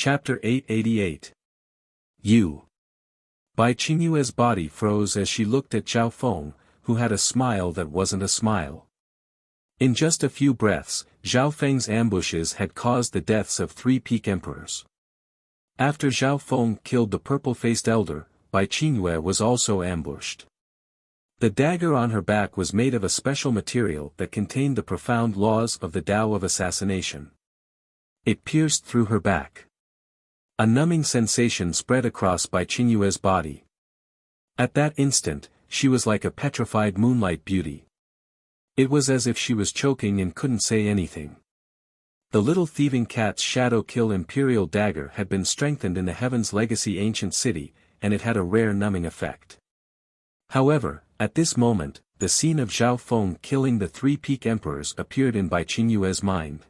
Chapter 888. You. Bai Qingyue's body froze as she looked at Zhao Feng, who had a smile that wasn't a smile. In just a few breaths, Zhao Feng's ambushes had caused the deaths of 3 peak emperors. After Zhao Feng killed the purple-faced elder, Bai Qingyue was also ambushed. The dagger on her back was made of a special material that contained the profound laws of the Tao of assassination. It pierced through her back. A numbing sensation spread across Bai Qingyue's body. At that instant, she was like a petrified moonlight beauty. It was as if she was choking and couldn't say anything. The little thieving cat's shadow kill imperial dagger had been strengthened in the Heaven's Legacy ancient city, and it had a rare numbing effect. However, at this moment, the scene of Zhao Feng killing the 3 peak emperors appeared in Bai Qingyue's mind.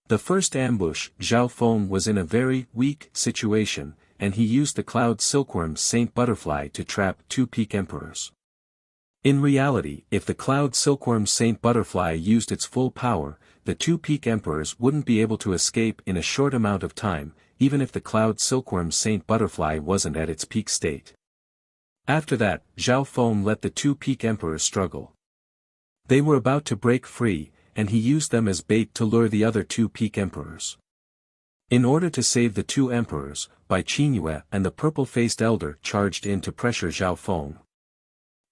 The first ambush, Zhao Feng was in a very weak situation, and he used the cloud silkworm's Saint Butterfly to trap 2 peak emperors. In reality, if the cloud silkworm's Saint Butterfly used its full power, the 2 peak emperors wouldn't be able to escape in a short amount of time, even if the cloud silkworm's Saint Butterfly wasn't at its peak state. After that, Zhao Feng let the 2 peak emperors struggle. They were about to break free, and he used them as bait to lure the other 2 peak emperors. In order to save the 2 emperors, Bai Qingyue and the purple-faced elder charged in to pressure Zhao Feng.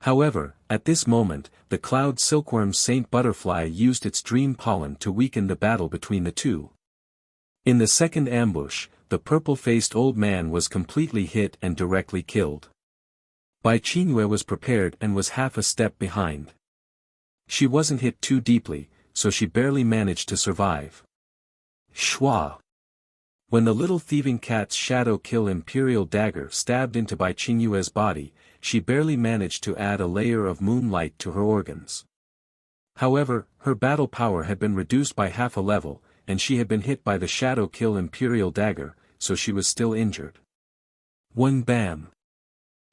However, at this moment, the cloud silkworm's Saint Butterfly used its dream pollen to weaken the battle between the 2. In the second ambush, the purple-faced old man was completely hit and directly killed. Bai Qingyue was prepared and was half a step behind. She wasn't hit too deeply, so she barely managed to survive. Shua! When the little thieving cat's shadow kill imperial dagger stabbed into Bai Qingyue's body, she barely managed to add a layer of moonlight to her organs. However, her battle power had been reduced by half a level, and she had been hit by the shadow kill imperial dagger, so she was still injured. One bam!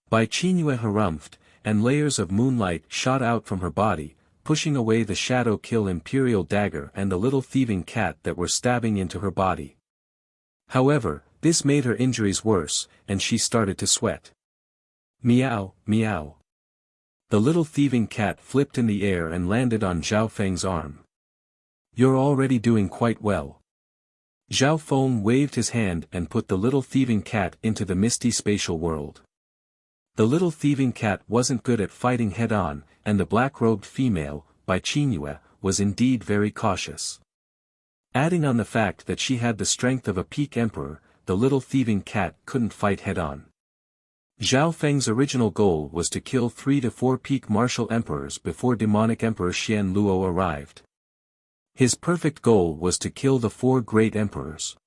Bai Qingyue harumphed, and layers of moonlight shot out from her body, pushing away the shadow kill imperial dagger and the little thieving cat that were stabbing into her body. However, this made her injuries worse, and she started to sweat. Meow, meow. The little thieving cat flipped in the air and landed on Zhao Feng's arm. You're already doing quite well. Zhao Feng waved his hand and put the little thieving cat into the misty spatial world. The little thieving cat wasn't good at fighting head-on, and the black-robed female, Bai Qingyue, was indeed very cautious. Adding on the fact that she had the strength of a peak emperor, the little thieving cat couldn't fight head-on. Zhao Feng's original goal was to kill 3 to 4 peak martial emperors before demonic Emperor Xian Luo arrived. His perfect goal was to kill the 4 great emperors.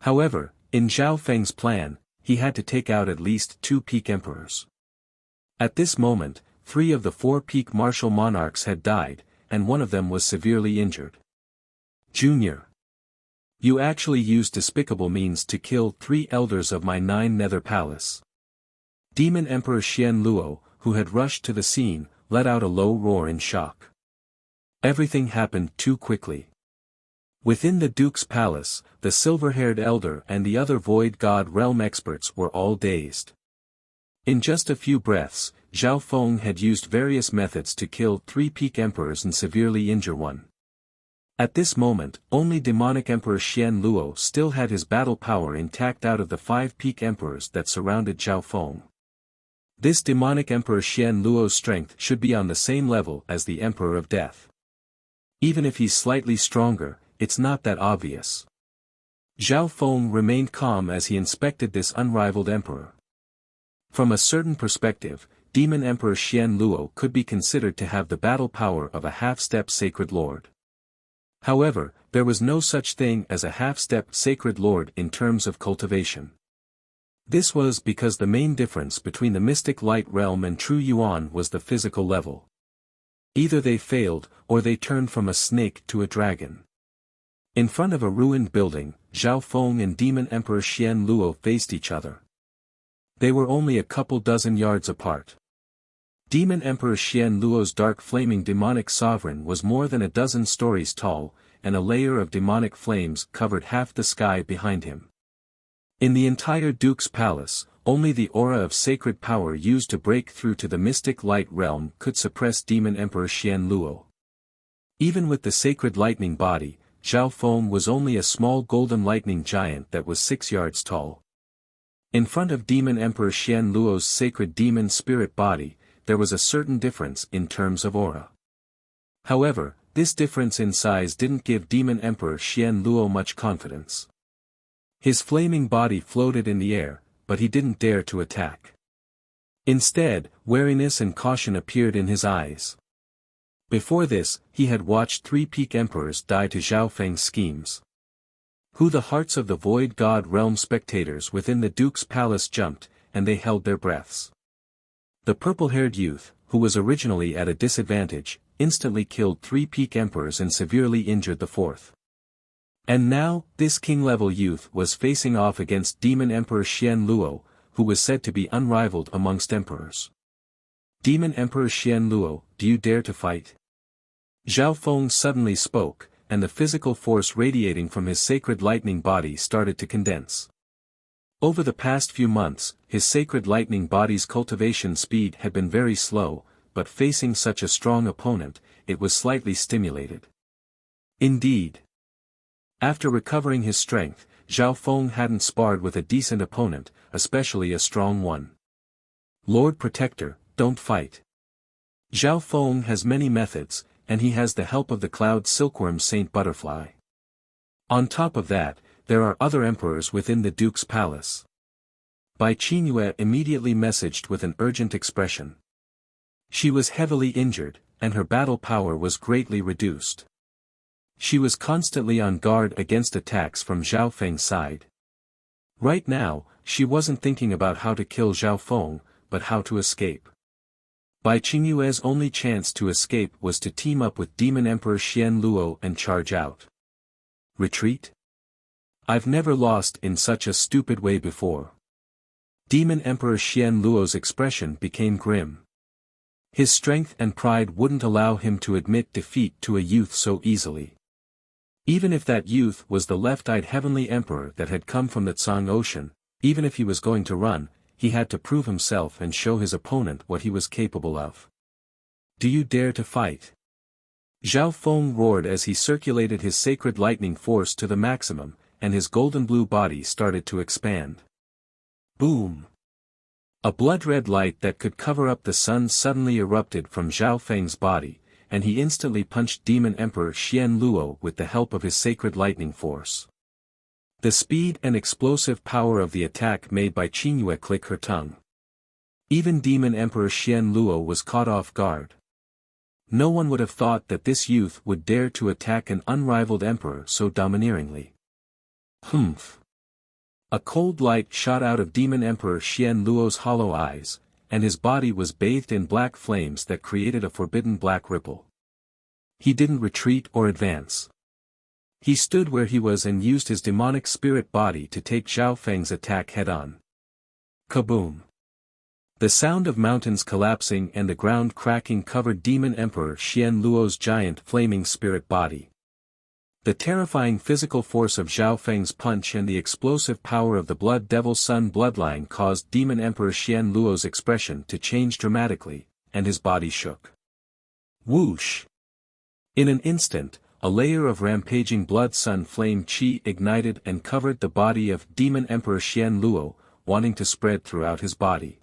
However, in Zhao Feng's plan, he had to take out at least 2 peak emperors. At this moment, 3 of the 4 peak martial monarchs had died, and one of them was severely injured. Junior. You actually used despicable means to kill 3 elders of my 9 nether palace. Demon Emperor Xian Luo, who had rushed to the scene, let out a low roar in shock. Everything happened too quickly. Within the Duke's palace, the silver-haired elder and the other Void God realm experts were all dazed. In just a few breaths, Zhao Feng had used various methods to kill 3 peak emperors and severely injure one. At this moment, only demonic Emperor Xian Luo still had his battle power intact out of the 5 peak emperors that surrounded Zhao Feng. This demonic Emperor Xian Luo's strength should be on the same level as the Emperor of Death. Even if he's slightly stronger, it's not that obvious. Zhao Feng remained calm as he inspected this unrivaled emperor. From a certain perspective, Demon Emperor Xian Luo could be considered to have the battle power of a half-step sacred lord. However, there was no such thing as a half-step sacred lord in terms of cultivation. This was because the main difference between the mystic light realm and true Yuan was the physical level. Either they failed, or they turned from a snake to a dragon. In front of a ruined building, Zhao Feng and Demon Emperor Xian Luo faced each other. They were only a couple dozen yards apart. Demon Emperor Xian Luo's dark flaming demonic sovereign was more than a dozen stories tall, and a layer of demonic flames covered half the sky behind him. In the entire Duke's palace, only the aura of sacred power used to break through to the mystic light realm could suppress Demon Emperor Xian Luo. Even with the sacred lightning body, Zhao Feng was only a small golden lightning giant that was 6 yards tall. In front of Demon Emperor Xian Luo's sacred demon spirit body, there was a certain difference in terms of aura. However, this difference in size didn't give Demon Emperor Xian Luo much confidence. His flaming body floated in the air, but he didn't dare to attack. Instead, wariness and caution appeared in his eyes. Before this, he had watched 3 peak emperors die to Zhao Feng's schemes. Who the hearts of the Void God realm spectators within the Duke's palace jumped, and they held their breaths. The purple-haired youth, who was originally at a disadvantage, instantly killed 3 peak emperors and severely injured the 4th. And now, this king-level youth was facing off against Demon Emperor Xian Luo, who was said to be unrivaled amongst emperors. Demon Emperor Xian Luo, do you dare to fight? Zhao Feng suddenly spoke, and the physical force radiating from his sacred lightning body started to condense. Over the past few months, his sacred lightning body's cultivation speed had been very slow, but facing such a strong opponent, it was slightly stimulated. Indeed. After recovering his strength, Zhao Feng hadn't sparred with a decent opponent, especially a strong one. Lord Protector, don't fight. Zhao Feng has many methods, and he has the help of the cloud silkworm Saint Butterfly. On top of that, there are other emperors within the Duke's palace. Bai Qingyue immediately messaged with an urgent expression. She was heavily injured, and her battle power was greatly reduced. She was constantly on guard against attacks from Zhao Feng's side. Right now, she wasn't thinking about how to kill Zhao Feng, but how to escape. Bai Qingyue's only chance to escape was to team up with Demon Emperor Xian Luo and charge out. Retreat? I've never lost in such a stupid way before. Demon Emperor Xian Luo's expression became grim. His strength and pride wouldn't allow him to admit defeat to a youth so easily. Even if that youth was the left-eyed heavenly emperor that had come from the Tsang Ocean, even if he was going to run, he had to prove himself and show his opponent what he was capable of. Do you dare to fight? Zhao Feng roared as he circulated his sacred lightning force to the maximum, and his golden blue body started to expand. Boom! A blood-red light that could cover up the sun suddenly erupted from Zhao Feng's body, and he instantly punched Demon Emperor Xian Luo with the help of his sacred lightning force. The speed and explosive power of the attack made Bai Qingyue click her tongue. Even Demon Emperor Xian Luo was caught off guard. No one would have thought that this youth would dare to attack an unrivaled emperor so domineeringly. Humph! A cold light shot out of Demon Emperor Xian Luo's hollow eyes, and his body was bathed in black flames that created a forbidden black ripple. He didn't retreat or advance. He stood where he was and used his demonic spirit body to take Zhao Feng's attack head-on. Kaboom! The sound of mountains collapsing and the ground cracking covered Demon Emperor Xian Luo's giant flaming spirit body. The terrifying physical force of Zhao Feng's punch and the explosive power of the Blood Devil Sun bloodline caused Demon Emperor Xian Luo's expression to change dramatically, and his body shook. Whoosh! In an instant, a layer of rampaging blood sun flame chi ignited and covered the body of Demon Emperor Xian Luo, wanting to spread throughout his body.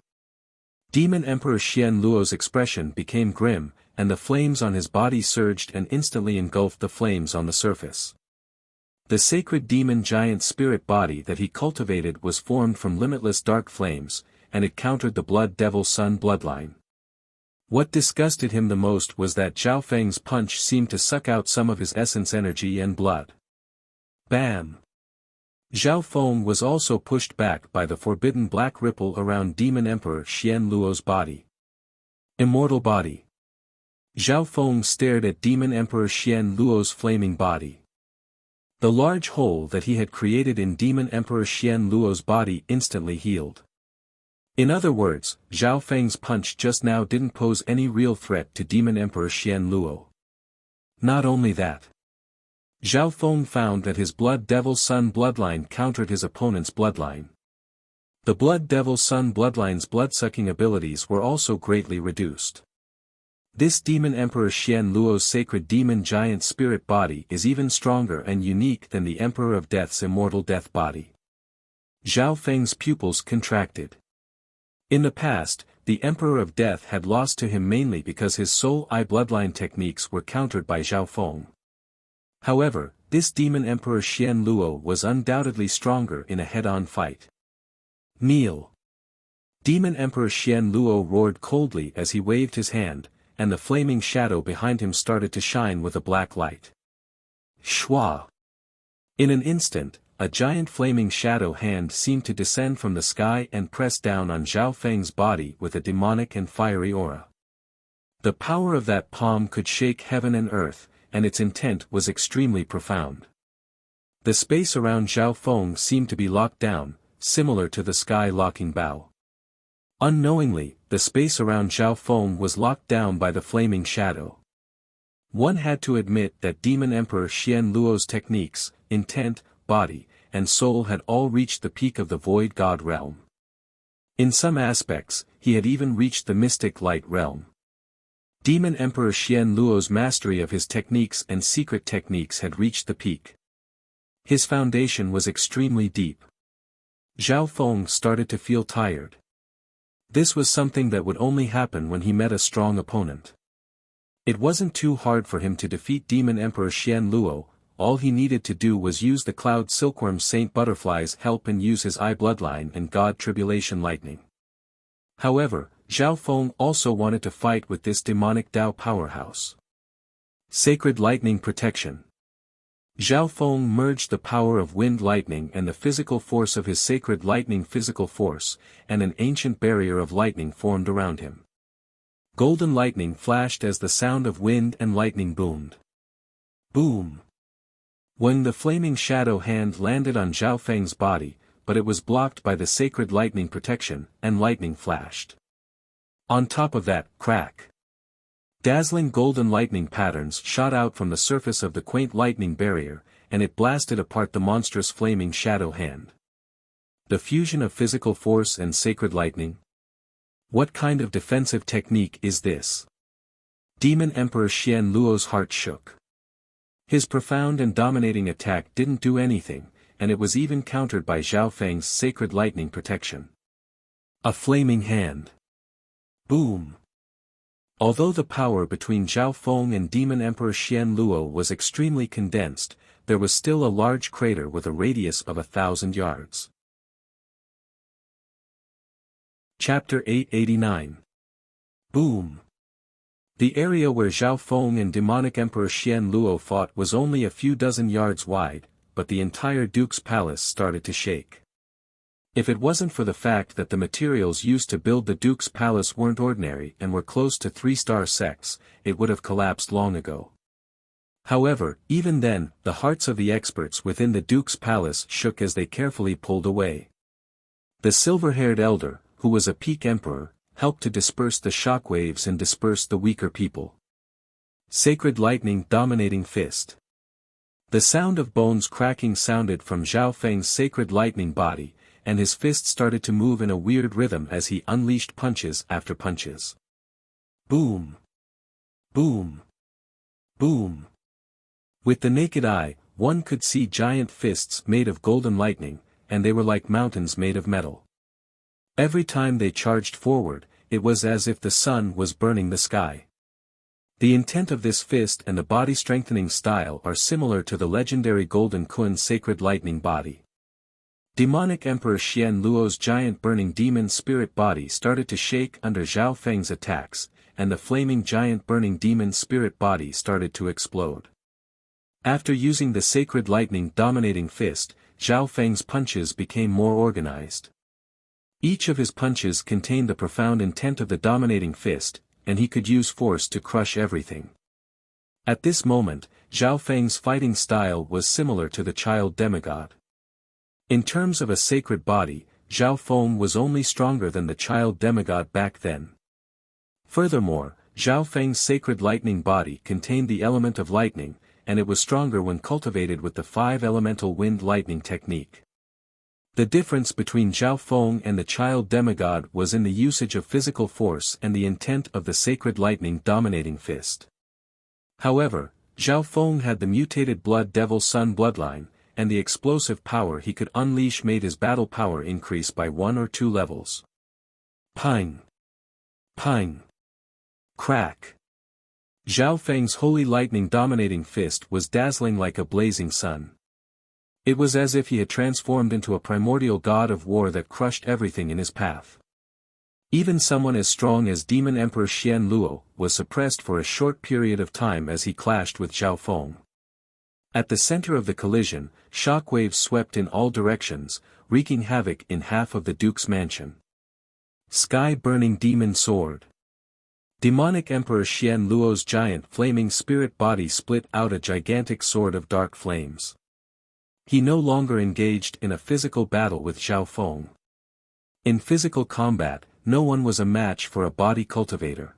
Demon Emperor Xian Luo's expression became grim, and the flames on his body surged and instantly engulfed the flames on the surface. The sacred demon giant spirit body that he cultivated was formed from limitless dark flames, and it countered the Blood Devil Sun bloodline. What disgusted him the most was that Zhao Feng's punch seemed to suck out some of his essence energy and blood. Bam! Zhao Feng was also pushed back by the forbidden black ripple around Demon Emperor Xian Luo's body. Immortal body. Zhao Feng stared at Demon Emperor Xian Luo's flaming body. The large hole that he had created in Demon Emperor Xian Luo's body instantly healed. In other words, Zhao Feng's punch just now didn't pose any real threat to Demon Emperor Xian Luo. Not only that. Zhao Feng found that his Blood Devil Sun bloodline countered his opponent's bloodline. The Blood Devil Sun bloodline's blood-sucking abilities were also greatly reduced. This Demon Emperor Xian Luo's sacred demon giant spirit body is even stronger and unique than the Emperor of Death's immortal death body. Zhao Feng's pupils contracted. In the past, the Emperor of Death had lost to him mainly because his Soul Eye bloodline techniques were countered by Zhao Feng. However, this Demon Emperor Xian Luo was undoubtedly stronger in a head-on fight. Kneel! Demon Emperor Xian Luo roared coldly as he waved his hand, and the flaming shadow behind him started to shine with a black light. Shua! In an instant, a giant flaming shadow hand seemed to descend from the sky and press down on Zhao Feng's body with a demonic and fiery aura. The power of that palm could shake heaven and earth, and its intent was extremely profound. The space around Zhao Feng seemed to be locked down, similar to the sky locking bow. Unknowingly, the space around Zhao Feng was locked down by the flaming shadow. One had to admit that Demon Emperor Xian Luo's techniques, intent, body, and soul had all reached the peak of the Void God realm. In some aspects, he had even reached the mystic light realm. Demon Emperor Xian Luo's mastery of his techniques and secret techniques had reached the peak. His foundation was extremely deep. Zhao Feng started to feel tired. This was something that would only happen when he met a strong opponent. It wasn't too hard for him to defeat Demon Emperor Xian Luo. All he needed to do was use the Cloud Silkworm Saint Butterfly's help and use his Eye bloodline and God Tribulation Lightning. However, Zhao Feng also wanted to fight with this demonic Dao powerhouse. Sacred Lightning Protection. Zhao Feng merged the power of wind lightning and the physical force of his sacred lightning physical force, and an ancient barrier of lightning formed around him. Golden lightning flashed as the sound of wind and lightning boomed. Boom! When the flaming shadow hand landed on Zhao Feng's body, but it was blocked by the sacred lightning protection, and lightning flashed. On top of that, crack! Dazzling golden lightning patterns shot out from the surface of the quaint lightning barrier, and it blasted apart the monstrous flaming shadow hand. The fusion of physical force and sacred lightning? What kind of defensive technique is this? Demon Emperor Xian Luo's heart shook. His profound and dominating attack didn't do anything, and it was even countered by Zhao Feng's sacred lightning protection. A flaming hand. Boom! Although the power between Zhao Feng and Demon Emperor Xian Luo was extremely condensed, there was still a large crater with a radius of 1,000 yards. Chapter 889. Boom! The area where Zhao Feng and demonic Emperor Xian Luo fought was only a few dozen yards wide, but the entire Duke's palace started to shake. If it wasn't for the fact that the materials used to build the Duke's palace weren't ordinary and were close to 3-star sects, it would have collapsed long ago. However, even then, the hearts of the experts within the Duke's palace shook as they carefully pulled away. The silver-haired elder, who was a peak emperor, helped to disperse the shockwaves and disperse the weaker people. Sacred lightning dominating fist. The sound of bones cracking sounded from Zhao Feng's sacred lightning body, and his fist started to move in a weird rhythm as he unleashed punches after punches. Boom! Boom! Boom! With the naked eye, one could see giant fists made of golden lightning, and they were like mountains made of metal. Every time they charged forward, it was as if the sun was burning the sky. The intent of this fist and the body-strengthening style are similar to the legendary Golden Kun sacred lightning body. Demonic Emperor Xian Luo's giant burning demon spirit body started to shake under Zhao Feng's attacks, and the flaming giant burning demon spirit body started to explode. After using the sacred lightning dominating fist, Zhao Feng's punches became more organized. Each of his punches contained the profound intent of the dominating fist, and he could use force to crush everything. At this moment, Zhao Feng's fighting style was similar to the child demigod. In terms of a sacred body, Zhao Feng was only stronger than the child demigod back then. Furthermore, Zhao Feng's sacred lightning body contained the element of lightning, and it was stronger when cultivated with the 5-elemental wind lightning technique. The difference between Zhao Feng and the child demigod was in the usage of physical force and the intent of the sacred lightning dominating fist. However, Zhao Feng had the mutated blood devil sun bloodline, and the explosive power he could unleash made his battle power increase by 1 or 2 levels. Ping! Ping! Crack! Zhao Feng's holy lightning dominating fist was dazzling like a blazing sun. It was as if he had transformed into a primordial god of war that crushed everything in his path. Even someone as strong as Demon Emperor Xian Luo was suppressed for a short period of time as he clashed with Zhao Feng. At the center of the collision, shockwaves swept in all directions, wreaking havoc in half of the Duke's mansion. Sky-burning demon sword. Demonic Emperor Xian Luo's giant flaming spirit body split out a gigantic sword of dark flames. He no longer engaged in a physical battle with Zhao Feng. In physical combat, no one was a match for a body cultivator.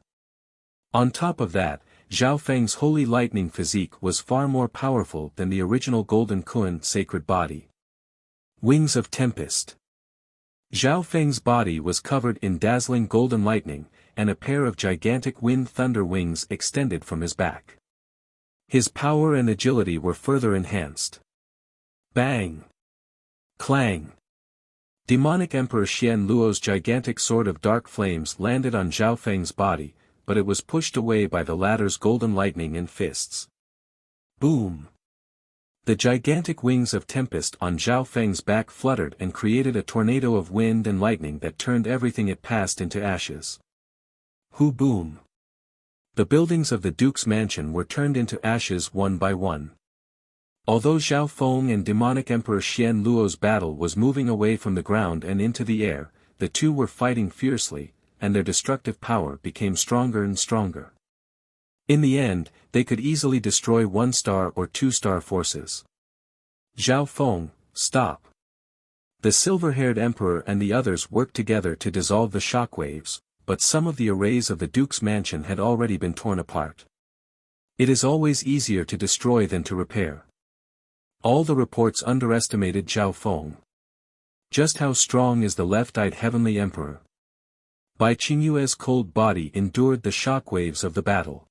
On top of that, Zhao Feng's holy lightning physique was far more powerful than the original Golden Kun sacred body. Wings of Tempest. Zhao Feng's body was covered in dazzling golden lightning, and a pair of gigantic wind thunder wings extended from his back. His power and agility were further enhanced. Bang! Clang! Demonic Emperor Xian Luo's gigantic sword of dark flames landed on Zhao Feng's body, but it was pushed away by the latter's golden lightning and fists. Boom! The gigantic wings of tempest on Zhao Feng's back fluttered and created a tornado of wind and lightning that turned everything it passed into ashes. Hu boom! The buildings of the Duke's mansion were turned into ashes one by one. Although Zhao Feng and demonic Emperor Xian Luo's battle was moving away from the ground and into the air, the two were fighting fiercely, and their destructive power became stronger and stronger. In the end, they could easily destroy 1-star or 2-star forces. Zhao Feng, stop! The silver-haired emperor and the others worked together to dissolve the shockwaves, but some of the arrays of the Duke's mansion had already been torn apart. It is always easier to destroy than to repair. All the reports underestimated Zhao Feng. Just how strong is the left-eyed heavenly emperor? Bai Qingyue's cold body endured the shockwaves of the battle.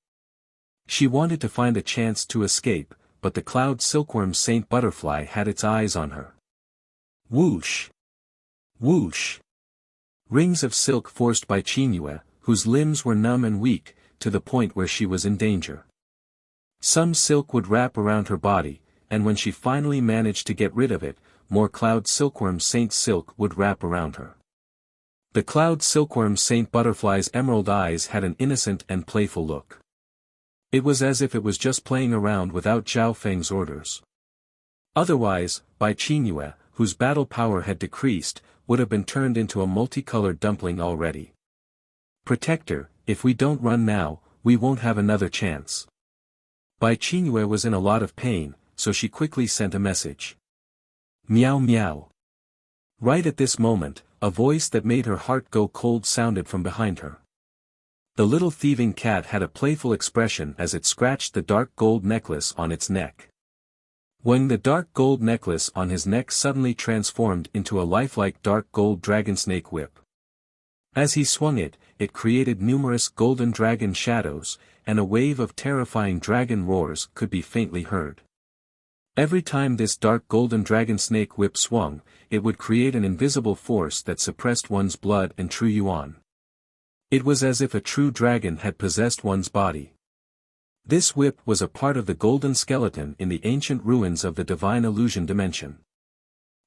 She wanted to find a chance to escape, but the cloud silkworm Saint Butterfly had its eyes on her. Whoosh! Whoosh! Rings of silk forced Bai Qingyue, whose limbs were numb and weak, to the point where she was in danger. Some silk would wrap around her body, and when she finally managed to get rid of it, more cloud silkworm Saint Silk would wrap around her. The cloud silkworm Saint Butterfly's emerald eyes had an innocent and playful look. It was as if it was just playing around without Zhao Feng's orders. Otherwise, Bai Qingyue, whose battle power had decreased, would have been turned into a multicolored dumpling already. Protector, if we don't run now, we won't have another chance. Bai Qingyue was in a lot of pain, so she quickly sent a message. Meow meow. Right at this moment, a voice that made her heart go cold sounded from behind her. The little thieving cat had a playful expression as it scratched the dark gold necklace on its neck. When the dark gold necklace on his neck suddenly transformed into a lifelike dark gold dragon snake whip. As he swung it, it created numerous golden dragon shadows, and a wave of terrifying dragon roars could be faintly heard. Every time this dark golden dragon snake whip swung, it would create an invisible force that suppressed one's blood and true yuan. It was as if a true dragon had possessed one's body. This whip was a part of the golden skeleton in the ancient ruins of the divine illusion dimension.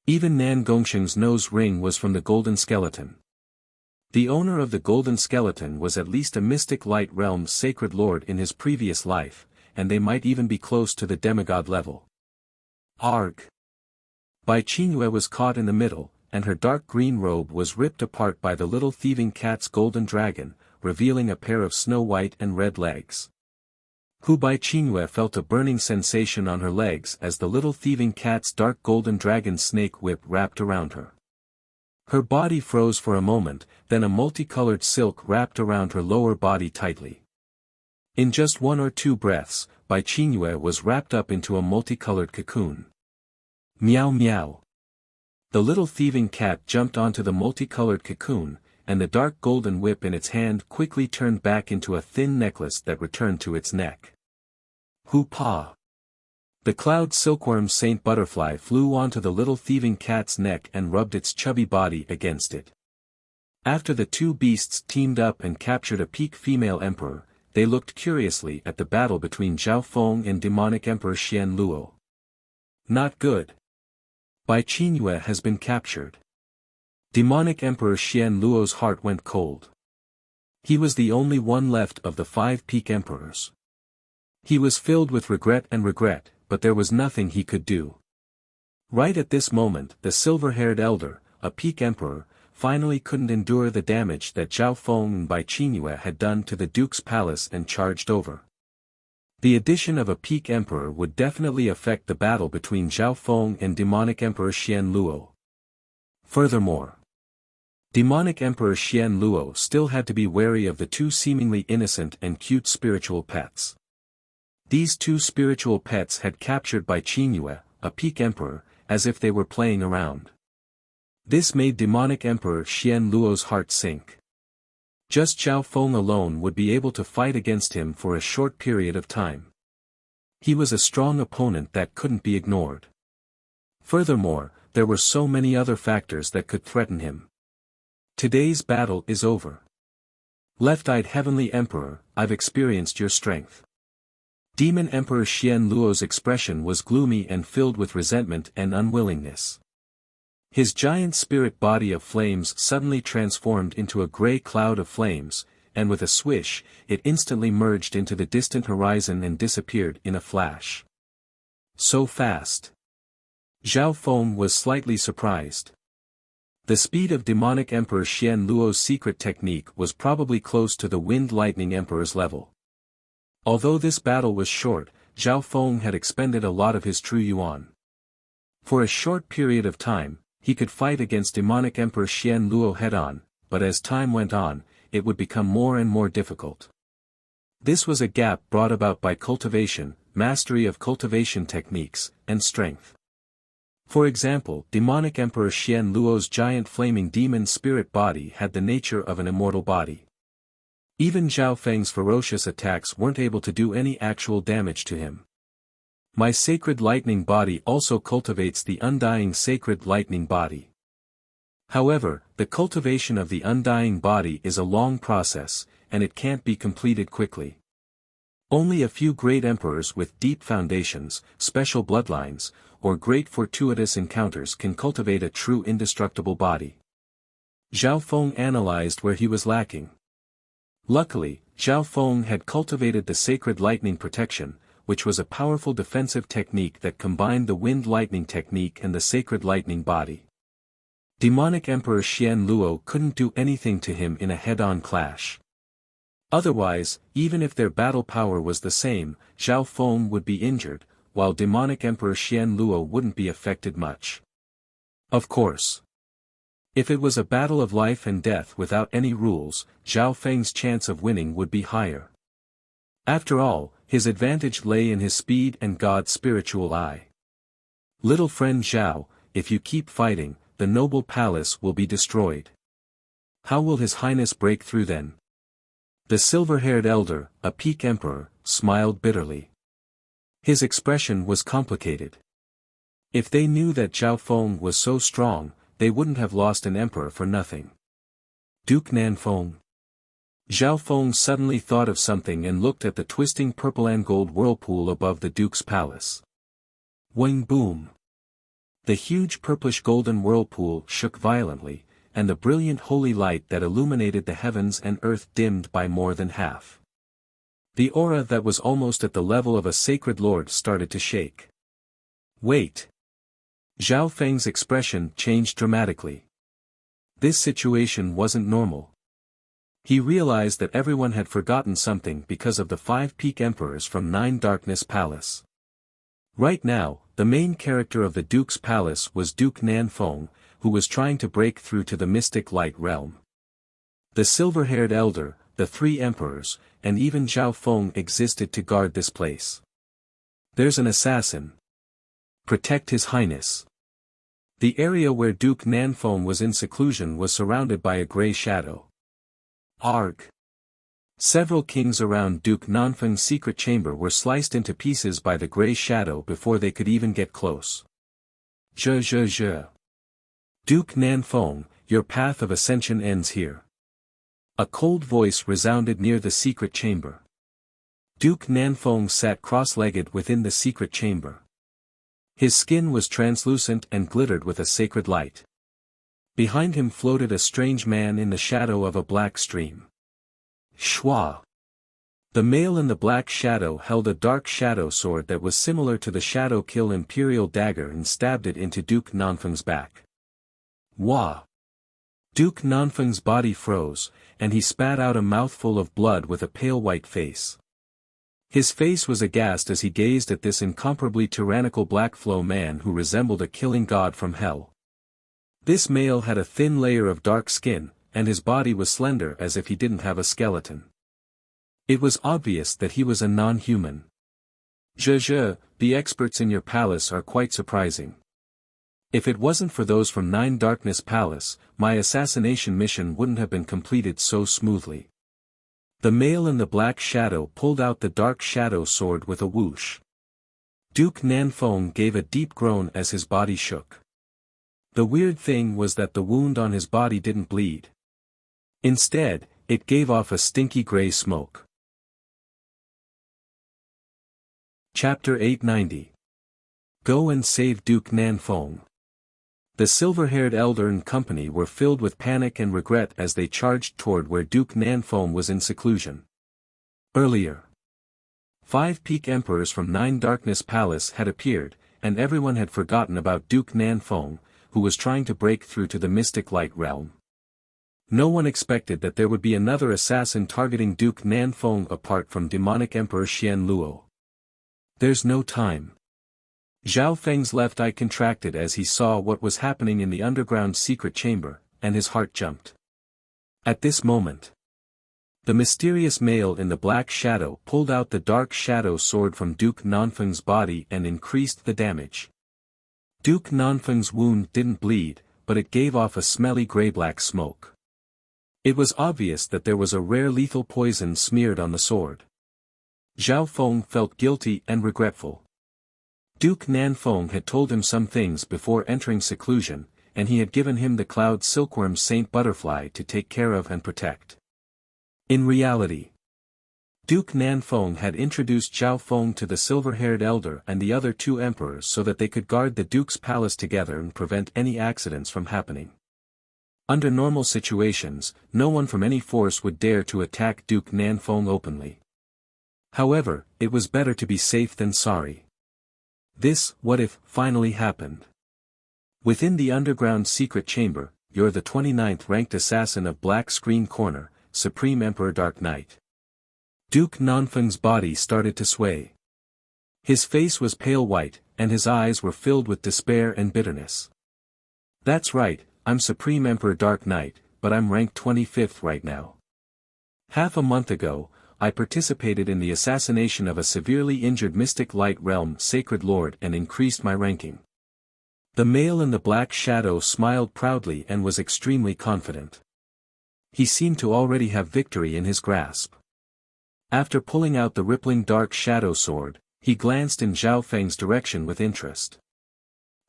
Even Nan Gongsheng's nose ring was from the golden skeleton. The owner of the golden skeleton was at least a mystic light realm's sacred lord in his previous life, and they might even be close to the demigod level. Arg! Bai Qingyue was caught in the middle, and her dark green robe was ripped apart by the little thieving cat's golden dragon, revealing a pair of snow-white and red legs. Bai Qingyue felt a burning sensation on her legs as the little thieving cat's dark golden dragon snake whip wrapped around her. Her body froze for a moment, then a multicolored silk wrapped around her lower body tightly. In just 1 or 2 breaths, Bai Qingyue was wrapped up into a multicolored cocoon. Meow meow. The little thieving cat jumped onto the multicolored cocoon, and the dark golden whip in its hand quickly turned back into a thin necklace that returned to its neck. Hoo-pa! The cloud silkworm Saint Butterfly flew onto the little thieving cat's neck and rubbed its chubby body against it. After the two beasts teamed up and captured a peak female emperor, they looked curiously at the battle between Zhao Feng and demonic Emperor Xian Luo. Not good. Bai Qingyue has been captured. Demonic Emperor Xian Luo's heart went cold. He was the only one left of the 5 peak emperors. He was filled with regret, but there was nothing he could do. Right at this moment, the silver-haired elder, a peak emperor, finally couldn't endure the damage that Zhao Feng and Bai Qingyue had done to the duke's palace and charged over. The addition of a peak emperor would definitely affect the battle between Zhao Feng and demonic Emperor Xian Luo. Furthermore, demonic Emperor Xian Luo still had to be wary of the 2 seemingly innocent and cute spiritual pets. These 2 spiritual pets had captured Bai Qingyue, a peak emperor, as if they were playing around. This made demonic Emperor Xian Luo's heart sink. Just Zhao Feng alone would be able to fight against him for a short period of time. He was a strong opponent that couldn't be ignored. Furthermore, there were so many other factors that could threaten him. Today's battle is over. Left-eyed Heavenly Emperor, I've experienced your strength. Demon Emperor Xian Luo's expression was gloomy and filled with resentment and unwillingness. His giant spirit body of flames suddenly transformed into a grey cloud of flames, and with a swish, it instantly merged into the distant horizon and disappeared in a flash. So fast. Zhao Feng was slightly surprised. The speed of demonic Emperor Xian Luo's secret technique was probably close to the Wind Lightning Emperor's level. Although this battle was short, Zhao Feng had expended a lot of his true yuan. For a short period of time, he could fight against demonic Emperor Xian Luo head-on, but as time went on, it would become more and more difficult. This was a gap brought about by cultivation, mastery of cultivation techniques, and strength. For example, demonic Emperor Xian Luo's giant flaming demon spirit body had the nature of an immortal body. Even Zhao Feng's ferocious attacks weren't able to do any actual damage to him. My sacred lightning body also cultivates the undying sacred lightning body. However, the cultivation of the undying body is a long process, and it can't be completed quickly. Only a few great emperors with deep foundations, special bloodlines, or great fortuitous encounters can cultivate a true indestructible body. Zhao Feng analyzed where he was lacking. Luckily, Zhao Feng had cultivated the sacred lightning protection, which was a powerful defensive technique that combined the wind lightning technique and the sacred lightning body. Demonic Emperor Xian Luo couldn't do anything to him in a head-on clash. Otherwise, even if their battle power was the same, Zhao Feng would be injured, while demonic Emperor Xian Luo wouldn't be affected much. Of course. If it was a battle of life and death without any rules, Zhao Feng's chance of winning would be higher. After all, his advantage lay in his speed and God's spiritual eye. Little friend Zhao, if you keep fighting, the noble palace will be destroyed. How will His Highness break through then? The silver-haired elder, a peak emperor, smiled bitterly. His expression was complicated. If they knew that Zhao Feng was so strong, they wouldn't have lost an emperor for nothing. Duke Nanfeng. Zhao Feng suddenly thought of something and looked at the twisting purple and gold whirlpool above the duke's palace. Wing boom! The huge purplish golden whirlpool shook violently, and the brilliant holy light that illuminated the heavens and earth dimmed by more than half. The aura that was almost at the level of a sacred lord started to shake. Wait! Zhao Feng's expression changed dramatically. This situation wasn't normal. He realized that everyone had forgotten something because of the 5 peak emperors from 9 Darkness Palace. Right now, the main character of the Duke's Palace was Duke Nanfeng, who was trying to break through to the mystic light realm. The silver-haired elder, the 3 emperors, and even Zhao Feng existed to guard this place. There's an assassin. Protect His Highness. The area where Duke Nanfeng was in seclusion was surrounded by a grey shadow. Arg! Several kings around Duke Nanfeng's secret chamber were sliced into pieces by the grey shadow before they could even get close. Zhe. Duke Nanfeng, your path of ascension ends here. A cold voice resounded near the secret chamber. Duke Nanfeng sat cross-legged within the secret chamber. His skin was translucent and glittered with a sacred light. Behind him floated a strange man in the shadow of a black stream. Shua. The male in the black shadow held a dark shadow sword that was similar to the Shadow Kill Imperial dagger and stabbed it into Duke Nanfeng's back. Wah! Duke Nanfeng's body froze, and he spat out a mouthful of blood with a pale white face. His face was aghast as he gazed at this incomparably tyrannical black-flow man who resembled a killing god from hell. This male had a thin layer of dark skin, and his body was slender as if he didn't have a skeleton. It was obvious that he was a non-human. Zhe, the experts in your palace are quite surprising. If it wasn't for those from Nine Darkness Palace, my assassination mission wouldn't have been completed so smoothly. The male in the black shadow pulled out the dark shadow sword with a whoosh. Duke Nanfeng gave a deep groan as his body shook. The weird thing was that the wound on his body didn't bleed. Instead, it gave off a stinky grey smoke. Chapter 890. Go and save Duke Nanfeng. The silver-haired elder and company were filled with panic and regret as they charged toward where Duke Nanfeng was in seclusion. Earlier, 5 peak emperors from Nine Darkness Palace had appeared, and everyone had forgotten about Duke Nanfeng, who was trying to break through to the mystic light realm. No one expected that there would be another assassin targeting Duke Nanfeng apart from demonic Emperor Xian Luo. There's no time. Zhao Feng's left eye contracted as he saw what was happening in the underground secret chamber, and his heart jumped. At this moment, the mysterious male in the black shadow pulled out the dark shadow sword from Duke Nanfeng's body and increased the damage. Duke Nanfeng's wound didn't bleed, but it gave off a smelly grey-black smoke. It was obvious that there was a rare lethal poison smeared on the sword. Zhao Feng felt guilty and regretful. Duke Nanfeng had told him some things before entering seclusion, and he had given him the cloud silkworm Saint Butterfly to take care of and protect. In reality, Duke Nanfeng had introduced Zhao Feng to the silver-haired elder and the other 2 emperors so that they could guard the Duke's palace together and prevent any accidents from happening. Under normal situations, no one from any force would dare to attack Duke Nanfeng openly. However, it was better to be safe than sorry. This, what if, finally happened. Within the underground secret chamber, you're the 29th ranked assassin of Black Screen Corner, Supreme Emperor Dark Knight. Duke Nanfeng's body started to sway. His face was pale white, and his eyes were filled with despair and bitterness. That's right, I'm Supreme Emperor Dark Knight, but I'm ranked 25th right now. Half a month ago, I participated in the assassination of a severely injured Mystic Light Realm Sacred Lord and increased my ranking. The male in the black shadow smiled proudly and was extremely confident. He seemed to already have victory in his grasp. After pulling out the rippling dark shadow sword, he glanced in Zhao Feng's direction with interest.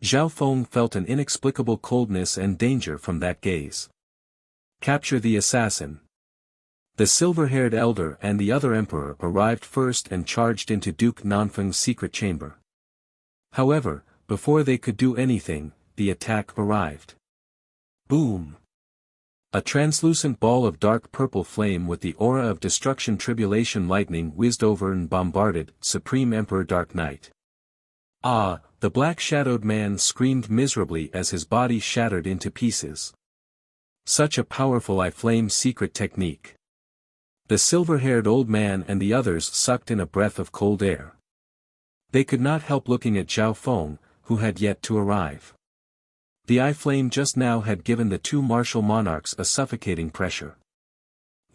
Zhao Feng felt an inexplicable coldness and danger from that gaze. Capture the assassin. The silver-haired elder and the other emperor arrived first and charged into Duke Nanfeng's secret chamber. However, before they could do anything, the attack arrived. Boom! A translucent ball of dark purple flame with the aura of destruction tribulation lightning whizzed over and bombarded Supreme Emperor Dark Knight. Ah! The black-shadowed man screamed miserably as his body shattered into pieces. Such a powerful I-Flame secret technique. The silver-haired old man and the others sucked in a breath of cold air. They could not help looking at Zhao Feng, who had yet to arrive. The I-Flame just now had given the 2 martial monarchs a suffocating pressure.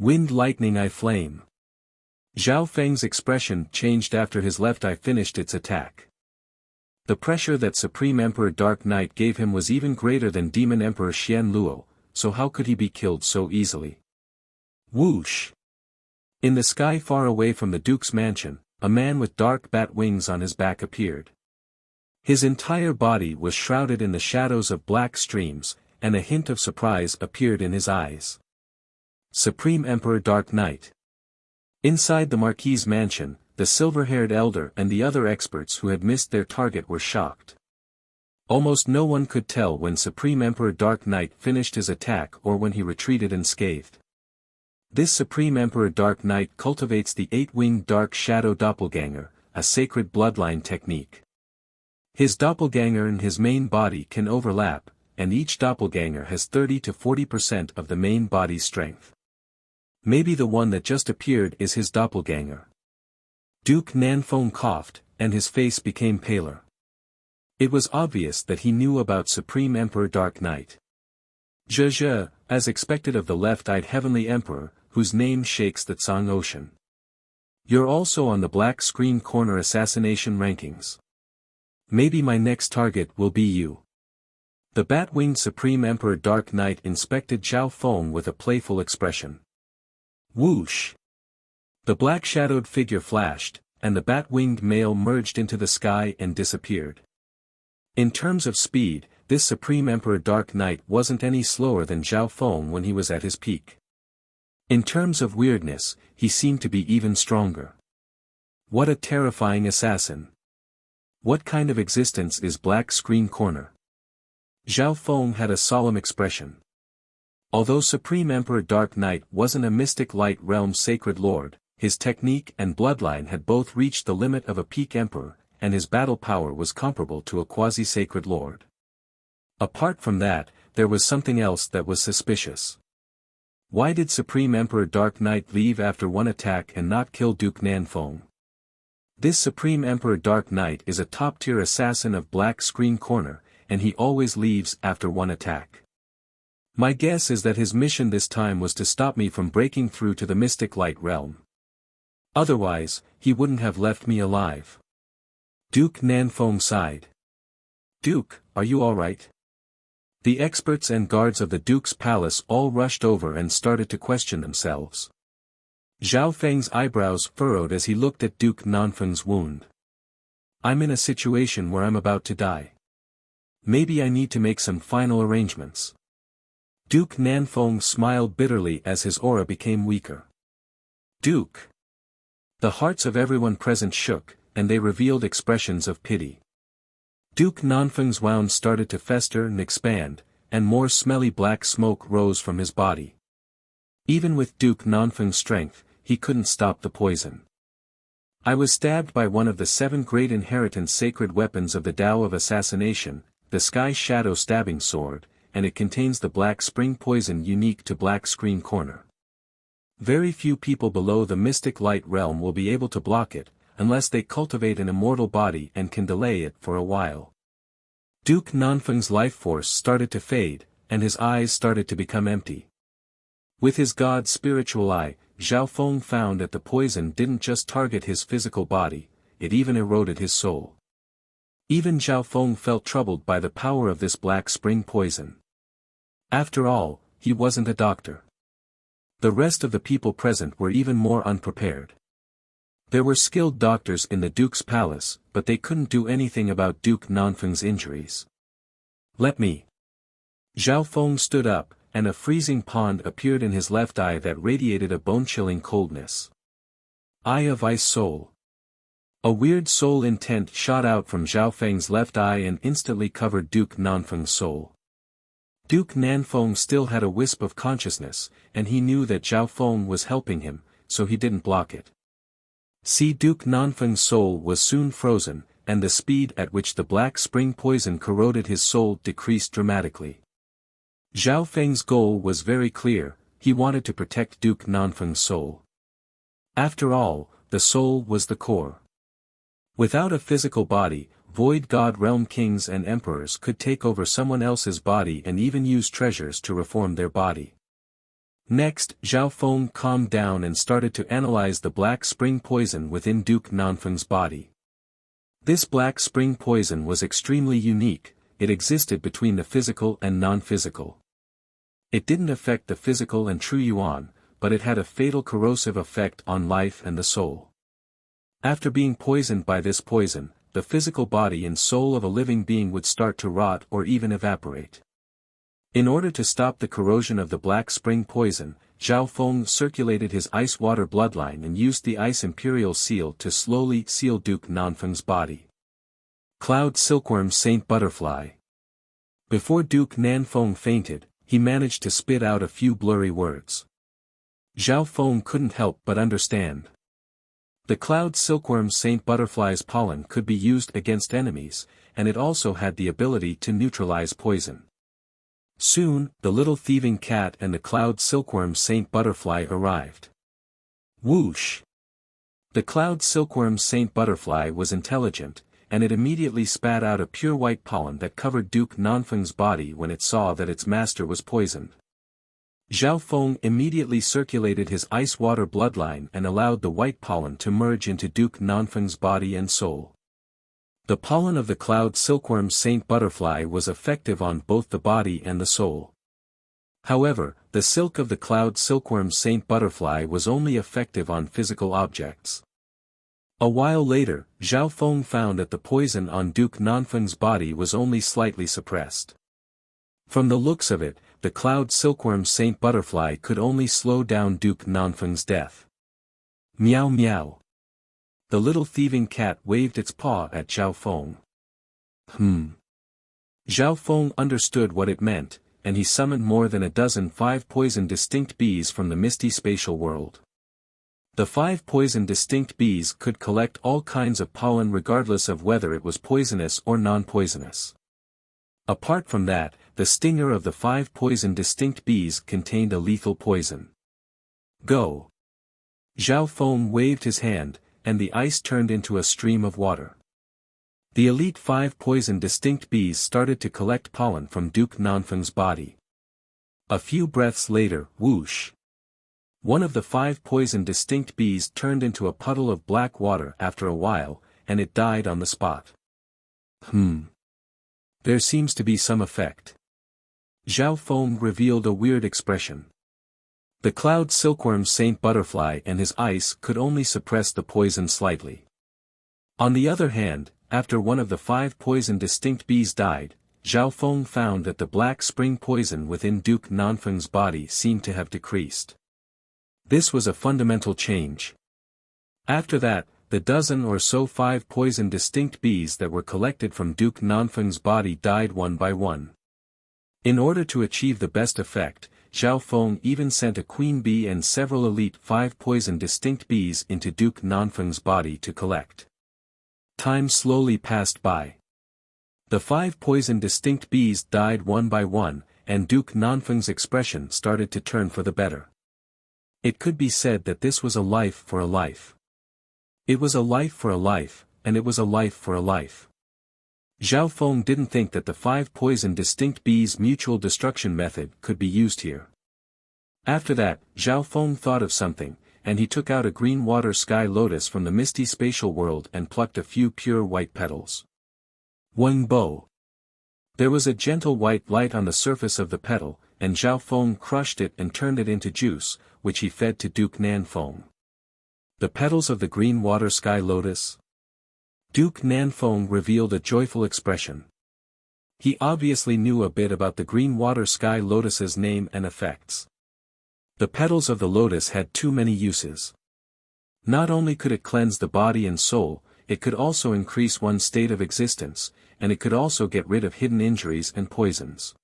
Wind lightning I-Flame. Zhao Feng's expression changed after his left eye finished its attack. The pressure that Supreme Emperor Dark Knight gave him was even greater than Demon Emperor Xian Luo, so how could he be killed so easily? Whoosh! In the sky far away from the Duke's mansion, a man with dark bat wings on his back appeared. His entire body was shrouded in the shadows of black streams, and a hint of surprise appeared in his eyes. Supreme Emperor Dark Knight. Inside the Marquis's mansion, the silver-haired elder and the other experts who had missed their target were shocked. Almost no one could tell when Supreme Emperor Dark Knight finished his attack or when he retreated unscathed. This Supreme Emperor Dark Knight cultivates the 8-winged Dark Shadow Doppelganger, a sacred bloodline technique. His doppelganger and his main body can overlap, and each doppelganger has 30 to 40% of the main body's strength. Maybe the one that just appeared is his doppelganger. Duke Nanfeng coughed, and his face became paler. It was obvious that he knew about Supreme Emperor Dark Knight. Zhe, as expected of the left-eyed Heavenly Emperor, whose name shakes the Tsang Ocean. You're also on the Black Screen Corner assassination rankings. Maybe my next target will be you. The bat-winged Supreme Emperor Dark Knight inspected Zhao Feng with a playful expression. Whoosh! The black-shadowed figure flashed, and the bat-winged male merged into the sky and disappeared. In terms of speed, this Supreme Emperor Dark Knight wasn't any slower than Zhao Feng when he was at his peak. In terms of weirdness, he seemed to be even stronger. What a terrifying assassin. What kind of existence is Black Screen Corner? Zhao Feng had a solemn expression. Although Supreme Emperor Dark Knight wasn't a mystic light realm sacred lord, his technique and bloodline had both reached the limit of a peak emperor, and his battle power was comparable to a quasi-sacred lord. Apart from that, there was something else that was suspicious. Why did Supreme Emperor Dark Knight leave after one attack and not kill Duke Nanfeng? This Supreme Emperor Dark Knight is a top-tier assassin of Black Screen Corner, and he always leaves after one attack. My guess is that his mission this time was to stop me from breaking through to the mystic light realm. Otherwise, he wouldn't have left me alive. Duke Nanfeng sighed. Duke, are you alright? The experts and guards of the Duke's palace all rushed over and started to question themselves. Zhao Feng's eyebrows furrowed as he looked at Duke Nanfeng's wound. I'm in a situation where I'm about to die. Maybe I need to make some final arrangements. Duke Nanfeng smiled bitterly as his aura became weaker. Duke. The hearts of everyone present shook, and they revealed expressions of pity. Duke Nanfeng's wound started to fester and expand, and more smelly black smoke rose from his body. Even with Duke Nanfeng's strength, he couldn't stop the poison. I was stabbed by one of the 7 great inheritance sacred weapons of the Tao of Assassination, the Sky Shadow Stabbing Sword, and it contains the black spring poison unique to Black Screen Corner. Very few people below the mystic light realm will be able to block it, unless they cultivate an immortal body and can delay it for a while. Duke Nanfeng's life force started to fade, and his eyes started to become empty. With his god's spiritual eye, Zhao Feng found that the poison didn't just target his physical body, it even eroded his soul. Even Zhao Feng felt troubled by the power of this black spring poison. After all, he wasn't a doctor. The rest of the people present were even more unprepared. There were skilled doctors in the Duke's palace, but they couldn't do anything about Duke Nanfeng's injuries. Let me. Zhao Feng stood up, and a freezing pond appeared in his left eye that radiated a bone-chilling coldness. Eye of Ice Soul. A weird soul intent shot out from Zhao Feng's left eye and instantly covered Duke Nanfeng's soul. Duke Nanfeng still had a wisp of consciousness, and he knew that Zhao Feng was helping him, so he didn't block it. See, Duke Nanfeng's soul was soon frozen, and the speed at which the black spring poison corroded his soul decreased dramatically. Zhao Feng's goal was very clear, he wanted to protect Duke Nanfeng's soul. After all, the soul was the core. Without a physical body, Void God Realm kings and emperors could take over someone else's body and even use treasures to reform their body. Next, Zhao Feng calmed down and started to analyze the black spring poison within Duke Nanfeng's body. This black spring poison was extremely unique, it existed between the physical and non-physical. It didn't affect the physical and true yuan, but it had a fatal corrosive effect on life and the soul. After being poisoned by this poison, the physical body and soul of a living being would start to rot or even evaporate. In order to stop the corrosion of the black spring poison, Zhao Feng circulated his ice water bloodline and used the ice imperial seal to slowly seal Duke Nanfeng's body. Cloud silkworm Saint Butterfly. Before Duke Nanfeng fainted, he managed to spit out a few blurry words. Zhao Feng couldn't help but understand. The cloud silkworm Saint Butterfly's pollen could be used against enemies, and it also had the ability to neutralize poison. Soon, the little thieving cat and the cloud silkworm Saint Butterfly arrived. Whoosh! The cloud silkworm Saint Butterfly was intelligent, and it immediately spat out a pure white pollen that covered Duke Nanfeng's body when it saw that its master was poisoned. Zhao Feng immediately circulated his ice water bloodline and allowed the white pollen to merge into Duke Nanfeng's body and soul. The pollen of the cloud silkworm Saint Butterfly was effective on both the body and the soul. However, the silk of the cloud silkworm Saint Butterfly was only effective on physical objects. A while later, Zhao Feng found that the poison on Duke Nanfeng's body was only slightly suppressed. From the looks of it, the cloud silkworm Saint Butterfly could only slow down Duke Nanfeng's death. Meow meow. The little thieving cat waved its paw at Zhao Feng. Zhao Feng understood what it meant, and he summoned more than a dozen 5 poison distinct bees from the misty spatial world. The 5 poison distinct bees could collect all kinds of pollen regardless of whether it was poisonous or non-poisonous. Apart from that, the stinger of the 5 poison distinct bees contained a lethal poison. Go! Zhao Feng waved his hand, and the ice turned into a stream of water. The elite 5 poison distinct bees started to collect pollen from Duke Nanfeng's body. A few breaths later, whoosh! One of the 5 poison distinct bees turned into a puddle of black water after a while, and it died on the spot. There seems to be some effect. Zhao Feng revealed a weird expression. The cloud silkworm Saint Butterfly and his ice could only suppress the poison slightly. On the other hand, after one of the 5 poison distinct bees died, Zhao Feng found that the black spring poison within Duke Nanfeng's body seemed to have decreased. This was a fundamental change. After that, the dozen or so 5 poison distinct bees that were collected from Duke Nanfeng's body died one by one. In order to achieve the best effect, Zhao Feng even sent a queen bee and several elite 5 poison distinct bees into Duke Nanfeng's body to collect. Time slowly passed by. The 5 poison distinct bees died one by one, and Duke Nanfeng's expression started to turn for the better. It could be said that this was a life for a life. It was a life for a life, and it was a life for a life. Zhao Feng didn't think that the 5 poison distinct bees' mutual destruction method could be used here. After that, Zhao Feng thought of something, and he took out a green water sky lotus from the misty spatial world and plucked a few pure white petals. Weng bo. There was a gentle white light on the surface of the petal, and Zhao Feng crushed it and turned it into juice, which he fed to Duke Nanfeng. The petals of the green water sky lotus? Duke Nanfeng revealed a joyful expression. He obviously knew a bit about the green water sky lotus's name and effects. The petals of the lotus had too many uses. Not only could it cleanse the body and soul, it could also increase one's state of existence, and it could also get rid of hidden injuries and poisons.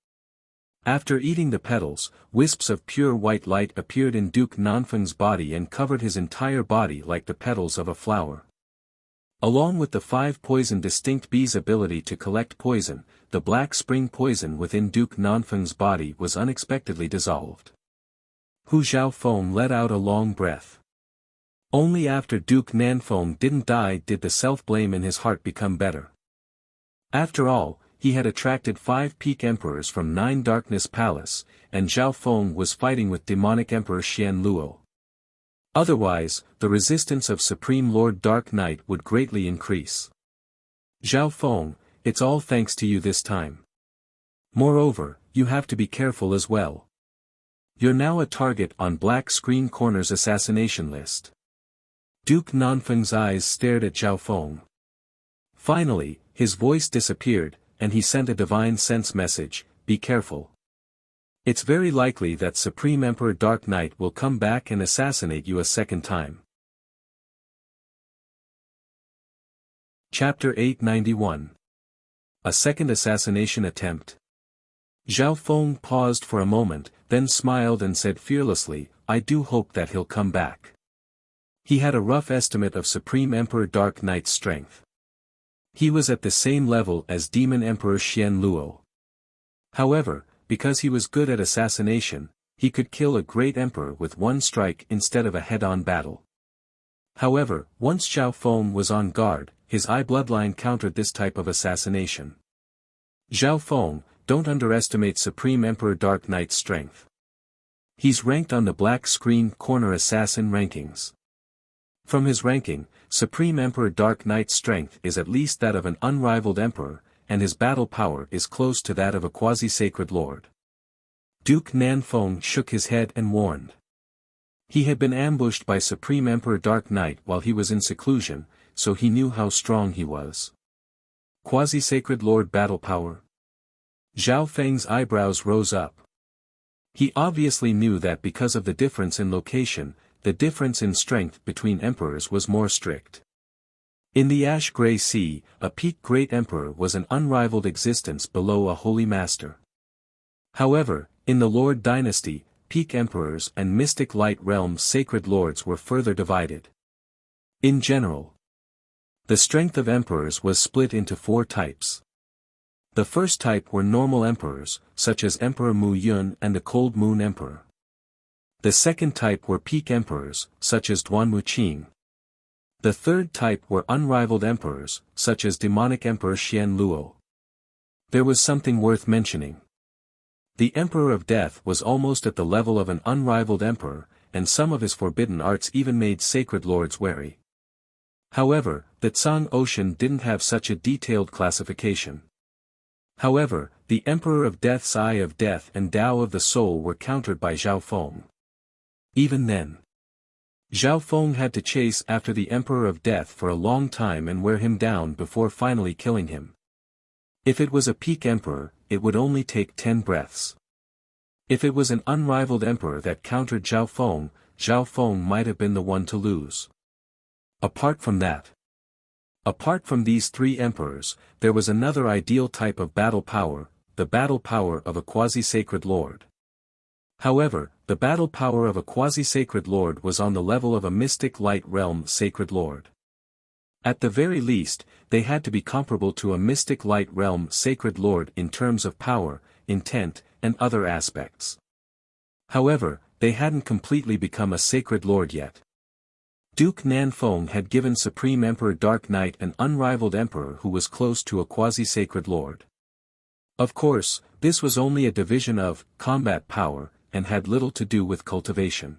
After eating the petals, wisps of pure white light appeared in Duke Nanfeng's body and covered his entire body like the petals of a flower. Along with the 5 poison distinct bees' ability to collect poison, the black spring poison within Duke Nanfeng's body was unexpectedly dissolved. Hu Zhaofeng let out a long breath. Only after Duke Nanfeng didn't die did the self-blame in his heart become better. After all, he had attracted 5 peak emperors from 9 Darkness Palace, and Zhao Feng was fighting with demonic Emperor Xian Luo. Otherwise, the resistance of Supreme Lord Dark Knight would greatly increase. Zhao Feng, it's all thanks to you this time. Moreover, you have to be careful as well. You're now a target on Black Screen Corner's assassination list. Duke Nanfeng's eyes stared at Zhao Feng. Finally, his voice disappeared, and he sent a divine sense message, be careful. It's very likely that Supreme Emperor Dark Knight will come back and assassinate you a second time. Chapter 891. A second assassination attempt. Zhao Feng paused for a moment, then smiled and said fearlessly, I do hope that he'll come back. He had a rough estimate of Supreme Emperor Dark Knight's strength. He was at the same level as Demon Emperor Xian Luo. However, because he was good at assassination, he could kill a great emperor with one strike instead of a head-on battle. However, once Zhao Feng was on guard, his eye bloodline countered this type of assassination. Zhao Feng, don't underestimate Supreme Emperor Dark Knight's strength. He's ranked on the Black Screen Corner Assassin rankings. From his ranking, Supreme Emperor Dark Knight's strength is at least that of an unrivaled emperor, and his battle power is close to that of a quasi-sacred lord. Duke Nanfeng shook his head and warned. He had been ambushed by Supreme Emperor Dark Knight while he was in seclusion, so he knew how strong he was. Quasi-sacred lord battle power? Zhao Feng's eyebrows rose up. He obviously knew that because of the difference in location, the difference in strength between emperors was more strict. In the Ash-Gray Sea, a peak great emperor was an unrivaled existence below a holy master. However, in the Lord dynasty, peak emperors and mystic light realm sacred lords were further divided. In general, the strength of emperors was split into 4 types. The first type were normal emperors, such as Emperor Mu Yun and the Cold Moon Emperor. The second type were peak emperors, such as Duan Muqing. The third type were unrivaled emperors, such as demonic Emperor Xian Luo. There was something worth mentioning. The Emperor of Death was almost at the level of an unrivaled emperor, and some of his forbidden arts even made sacred lords wary. However, the Tsang Ocean didn't have such a detailed classification. However, the Emperor of Death's Eye of Death and Tao of the Soul were countered by Zhao Feng. Even then, Zhao Feng had to chase after the Emperor of Death for a long time and wear him down before finally killing him. If it was a peak emperor, it would only take 10 breaths. If it was an unrivaled emperor that countered Zhao Feng might have been the one to lose. Apart from these 3 emperors, there was another ideal type of battle power, the battle power of a quasi-sacred lord. However, the battle power of a quasi-sacred lord was on the level of a mystic light realm sacred lord. At the very least, they had to be comparable to a mystic light realm sacred lord in terms of power, intent, and other aspects. However, they hadn't completely become a sacred lord yet. Duke Nanfeng had given Supreme Emperor Dark Knight an unrivaled emperor who was close to a quasi-sacred lord. Of course, this was only a division of combat power, and had little to do with cultivation.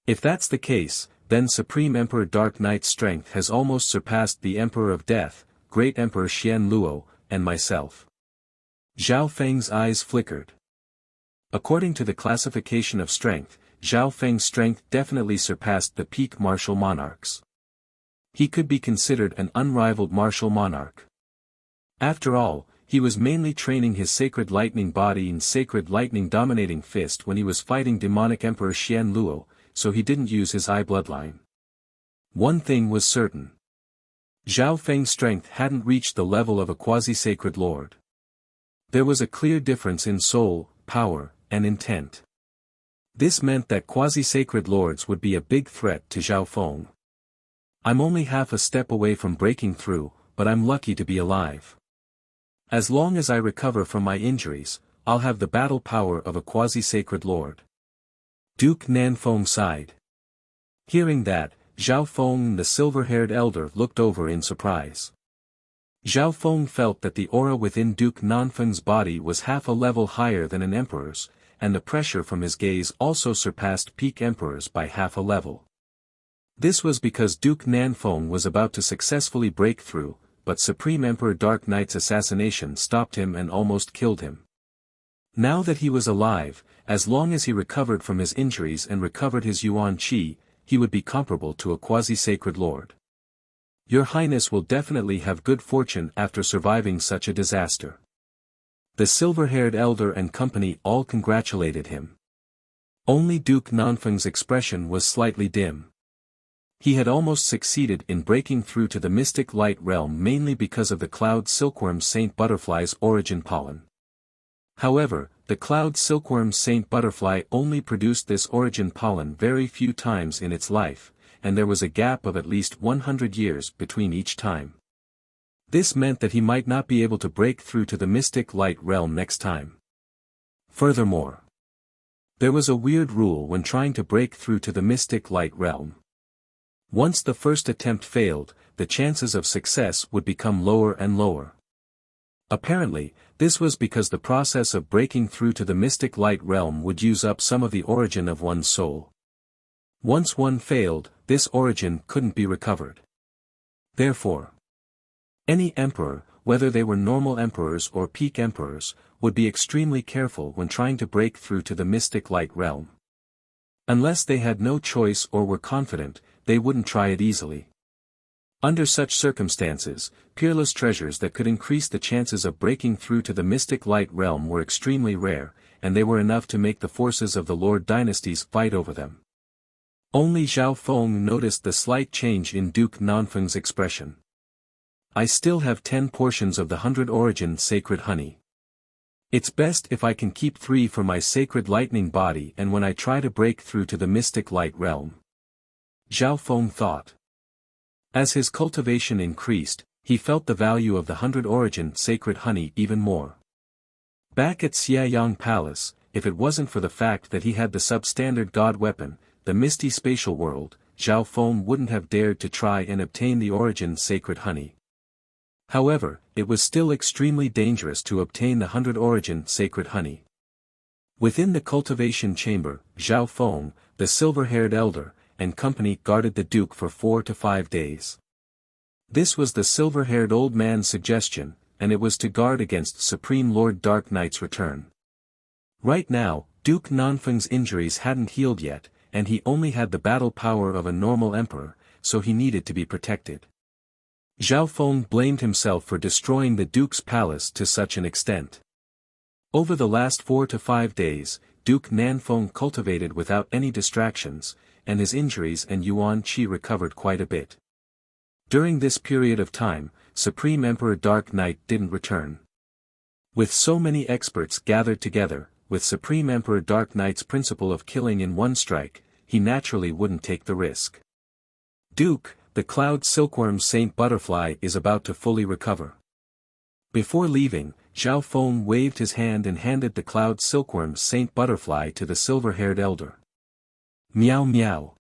If that's the case, then Supreme Emperor Dark Knight's strength has almost surpassed the Emperor of Death, Great Emperor Xian Luo, and myself. Zhao Feng's eyes flickered. According to the classification of strength, Zhao Feng's strength definitely surpassed the peak martial monarchs. He could be considered an unrivaled martial monarch. After all, he was mainly training his sacred lightning body and sacred lightning dominating fist when he was fighting demonic Emperor Xian Luo, so he didn't use his eye bloodline. One thing was certain. Zhao Feng's strength hadn't reached the level of a quasi-sacred lord. There was a clear difference in soul, power, and intent. This meant that quasi-sacred lords would be a big threat to Zhao Feng. I'm only half a step away from breaking through, but I'm lucky to be alive. As long as I recover from my injuries, I'll have the battle power of a quasi-sacred lord. Duke Nanfeng sighed. Hearing that, Zhao Feng and the silver-haired elder looked over in surprise. Zhao Feng felt that the aura within Duke Nanfeng's body was half a level higher than an emperor's, and the pressure from his gaze also surpassed peak emperor's by half a level. This was because Duke Nanfeng was about to successfully break through, but Supreme Emperor Dark Knight's assassination stopped him and almost killed him. Now that he was alive, as long as he recovered from his injuries and recovered his Yuan Qi, he would be comparable to a quasi-sacred lord. Your Highness will definitely have good fortune after surviving such a disaster. The silver-haired elder and company all congratulated him. Only Duke Nanfeng's expression was slightly dim. He had almost succeeded in breaking through to the mystic light realm mainly because of the cloud silkworm Saint Butterfly's origin pollen. However, the cloud silkworm Saint Butterfly only produced this origin pollen very few times in its life, and there was a gap of at least 100 years between each time. This meant that he might not be able to break through to the mystic light realm next time. Furthermore, there was a weird rule when trying to break through to the mystic light realm. Once the first attempt failed, the chances of success would become lower and lower. Apparently, this was because the process of breaking through to the mystic light realm would use up some of the origin of one's soul. Once one failed, this origin couldn't be recovered. Therefore, any emperor, whether they were normal emperors or peak emperors, would be extremely careful when trying to break through to the mystic light realm. Unless they had no choice or were confident, they wouldn't try it easily. Under such circumstances, peerless treasures that could increase the chances of breaking through to the mystic light realm were extremely rare, and they were enough to make the forces of the Lord dynasties fight over them. Only Zhao Feng noticed the slight change in Duke Nanfeng's expression. I still have 10 portions of the 100 origin sacred honey. It's best if I can keep 3 for my sacred lightning body and when I try to break through to the mystic light realm. Zhao Feng thought. As his cultivation increased, he felt the value of the 100 origin sacred honey even more. Back at Xiayang Palace, if it wasn't for the fact that he had the substandard god weapon, the misty spatial world, Zhao Feng wouldn't have dared to try and obtain the origin sacred honey. However, it was still extremely dangerous to obtain the 100 origin sacred honey. Within the cultivation chamber, Zhao Feng, the silver-haired elder, and company guarded the duke for 4 to 5 days. This was the silver-haired old man's suggestion, and it was to guard against Supreme Lord Dark Knight's return. Right now, Duke Nanfeng's injuries hadn't healed yet, and he only had the battle power of a normal emperor, so he needed to be protected. Zhao Feng blamed himself for destroying the duke's palace to such an extent. Over the last 4 to 5 days, Duke Nanfeng cultivated without any distractions, and his injuries and Yuan Qi recovered quite a bit. During this period of time, Supreme Emperor Dark Knight didn't return. With so many experts gathered together, with Supreme Emperor Dark Knight's principle of killing in one strike, he naturally wouldn't take the risk. Duke, the cloud silkworm Saint Butterfly is about to fully recover. Before leaving, Zhao Feng waved his hand and handed the cloud silkworm Saint Butterfly to the silver-haired elder. Meow meow.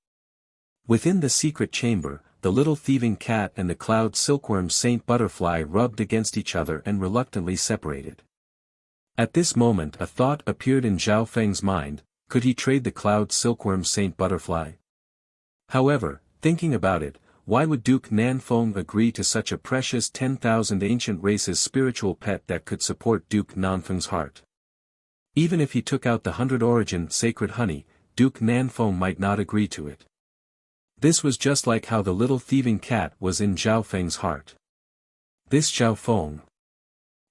Within the secret chamber, the little thieving cat and the cloud silkworm Saint Butterfly rubbed against each other and reluctantly separated. At this moment a thought appeared in Zhao Feng's mind, could he trade the cloud silkworm Saint Butterfly? However, thinking about it, why would Duke Nanfeng agree to such a precious 10,000 ancient races spiritual pet that could support Duke Nanfeng's heart? Even if he took out the 100 origin sacred honey, Duke Nanfeng might not agree to it. This was just like how the little thieving cat was in Zhao Feng's heart. This Zhao Feng.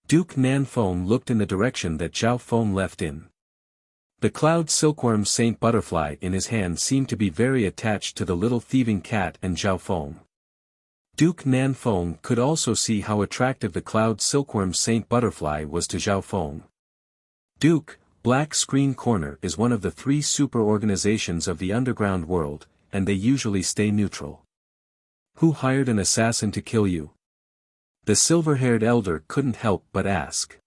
Duke Nanfeng looked in the direction that Zhao Feng left in. The cloud silkworm Saint Butterfly in his hand seemed to be very attached to the little thieving cat and Zhao Feng. Duke Nanfeng could also see how attractive the cloud silkworm Saint Butterfly was to Zhao Feng. Duke, Black Screen Corner is one of the 3 super organizations of the underground world, and they usually stay neutral. Who hired an assassin to kill you? The silver-haired elder couldn't help but ask.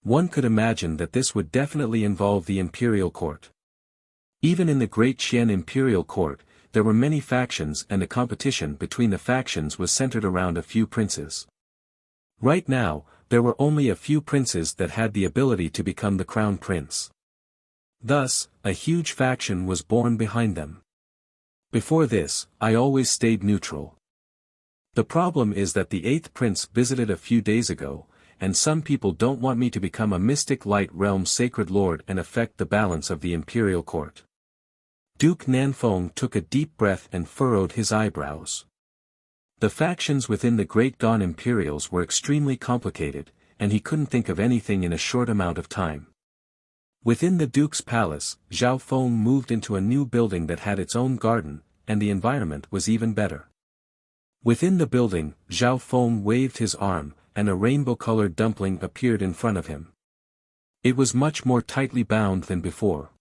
One could imagine that this would definitely involve the imperial court. Even in the Great Qian imperial court, there were many factions and the competition between the factions was centered around a few princes. Right now, there were only a few princes that had the ability to become the crown prince. Thus, a huge faction was born behind them. Before this, I always stayed neutral. The problem is that the 8th prince visited a few days ago, and some people don't want me to become a mystic light realm sacred lord and affect the balance of the imperial court. Duke Nanfeng took a deep breath and furrowed his eyebrows. The factions within the Great Dawn Imperials were extremely complicated, and he couldn't think of anything in a short amount of time. Within the Duke's palace, Zhao Feng moved into a new building that had its own garden, and the environment was even better. Within the building, Zhao Feng waved his arm, and a rainbow-colored dumpling appeared in front of him. It was much more tightly bound than before.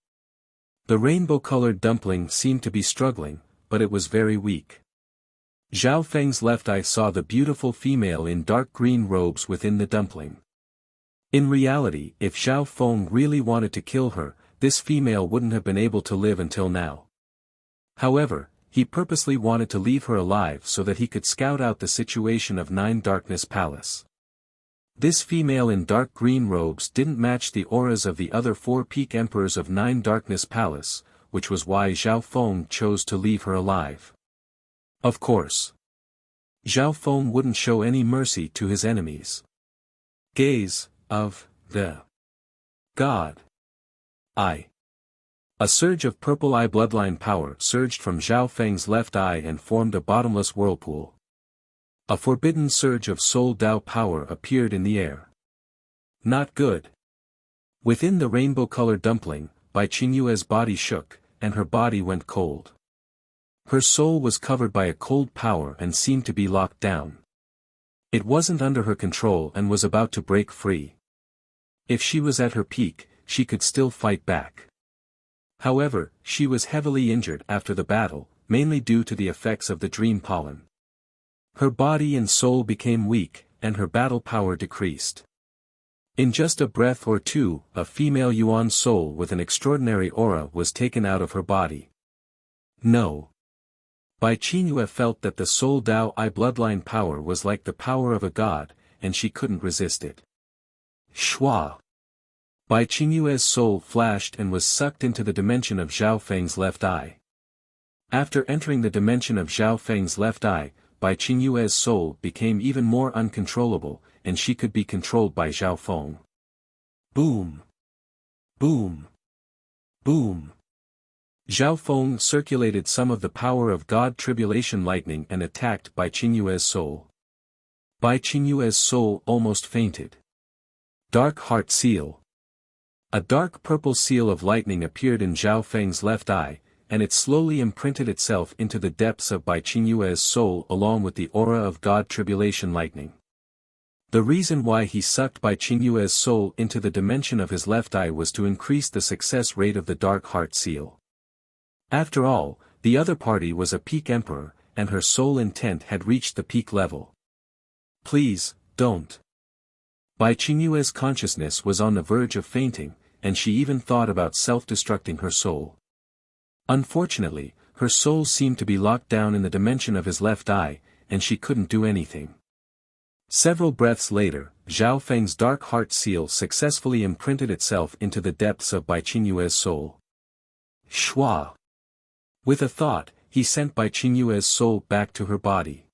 The rainbow-colored dumpling seemed to be struggling, but it was very weak. Zhao Feng's left eye saw the beautiful female in dark green robes within the dumpling. In reality, if Zhao Feng really wanted to kill her, this female wouldn't have been able to live until now. However, he purposely wanted to leave her alive so that he could scout out the situation of Nine Darkness Palace. This female in dark green robes didn't match the auras of the other 4 peak emperors of Nine Darkness Palace, which was why Zhao Feng chose to leave her alive. Of course, Zhao Feng wouldn't show any mercy to his enemies. Gaze of the God. Eye. A surge of purple eye bloodline power surged from Zhao Feng's left eye and formed a bottomless whirlpool. A forbidden surge of soul Dao power appeared in the air. Not good. Within the rainbow-colored dumpling, Bai Qingyue's body shook, and her body went cold. Her soul was covered by a cold power and seemed to be locked down. It wasn't under her control and was about to break free. If she was at her peak, she could still fight back. However, she was heavily injured after the battle, mainly due to the effects of the dream pollen. Her body and soul became weak, and her battle power decreased. In just a breath or two, a female Yuan soul with an extraordinary aura was taken out of her body. No. Bai Qingyue felt that the soul Dao Eye bloodline power was like the power of a god, and she couldn't resist it. Shua. Bai Qingyue's soul flashed and was sucked into the dimension of Zhao Feng's left eye. After entering the dimension of Zhao Feng's left eye, Bai Qingyue's soul became even more uncontrollable, and she could be controlled by Zhao Feng. Boom! Boom! Boom! Zhao Feng circulated some of the power of God Tribulation Lightning and attacked Bai Qingyue's soul. Bai Qingyue's soul almost fainted. Dark Heart Seal. A dark purple seal of lightning appeared in Zhao Feng's left eye, and it slowly imprinted itself into the depths of Bai Qingyue's soul along with the aura of God Tribulation Lightning. The reason why he sucked Bai Qingyue's soul into the dimension of his left eye was to increase the success rate of the Dark Heart Seal. After all, the other party was a peak emperor, and her soul intent had reached the peak level. Please, don't. Bai Qingyue's consciousness was on the verge of fainting, and she even thought about self-destructing her soul. Unfortunately, her soul seemed to be locked down in the dimension of his left eye, and she couldn't do anything. Several breaths later, Zhao Feng's Dark Heart Seal successfully imprinted itself into the depths of Bai Qingyue's soul. Shua. With a thought, he sent Bai Qingyue's soul back to her body.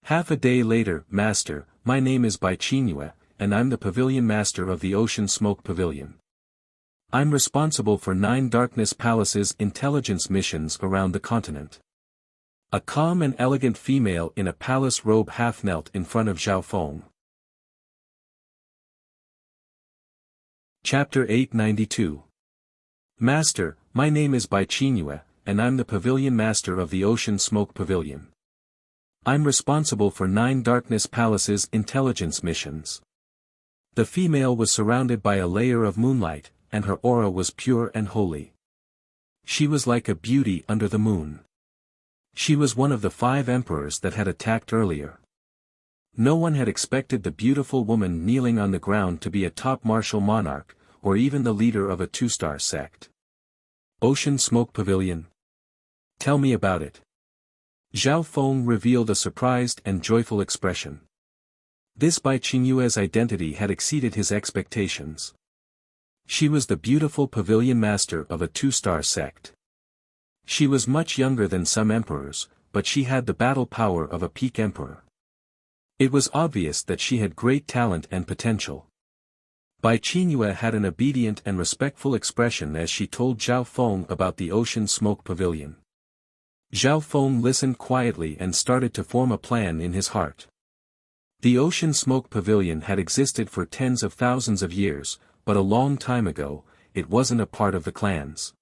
Half a day later, Master, my name is Bai Qingyue, and I'm the Pavilion Master of the Ocean Smoke Pavilion. I'm responsible for 9 Darkness Palace's intelligence missions around the continent. A calm and elegant female in a palace robe half knelt in front of Zhao Feng. Chapter 892. Master, my name is Bai Qingyue, and I'm the Pavilion Master of the Ocean Smoke Pavilion. I'm responsible for 9 Darkness Palace's intelligence missions. The female was surrounded by a layer of moonlight, and her aura was pure and holy. She was like a beauty under the moon. She was one of the 5 emperors that had attacked earlier. No one had expected the beautiful woman kneeling on the ground to be a top martial monarch, or even the leader of a 2-star sect. Ocean Smoke Pavilion. Tell me about it. Zhao Feng revealed a surprised and joyful expression. This Bai Qingyue's identity had exceeded his expectations. She was the beautiful pavilion master of a two-star sect. She was much younger than some emperors, but she had the battle power of a peak emperor. It was obvious that she had great talent and potential. Bai Qingyue had an obedient and respectful expression as she told Zhao Feng about the ocean smoke pavilion. Zhao Feng listened quietly and started to form a plan in his heart. The ocean smoke pavilion had existed for tens of thousands of years, but a long time ago, it wasn't a part of the clans.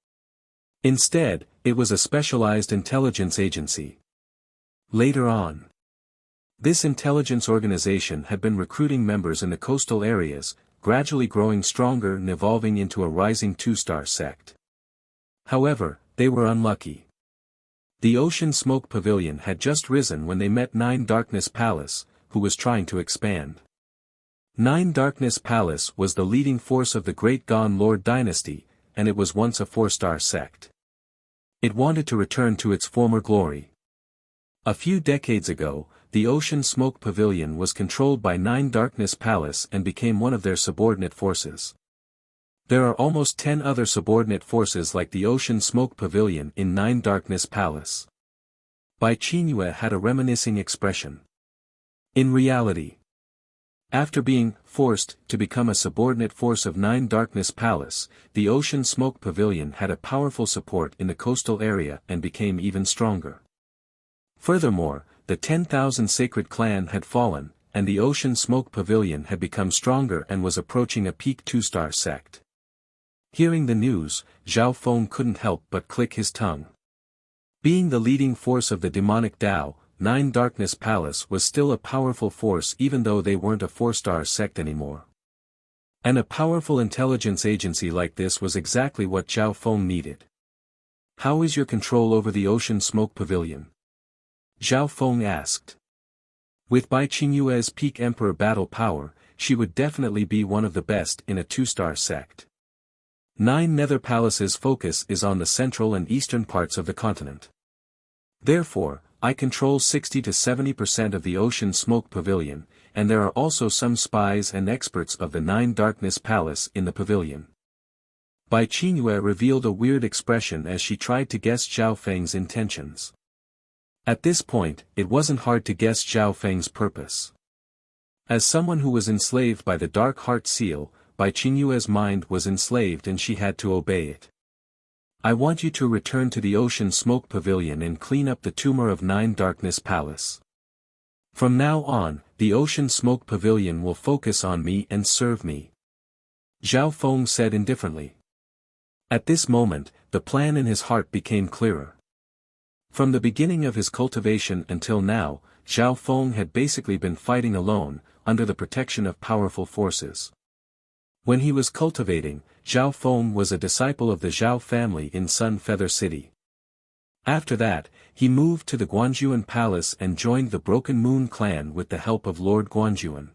Instead, it was a specialized intelligence agency. Later on, this intelligence organization had been recruiting members in the coastal areas, gradually growing stronger and evolving into a rising two-star sect. However, they were unlucky. The Ocean Smoke Pavilion had just risen when they met Nine Darkness Palace, who was trying to expand. Nine Darkness Palace was the leading force of the Great Gon Lord dynasty, and it was once a four-star sect. It wanted to return to its former glory. A few decades ago, the Ocean Smoke Pavilion was controlled by Nine Darkness Palace and became one of their subordinate forces. There are almost 10 other subordinate forces like the Ocean Smoke Pavilion in Nine Darkness Palace. Bai Qingyue had a reminiscing expression. In reality, after being forced to become a subordinate force of Nine Darkness Palace, the Ocean Smoke Pavilion had a powerful support in the coastal area and became even stronger. Furthermore, the 10,000 Sacred Clan had fallen, and the Ocean Smoke Pavilion had become stronger and was approaching a peak two-star sect. Hearing the news, Zhao Feng couldn't help but click his tongue. Being the leading force of the demonic Tao, Nine Darkness Palace was still a powerful force even though they weren't a four-star sect anymore. And a powerful intelligence agency like this was exactly what Zhao Feng needed. How is your control over the Ocean Smoke Pavilion? Zhao Feng asked. With Bai Qingyue's peak emperor battle power, she would definitely be one of the best in a two-star sect. Nine Nether Palace's focus is on the central and eastern parts of the continent. Therefore, I control 60 to 70% of the Ocean Smoke Pavilion, and there are also some spies and experts of the Nine Darkness Palace in the pavilion. Bai Qingyue revealed a weird expression as she tried to guess Zhao Feng's intentions. At this point, it wasn't hard to guess Zhao Feng's purpose. As someone who was enslaved by the Dark Heart Seal, Bai Qingyue's mind was enslaved and she had to obey it. I want you to return to the Ocean Smoke Pavilion and clean up the tumor of Nine Darkness Palace. From now on, the Ocean Smoke Pavilion will focus on me and serve me. Zhao Feng said indifferently. At this moment, the plan in his heart became clearer. From the beginning of his cultivation until now, Zhao Feng had basically been fighting alone, under the protection of powerful forces. When he was cultivating, Zhao Feng was a disciple of the Zhao family in Sun Feather City. After that, he moved to the Guanjuan Palace and joined the Broken Moon clan with the help of Lord Guanjuan.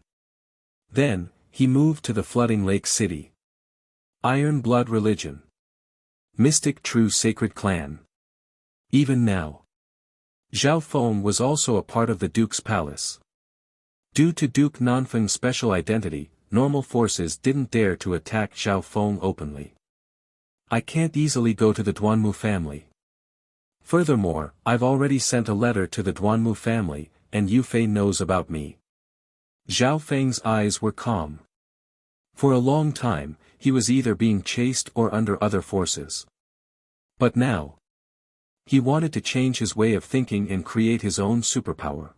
Then, he moved to the Flooding Lake City. Iron Blood Religion. Mystic True Sacred Clan. Even now, Zhao Feng was also a part of the Duke's palace. Due to Duke Nanfeng's special identity, normal forces didn't dare to attack Zhao Feng openly. I can't easily go to the Duanmu family. Furthermore, I've already sent a letter to the Duanmu family, and Yu Fei knows about me. Zhao Feng's eyes were calm. For a long time, he was either being chased or under other forces. But now, he wanted to change his way of thinking and create his own superpower.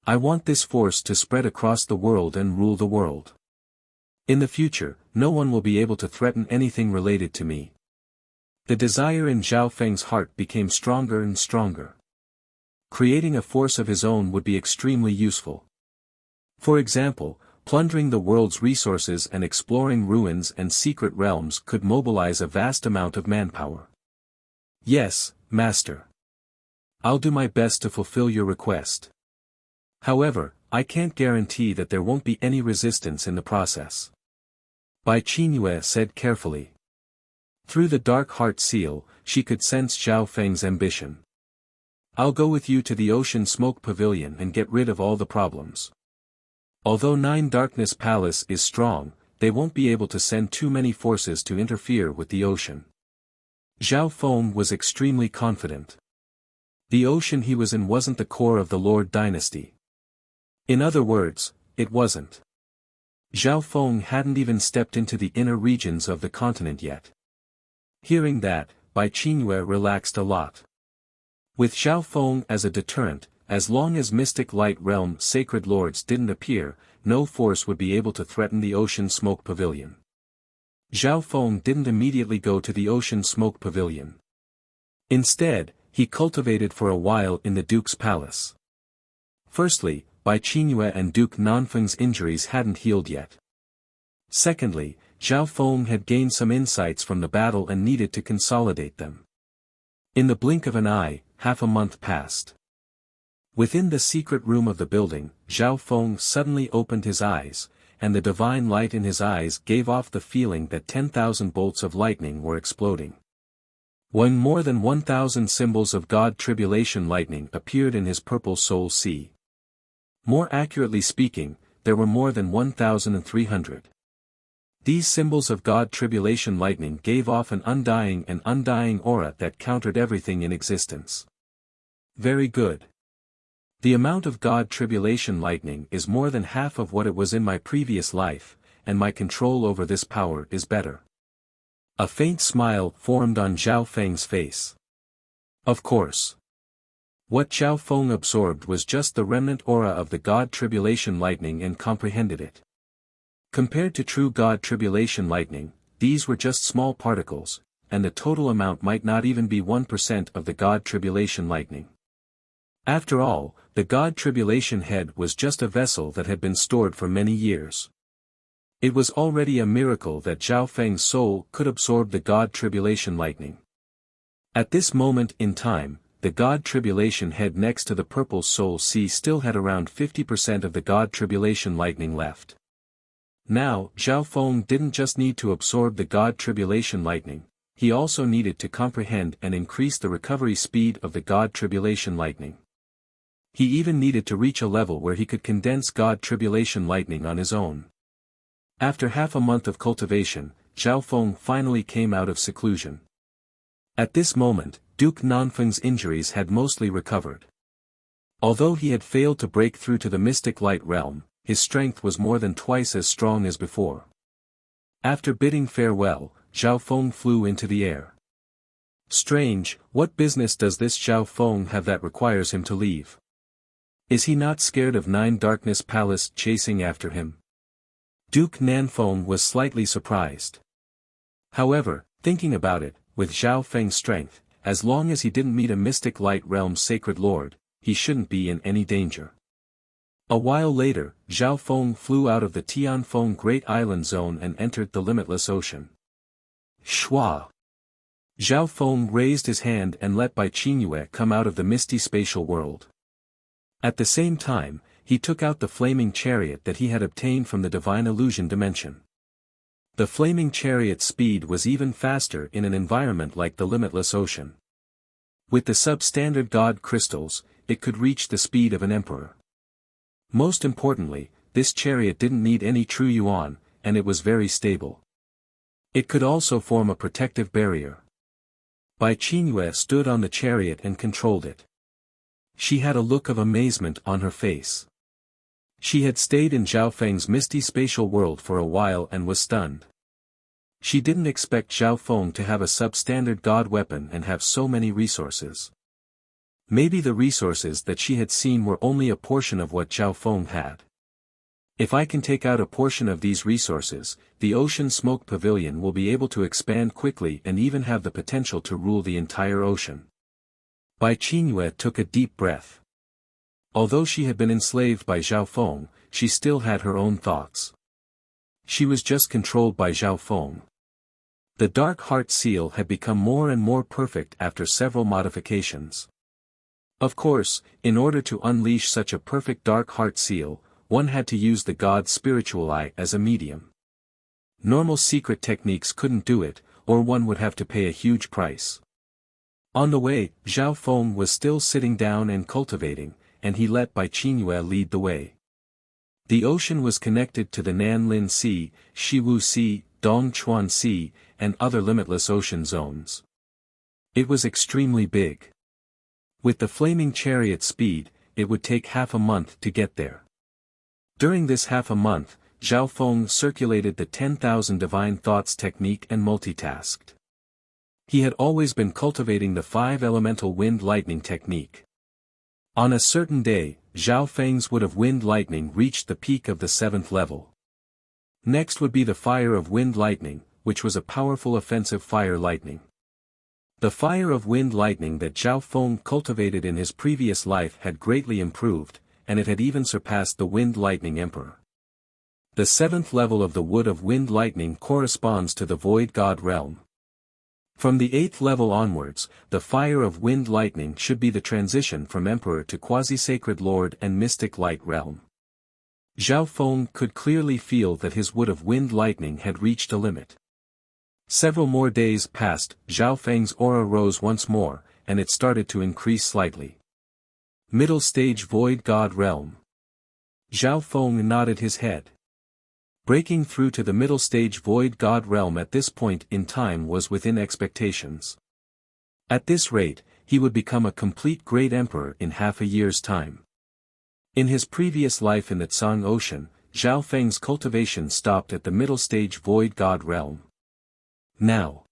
I want this force to spread across the world and rule the world. In the future, no one will be able to threaten anything related to me. The desire in Zhao Feng's heart became stronger and stronger. Creating a force of his own would be extremely useful. For example, plundering the world's resources and exploring ruins and secret realms could mobilize a vast amount of manpower. Yes, Master. I'll do my best to fulfill your request. However, I can't guarantee that there won't be any resistance in the process. Bai Qingyue said carefully. Through the Dark Heart Seal, she could sense Zhao Feng's ambition. I'll go with you to the Ocean Smoke Pavilion and get rid of all the problems. Although Nine Darkness Palace is strong, they won't be able to send too many forces to interfere with the ocean. Zhao Feng was extremely confident. The ocean he was in wasn't the core of the Lord dynasty. In other words, it wasn't. Zhao Feng hadn't even stepped into the inner regions of the continent yet. Hearing that, Bai Qingyue relaxed a lot. With Zhao Feng as a deterrent, as long as Mystic Light Realm sacred lords didn't appear, no force would be able to threaten the Ocean Smoke Pavilion. Zhao Feng didn't immediately go to the Ocean Smoke Pavilion. Instead, he cultivated for a while in the Duke's palace. Firstly, Bai Qingyue and Duke Nanfeng's injuries hadn't healed yet. Secondly, Zhao Feng had gained some insights from the battle and needed to consolidate them. In the blink of an eye, half a month passed. Within the secret room of the building, Zhao Feng suddenly opened his eyes, and the divine light in his eyes gave off the feeling that 10,000 bolts of lightning were exploding. When more than 1,000 symbols of God Tribulation lightning appeared in his purple soul sea. More accurately speaking, there were more than 1,300. These symbols of God Tribulation lightning gave off an undying aura that countered everything in existence. Very good. The amount of God Tribulation lightning is more than half of what it was in my previous life, and my control over this power is better. A faint smile formed on Zhao Feng's face. Of course. What Zhao Feng absorbed was just the remnant aura of the God Tribulation lightning and comprehended it. Compared to true God Tribulation lightning, these were just small particles, and the total amount might not even be 1% of the God Tribulation lightning. After all, the God Tribulation head was just a vessel that had been stored for many years. It was already a miracle that Zhao Feng's soul could absorb the God Tribulation lightning. At this moment in time, the God Tribulation head next to the purple soul sea still had around 50% of the God Tribulation lightning left. Now, Zhao Feng didn't just need to absorb the God Tribulation lightning, he also needed to comprehend and increase the recovery speed of the God Tribulation lightning. He even needed to reach a level where he could condense God Tribulation lightning on his own. After half a month of cultivation, Zhao Feng finally came out of seclusion. At this moment, Duke Nanfeng's injuries had mostly recovered. Although he had failed to break through to the Mystic Light Realm, his strength was more than twice as strong as before. After bidding farewell, Zhao Feng flew into the air. Strange, what business does this Zhao Feng have that requires him to leave? Is he not scared of Nine Darkness Palace chasing after him? Duke Nanfeng was slightly surprised. However, thinking about it, with Zhao Feng's strength, as long as he didn't meet a Mystic Light Realm Sacred Lord, he shouldn't be in any danger. A while later, Zhao Feng flew out of the Tianfeng Great Island Zone and entered the limitless ocean. Shua! Zhao Feng raised his hand and let Bai Qingyue come out of the misty spatial world. At the same time, he took out the flaming chariot that he had obtained from the divine illusion dimension. The flaming chariot's speed was even faster in an environment like the limitless ocean. With the substandard God crystals, it could reach the speed of an emperor. Most importantly, this chariot didn't need any true yuan, and it was very stable. It could also form a protective barrier. Bai Qingyue stood on the chariot and controlled it. She had a look of amazement on her face. She had stayed in Zhao Feng's misty spatial world for a while and was stunned. She didn't expect Zhao Feng to have a substandard god weapon and have so many resources. Maybe the resources that she had seen were only a portion of what Zhao Feng had. If I can take out a portion of these resources, the Ocean Smoke Pavilion will be able to expand quickly and even have the potential to rule the entire ocean. Bai Qingyue took a deep breath. Although she had been enslaved by Zhao Feng, she still had her own thoughts. She was just controlled by Zhao Feng. The Dark Heart Seal had become more and more perfect after several modifications. Of course, in order to unleash such a perfect Dark Heart Seal, one had to use the God's spiritual eye as a medium. Normal secret techniques couldn't do it, or one would have to pay a huge price. On the way, Zhao Feng was still sitting down and cultivating, and he let Bai Qingyue lead the way. The ocean was connected to the Nanlin Sea, Shiwu Sea, Dongchuan Sea, and other limitless ocean zones. It was extremely big. With the flaming chariot speed, it would take half a month to get there. During this half a month, Zhao Feng circulated the 10,000 divine thoughts technique and multitasked. He had always been cultivating the 5 elemental wind lightning technique. On a certain day, Zhao Feng's wood of wind lightning reached the peak of the 7th level. Next would be the fire of wind lightning, which was a powerful offensive fire lightning. The fire of wind lightning that Zhao Feng cultivated in his previous life had greatly improved, and it had even surpassed the wind lightning emperor. The 7th level of the wood of wind lightning corresponds to the void god realm. From the 8th level onwards, the fire of wind lightning should be the transition from emperor to quasi-sacred lord and mystic light realm. Zhao Feng could clearly feel that his wood of wind lightning had reached a limit. Several more days passed, Zhao Feng's aura rose once more, and it started to increase slightly. Middle stage void god realm. Zhao Feng nodded his head. Breaking through to the middle stage void god realm at this point in time was within expectations. At this rate, he would become a complete great emperor in half a year's time. In his previous life in the Tsang Ocean, Zhao Feng's cultivation stopped at the middle stage void god realm. Now,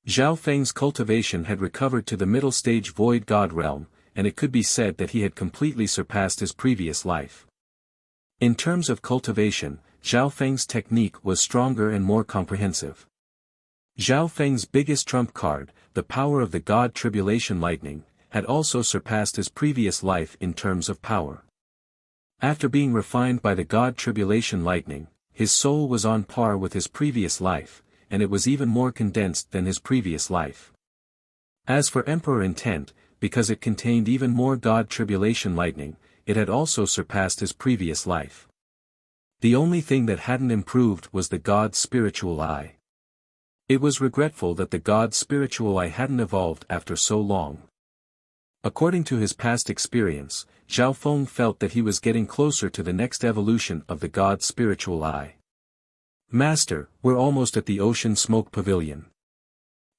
Zhao Feng's cultivation had recovered to the middle stage void god realm, and it could be said that he had completely surpassed his previous life. In terms of cultivation, Zhao Feng's technique was stronger and more comprehensive. Zhao Feng's biggest trump card, the power of the god tribulation lightning, had also surpassed his previous life in terms of power. After being refined by the god tribulation lightning, his soul was on par with his previous life, and it was even more condensed than his previous life. As for Emperor Intent, because it contained even more god tribulation lightning, it had also surpassed his previous life. The only thing that hadn't improved was the god's spiritual eye. It was regretful that the god's spiritual eye hadn't evolved after so long. According to his past experience, Zhao Feng felt that he was getting closer to the next evolution of the god's spiritual eye. Master, we're almost at the ocean smoke pavilion.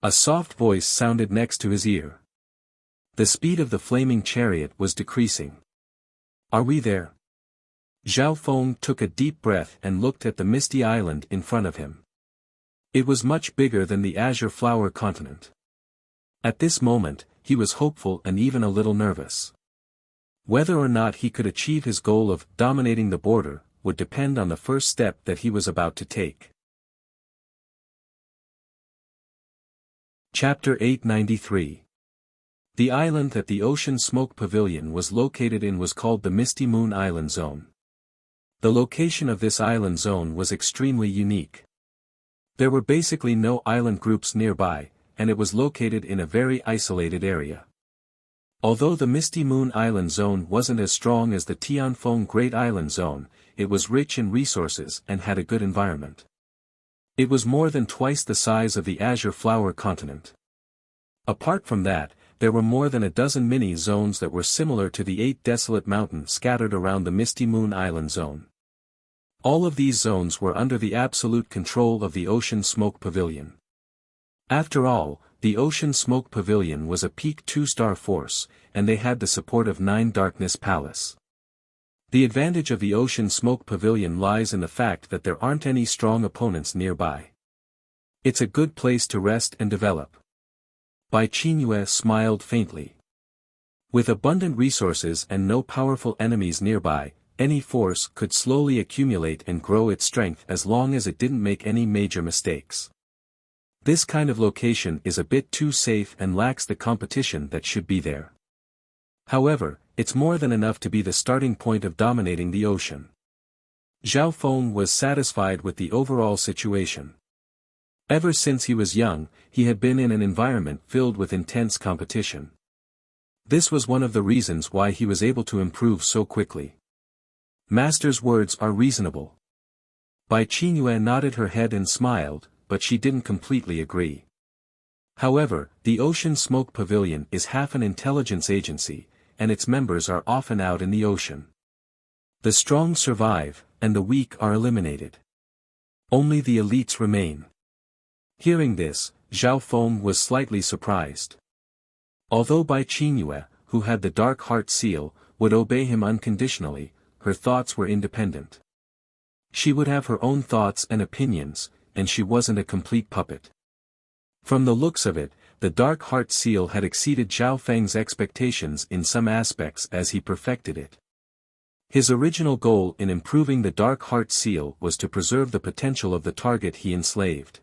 A soft voice sounded next to his ear. The speed of the flaming chariot was decreasing. Are we there? Zhao Feng took a deep breath and looked at the misty island in front of him. It was much bigger than the azure flower continent. At this moment, he was hopeful and even a little nervous. Whether or not he could achieve his goal of dominating the border would depend on the first step that he was about to take. Chapter 893. The island that the Ocean Smoke Pavilion was located in was called the Misty Moon Island Zone. The location of this island zone was extremely unique. There were basically no island groups nearby, and it was located in a very isolated area. Although the Misty Moon Island Zone wasn't as strong as the Tianfeng Great Island Zone, it was rich in resources and had a good environment. It was more than twice the size of the Azure Flower Continent. Apart from that, there were more than a dozen mini-zones that were similar to the 8 desolate mountains scattered around the Misty Moon Island Zone. All of these zones were under the absolute control of the Ocean Smoke Pavilion. After all, the Ocean Smoke Pavilion was a peak 2-star force, and they had the support of 9 Darkness Palace. The advantage of the Ocean Smoke Pavilion lies in the fact that there aren't any strong opponents nearby. It's a good place to rest and develop. Bai Qinyue smiled faintly. With abundant resources and no powerful enemies nearby, any force could slowly accumulate and grow its strength as long as it didn't make any major mistakes. This kind of location is a bit too safe and lacks the competition that should be there. However, it's more than enough to be the starting point of dominating the ocean. Zhao Feng was satisfied with the overall situation. Ever since he was young, he had been in an environment filled with intense competition. This was one of the reasons why he was able to improve so quickly. Master's words are reasonable. Bai Qinyue nodded her head and smiled, but she didn't completely agree. However, the Ocean Smoke Pavilion is half an intelligence agency, and its members are often out in the ocean. The strong survive, and the weak are eliminated. Only the elites remain. Hearing this, Zhao Feng was slightly surprised. Although Bai Qingyue, who had the dark heart seal, would obey him unconditionally, her thoughts were independent. She would have her own thoughts and opinions, and she wasn't a complete puppet. From the looks of it, the dark heart seal had exceeded Zhao Feng's expectations in some aspects as he perfected it. His original goal in improving the dark heart seal was to preserve the potential of the target he enslaved.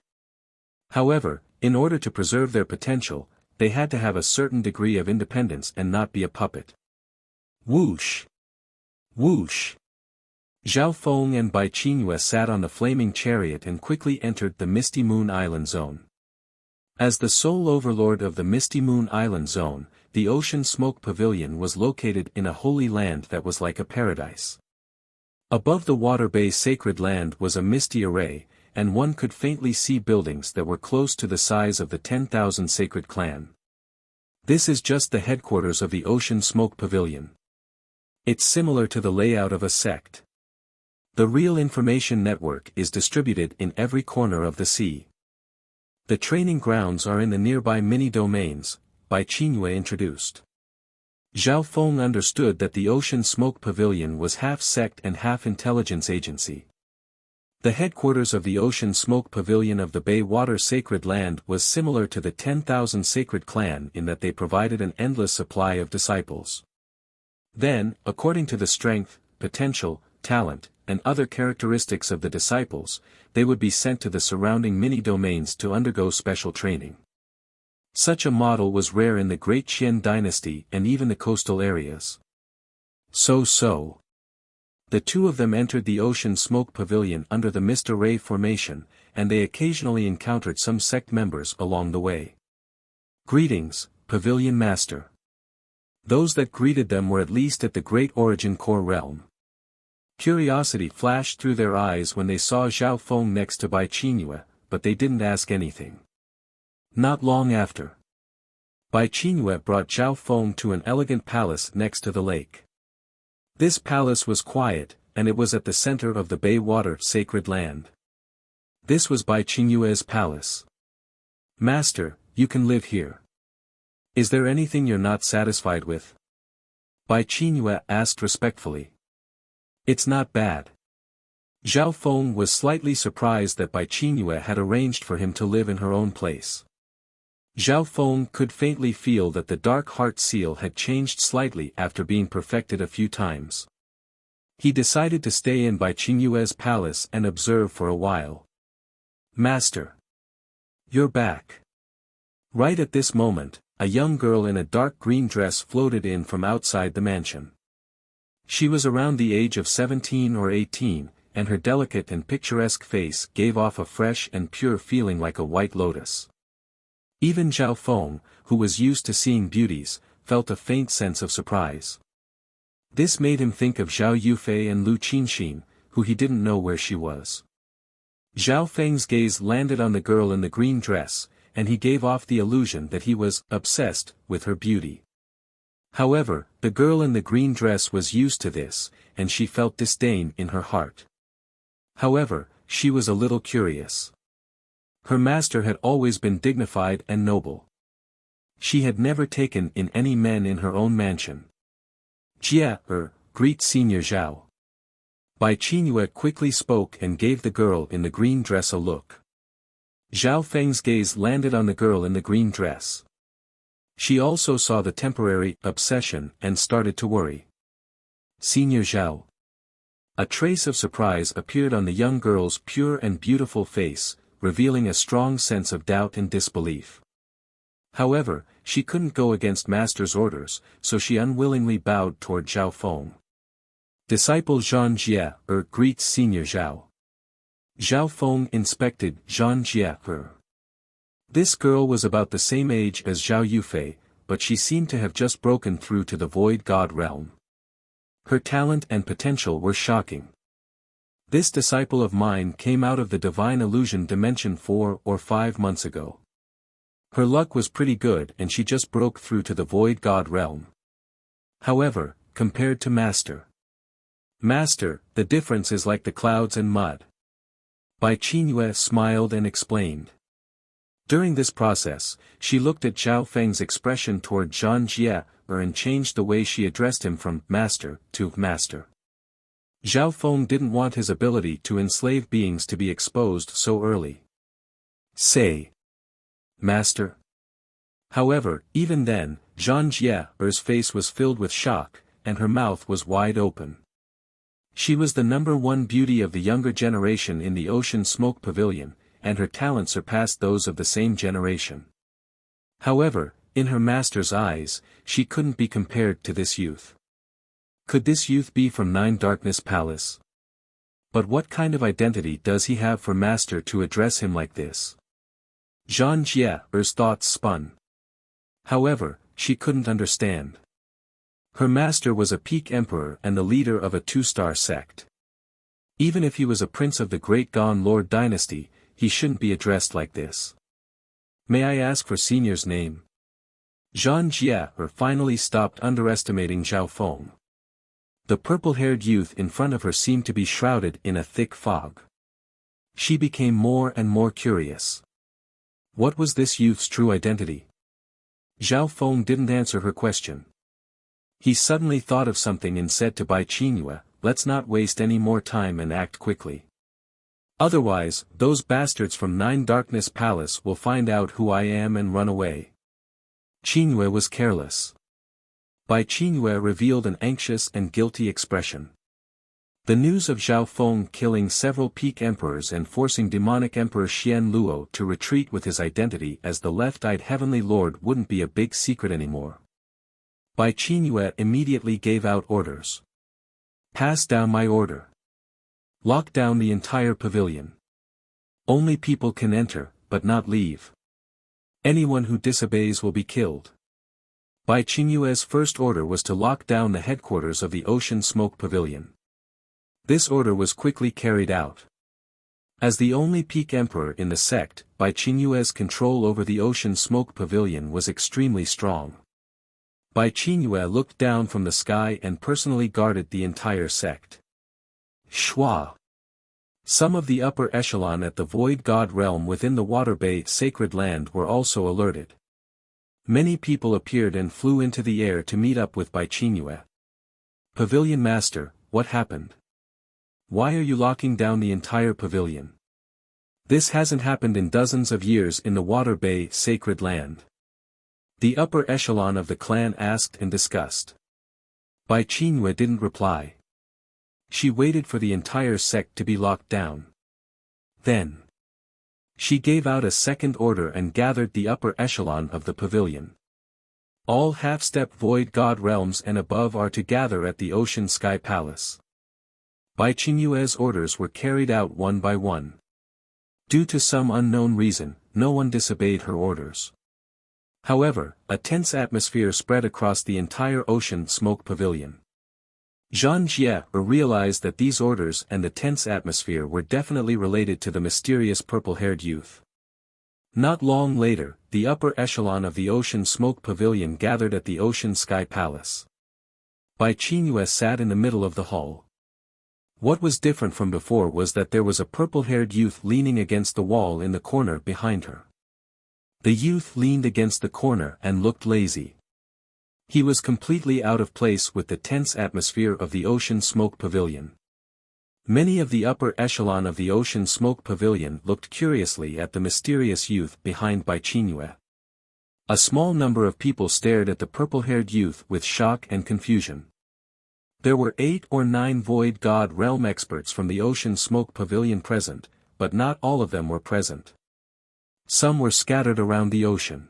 However, in order to preserve their potential, they had to have a certain degree of independence and not be a puppet. Whoosh! Whoosh! Zhao Feng and Bai Qingyue sat on the flaming chariot and quickly entered the Misty Moon Island zone. As the sole overlord of the Misty Moon Island zone, the Ocean Smoke Pavilion was located in a holy land that was like a paradise. Above the Water Bay Sacred Land was a misty array, and one could faintly see buildings that were close to the size of the 10,000 Sacred Clan. This is just the headquarters of the Ocean Smoke Pavilion. It's similar to the layout of a sect. The real information network is distributed in every corner of the sea. The training grounds are in the nearby mini-domains, Bai Qingyue introduced. Zhao Feng understood that the Ocean Smoke Pavilion was half sect and half intelligence agency. The headquarters of the Ocean Smoke Pavilion of the Bay Water Sacred Land was similar to the 10,000 Sacred Clan in that they provided an endless supply of disciples. Then, according to the strength, potential, talent, and other characteristics of the disciples, they would be sent to the surrounding mini-domains to undergo special training. Such a model was rare in the Great Qian dynasty and even the coastal areas. So. The two of them entered the Ocean Smoke Pavilion under the Mist Array formation, and they occasionally encountered some sect members along the way. Greetings, Pavilion Master. Those that greeted them were at least at the Great Origin Core realm. Curiosity flashed through their eyes when they saw Zhao Feng next to Bai Qingyue, but they didn't ask anything. Not long after, Bai Qingyue brought Zhao Feng to an elegant palace next to the lake. This palace was quiet, and it was at the center of the Bay Water Sacred Land. This was Bai Qingyue's palace. Master, you can live here. Is there anything you're not satisfied with? Bai Qingyue asked respectfully. It's not bad. Zhao Feng was slightly surprised that Bai Qingyue had arranged for him to live in her own place. Zhao Feng could faintly feel that the dark heart seal had changed slightly after being perfected a few times. He decided to stay in Bai Qingyue's palace and observe for a while. Master. You're back. Right at this moment, a young girl in a dark green dress floated in from outside the mansion. She was around the age of 17 or 18, and her delicate and picturesque face gave off a fresh and pure feeling like a white lotus. Even Zhao Feng, who was used to seeing beauties, felt a faint sense of surprise. This made him think of Zhao Yufei and Lu Qinxin, who he didn't know where she was. Zhao Feng's gaze landed on the girl in the green dress, and he gave off the illusion that he was obsessed with her beauty. However, the girl in the green dress was used to this, and she felt disdain in her heart. However, she was a little curious. Her master had always been dignified and noble. She had never taken in any men in her own mansion. Jia, greet Senior Zhao. Bai Qingyue quickly spoke and gave the girl in the green dress a look. Zhao Feng's gaze landed on the girl in the green dress. She also saw the temporary obsession and started to worry. Senior Zhao. A trace of surprise appeared on the young girl's pure and beautiful face, revealing a strong sense of doubt and disbelief. However, she couldn't go against master's orders, so she unwillingly bowed toward Zhao Feng. Disciple Zhan Jie, greets Senior Zhao. Zhao Feng inspected Zhan Jie. This girl was about the same age as Zhao Yufei, but she seemed to have just broken through to the Void God realm. Her talent and potential were shocking. This disciple of mine came out of the Divine Illusion dimension 4 or 5 months ago. Her luck was pretty good and she just broke through to the Void God realm. However, compared to Master. Master, the difference is like the clouds and mud. Bai Qingyue smiled and explained. During this process, she looked at Zhao Feng's expression toward Zhang Jie, and changed the way she addressed him from master to master. Zhao Feng didn't want his ability to enslave beings to be exposed so early. Say, master. However, even then, Zhang Jie's face was filled with shock, and her mouth was wide open. She was the #1 beauty of the younger generation in the Ocean Smoke Pavilion, and her talent surpassed those of the same generation. However, in her master's eyes, she couldn't be compared to this youth. Could this youth be from Nine Darkness Palace? But what kind of identity does he have for master to address him like this? Zhang Jie's thoughts spun. However, she couldn't understand. Her master was a peak emperor and the leader of a 2-star sect. Even if he was a prince of the Great Gon Lord dynasty, he shouldn't be addressed like this. May I ask for senior's name? Zhang Jie finally stopped underestimating Zhao Feng. The purple-haired youth in front of her seemed to be shrouded in a thick fog. She became more and more curious. What was this youth's true identity? Zhao Feng didn't answer her question. He suddenly thought of something and said to Bai Qingyue, let's not waste any more time and act quickly. Otherwise, those bastards from Nine Darkness Palace will find out who I am and run away. Qingyue was careless. Bai Qingyue revealed an anxious and guilty expression. The news of Zhao Feng killing several peak emperors and forcing demonic Emperor Xian Luo to retreat with his identity as the left-eyed Heavenly Lord wouldn't be a big secret anymore. Bai Qingyue immediately gave out orders. Pass down my order. Lock down the entire pavilion. Only people can enter, but not leave. Anyone who disobeys will be killed. Bai Qingyue's first order was to lock down the headquarters of the Ocean Smoke Pavilion. This order was quickly carried out. As the only peak emperor in the sect, Bai Qingyue's control over the Ocean Smoke Pavilion was extremely strong. Bai Qingyue looked down from the sky and personally guarded the entire sect. Shua. Some of the upper echelon at the Void God realm within the Water Bay Sacred Land were also alerted. Many people appeared and flew into the air to meet up with Bai Qingyue. Pavilion Master, what happened? Why are you locking down the entire pavilion? This hasn't happened in dozens of years in the Water Bay Sacred Land. The upper echelon of the clan asked and discussed. Bai Qingyue didn't reply. She waited for the entire sect to be locked down. Then, she gave out a second order and gathered the upper echelon of the pavilion. All half-step Void God realms and above are to gather at the Ocean Sky Palace. Bai Qingyue's orders were carried out one by one. Due to some unknown reason, no one disobeyed her orders. However, a tense atmosphere spread across the entire Ocean Smoke Pavilion. Zhang Jie realized that these orders and the tense atmosphere were definitely related to the mysterious purple-haired youth. Not long later, the upper echelon of the Ocean Smoke Pavilion gathered at the Ocean Sky Palace. Bai Qingyue sat in the middle of the hall. What was different from before was that there was a purple-haired youth leaning against the wall in the corner behind her. The youth leaned against the corner and looked lazy. He was completely out of place with the tense atmosphere of the Ocean Smoke Pavilion. Many of the upper echelon of the Ocean Smoke Pavilion looked curiously at the mysterious youth behind Bai Qingyue. A small number of people stared at the purple-haired youth with shock and confusion. There were 8 or 9 Void God realm experts from the Ocean Smoke Pavilion present, but not all of them were present. Some were scattered around the ocean.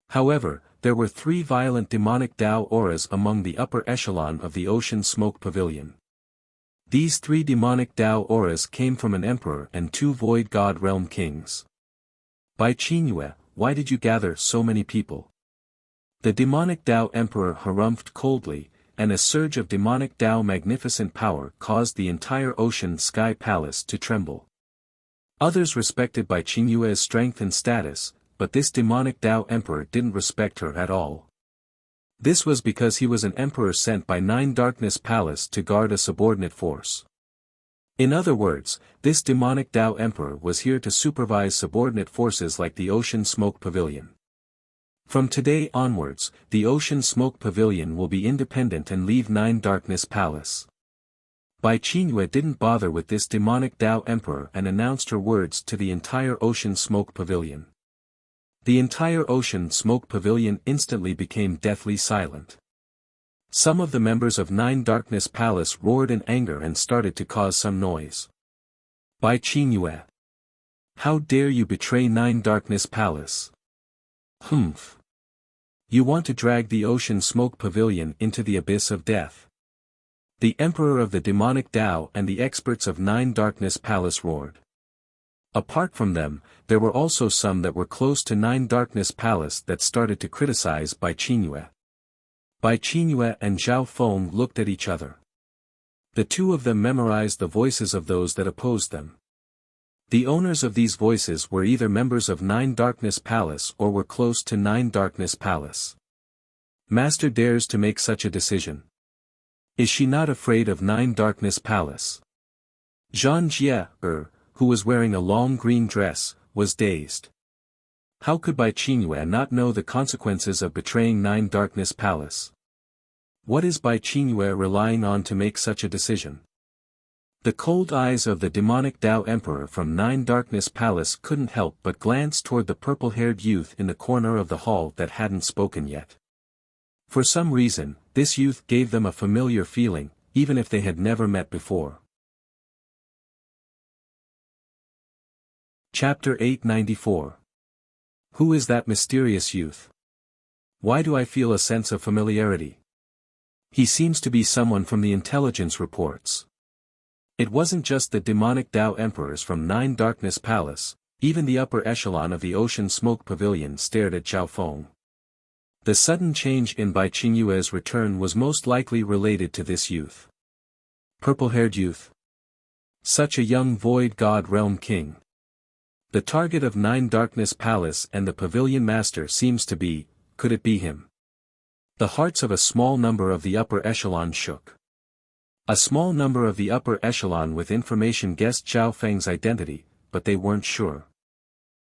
However, there were 3 violent demonic Dao auras among the upper echelon of the Ocean Smoke Pavilion. These 3 demonic Dao auras came from an emperor and 2 Void God realm kings. Bai Qingyue, why did you gather so many people? The demonic Dao emperor harumphed coldly, and a surge of demonic Dao magnificent power caused the entire Ocean Sky Palace to tremble. Others respected Bai Qingyue's strength and status, but this demonic Dao emperor didn't respect her at all. This was because he was an emperor sent by Nine Darkness Palace to guard a subordinate force. In other words, this demonic Tao emperor was here to supervise subordinate forces like the Ocean Smoke Pavilion. From today onwards, the Ocean Smoke Pavilion will be independent and leave Nine Darkness Palace. Bai Qingyue didn't bother with this demonic Tao emperor and announced her words to the entire Ocean Smoke Pavilion. The entire Ocean Smoke Pavilion instantly became deathly silent. Some of the members of Nine Darkness Palace roared in anger and started to cause some noise. Bai Qingyue, how dare you betray Nine Darkness Palace? Humph. You want to drag the Ocean Smoke Pavilion into the abyss of death. The Emperor of the Demonic Tao and the experts of Nine Darkness Palace roared. Apart from them, there were also some that were close to Nine Darkness Palace that started to criticize Bai Qingyue. Bai Qingyue and Zhao Feng looked at each other. The two of them memorized the voices of those that opposed them. The owners of these voices were either members of Nine Darkness Palace or were close to Nine Darkness Palace. Master dares to make such a decision. Is she not afraid of Nine Darkness Palace? Zhang Jie, who was wearing a long green dress, was dazed. How could Bai Qingyue not know the consequences of betraying Nine Darkness Palace? What is Bai Qingyue relying on to make such a decision? The cold eyes of the demonic Tao Emperor from Nine Darkness Palace couldn't help but glance toward the purple-haired youth in the corner of the hall that hadn't spoken yet. For some reason, this youth gave them a familiar feeling, even if they had never met before. Chapter 894. Who is that mysterious youth? Why do I feel a sense of familiarity? He seems to be someone from the intelligence reports. It wasn't just the demonic Tao emperors from Nine Darkness Palace, even the upper echelon of the Ocean Smoke Pavilion stared at Zhao Feng. The sudden change in Bai Qingyue's return was most likely related to this youth. Purple-haired youth. Such a young Void God Realm King. The target of Nine Darkness Palace and the Pavilion Master seems to be, could it be him? The hearts of a small number of the upper echelon shook. A small number of the upper echelon with information guessed Zhao Feng's identity, but they weren't sure.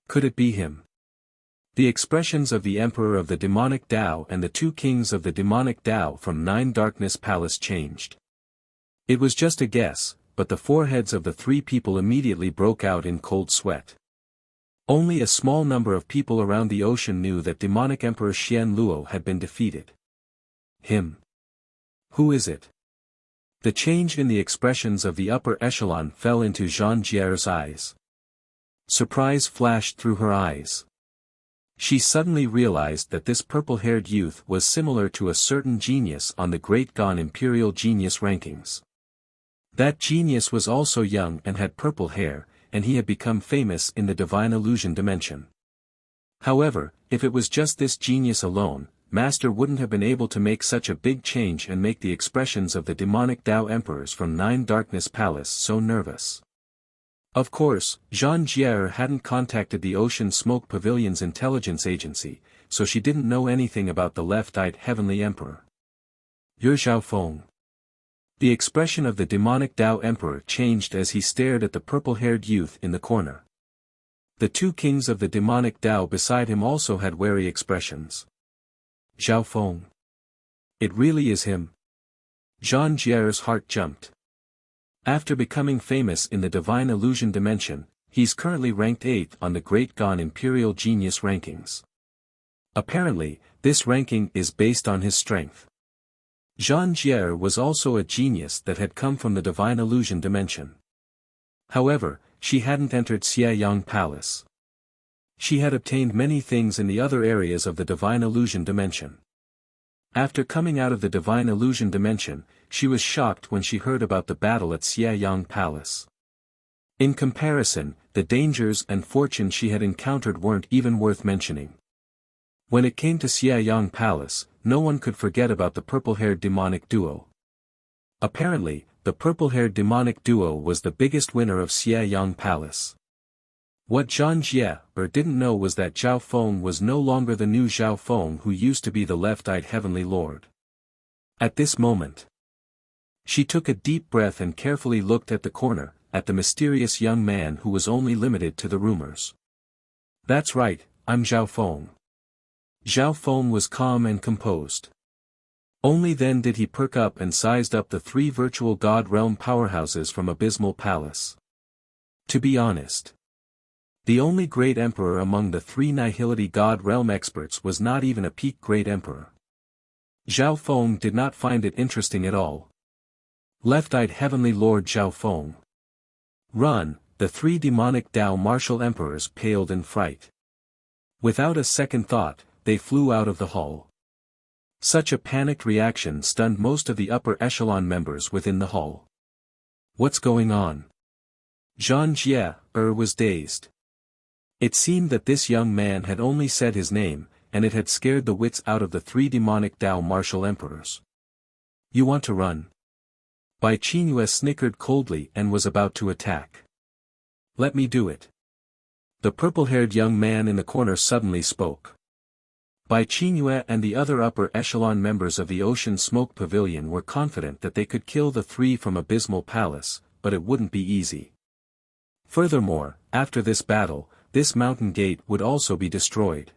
Could it be him? The expressions of the Emperor of the Demonic Tao and the two kings of the Demonic Tao from Nine Darkness Palace changed. It was just a guess, but the foreheads of the three people immediately broke out in cold sweat. Only a small number of people around the ocean knew that demonic Emperor Xian Luo had been defeated. Him. Who is it? The change in the expressions of the upper echelon fell into Zhang Jie's eyes. Surprise flashed through her eyes. She suddenly realized that this purple-haired youth was similar to a certain genius on the Great Gan Imperial Genius rankings. That genius was also young and had purple hair, and he had become famous in the Divine Illusion dimension. However, if it was just this genius alone, Master wouldn't have been able to make such a big change and make the expressions of the demonic Tao emperors from Nine Darkness Palace so nervous. Of course, Zhang Jie hadn't contacted the Ocean Smoke Pavilion's intelligence agency, so she didn't know anything about the left-eyed Heavenly Emperor. You're Zhao Feng. The expression of the demonic Tao Emperor changed as he stared at the purple-haired youth in the corner. The two kings of the demonic Tao beside him also had wary expressions. Zhao Feng. It really is him. Zhang Jie's heart jumped. After becoming famous in the Divine Illusion dimension, he's currently ranked 8th on the Great Gan Imperial Genius rankings. Apparently, this ranking is based on his strength. Zhang Jie was also a genius that had come from the Divine Illusion dimension. However, she hadn't entered Xiayang Palace. She had obtained many things in the other areas of the Divine Illusion dimension. After coming out of the Divine Illusion dimension, she was shocked when she heard about the battle at Xiayang Palace. In comparison, the dangers and fortune she had encountered weren't even worth mentioning. When it came to Xiayang Palace, no one could forget about the purple-haired demonic duo. Apparently, the purple-haired demonic duo was the biggest winner of Xiayang Palace. What Zhang Jie didn't know was that Zhao Feng was no longer the new Zhao Feng who used to be the left-eyed heavenly lord. At this moment, she took a deep breath and carefully looked at the corner, at the mysterious young man who was only limited to the rumors. That's right, I'm Zhao Feng. Zhao Feng was calm and composed. Only then did he perk up and sized up the three virtual god realm powerhouses from Abysmal Palace. To be honest, the only great emperor among the three Nihility God Realm experts was not even a peak great emperor. Zhao Feng did not find it interesting at all. Left-eyed heavenly lord Zhao Feng. Run, the three demonic Dao martial emperors paled in fright. Without a second thought, they flew out of the hall. Such a panicked reaction stunned most of the upper echelon members within the hall. What's going on? Zhang Jie was dazed. It seemed that this young man had only said his name, and it had scared the wits out of the three demonic Dao martial emperors. You want to run? Bai Qingyue snickered coldly and was about to attack. Let me do it. The purple-haired young man in the corner suddenly spoke. Bai Qingyue and the other upper echelon members of the Ocean Smoke Pavilion were confident that they could kill the three from Abysmal Palace, but it wouldn't be easy. Furthermore, after this battle, this mountain gate would also be destroyed.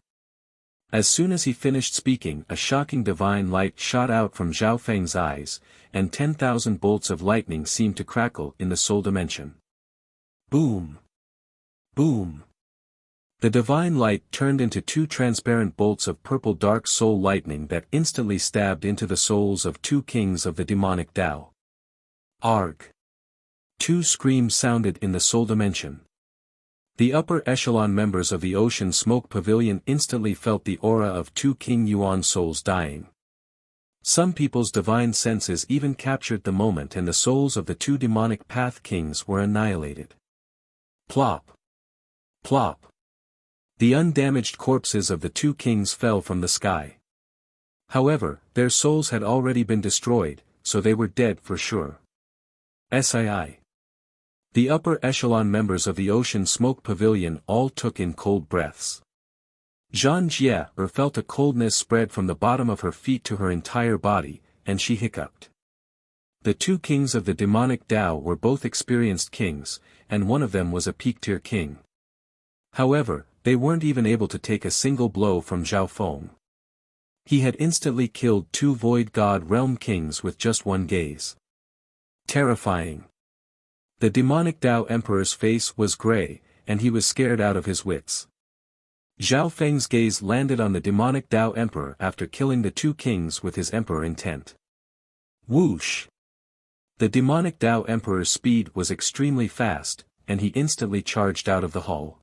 As soon as he finished speaking, a shocking divine light shot out from Zhao Feng's eyes, and 10,000 bolts of lightning seemed to crackle in the soul dimension. Boom! Boom! The divine light turned into two transparent bolts of purple dark soul lightning that instantly stabbed into the souls of two kings of the demonic Tao. Arg! Two screams sounded in the soul dimension. The upper echelon members of the Ocean Smoke Pavilion instantly felt the aura of two King Yuan souls dying. Some people's divine senses even captured the moment, and the souls of the two demonic path kings were annihilated. Plop! Plop! The undamaged corpses of the two kings fell from the sky. However, their souls had already been destroyed, so they were dead for sure. Sii. The upper echelon members of the Ocean Smoke Pavilion all took in cold breaths. Zhang Jie felt a coldness spread from the bottom of her feet to her entire body, and she hiccuped. The two kings of the demonic Tao were both experienced kings, and one of them was a peak-tier king. However, they weren't even able to take a single blow from Zhao Feng. He had instantly killed two Void God Realm kings with just one gaze. Terrifying. The demonic Tao Emperor's face was gray, and he was scared out of his wits. Zhao Feng's gaze landed on the demonic Tao Emperor after killing the two kings with his emperor intent. Whoosh! The demonic Tao Emperor's speed was extremely fast, and he instantly charged out of the hall.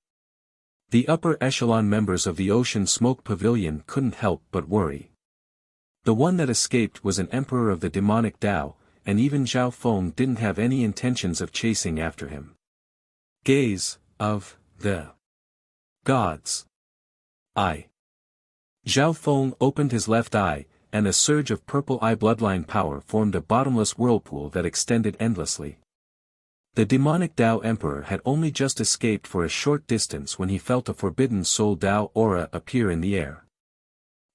The upper echelon members of the Ocean Smoke Pavilion couldn't help but worry. The one that escaped was an emperor of the demonic Tao, and even Zhao Feng didn't have any intentions of chasing after him. Gaze of the gods. Eye. Zhao Feng opened his left eye, and a surge of purple eye bloodline power formed a bottomless whirlpool that extended endlessly. The demonic Tao Emperor had only just escaped for a short distance when he felt a forbidden soul Tao aura appear in the air.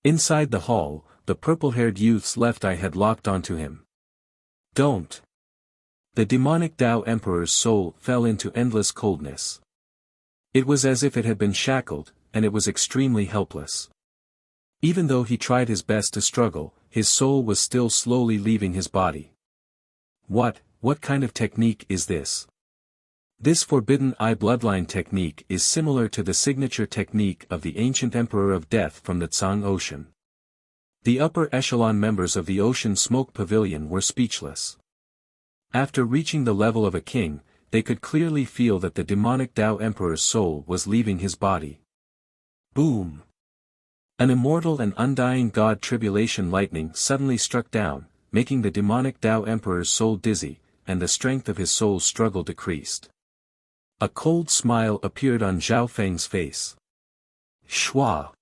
Inside the hall, the purple-haired youth's left eye had locked onto him. Don't! The demonic Tao Emperor's soul fell into endless coldness. It was as if it had been shackled, and it was extremely helpless. Even though he tried his best to struggle, his soul was still slowly leaving his body. What kind of technique is this? This forbidden eye bloodline technique is similar to the signature technique of the ancient Emperor of Death from the Tsang Ocean. The upper echelon members of the Ocean Smoke Pavilion were speechless. After reaching the level of a king, they could clearly feel that the demonic Tao Emperor's soul was leaving his body. Boom! An immortal and undying god tribulation lightning suddenly struck down, making the demonic Tao Emperor's soul dizzy, and the strength of his soul's struggle decreased. A cold smile appeared on Zhao Feng's face. Shua!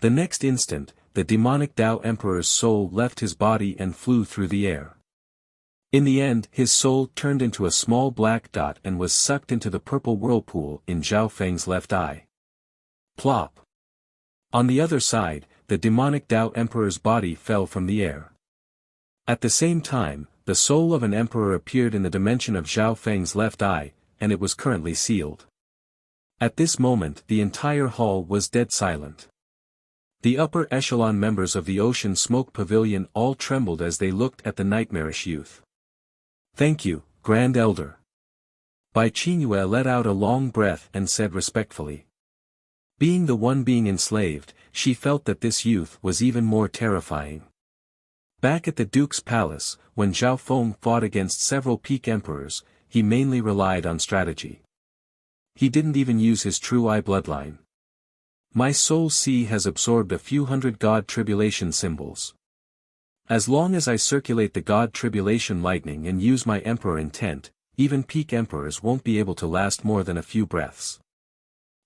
The next instant, the demonic Tao Emperor's soul left his body and flew through the air. In the end, his soul turned into a small black dot and was sucked into the purple whirlpool in Zhao Feng's left eye. Plop! On the other side, the demonic Tao Emperor's body fell from the air. At the same time, the soul of an emperor appeared in the dimension of Zhao Feng's left eye, and it was currently sealed. At this moment the entire hall was dead silent. The upper echelon members of the Ocean Smoke Pavilion all trembled as they looked at the nightmarish youth. "Thank you, Grand Elder." Bai Qingyue let out a long breath and said respectfully. Being the one being enslaved, she felt that this youth was even more terrifying. Back at the Duke's palace, when Zhao Feng fought against several peak emperors, he mainly relied on strategy. He didn't even use his true eye bloodline. My soul sea has absorbed a few hundred god tribulation symbols. As long as I circulate the god tribulation lightning and use my emperor intent, even peak emperors won't be able to last more than a few breaths.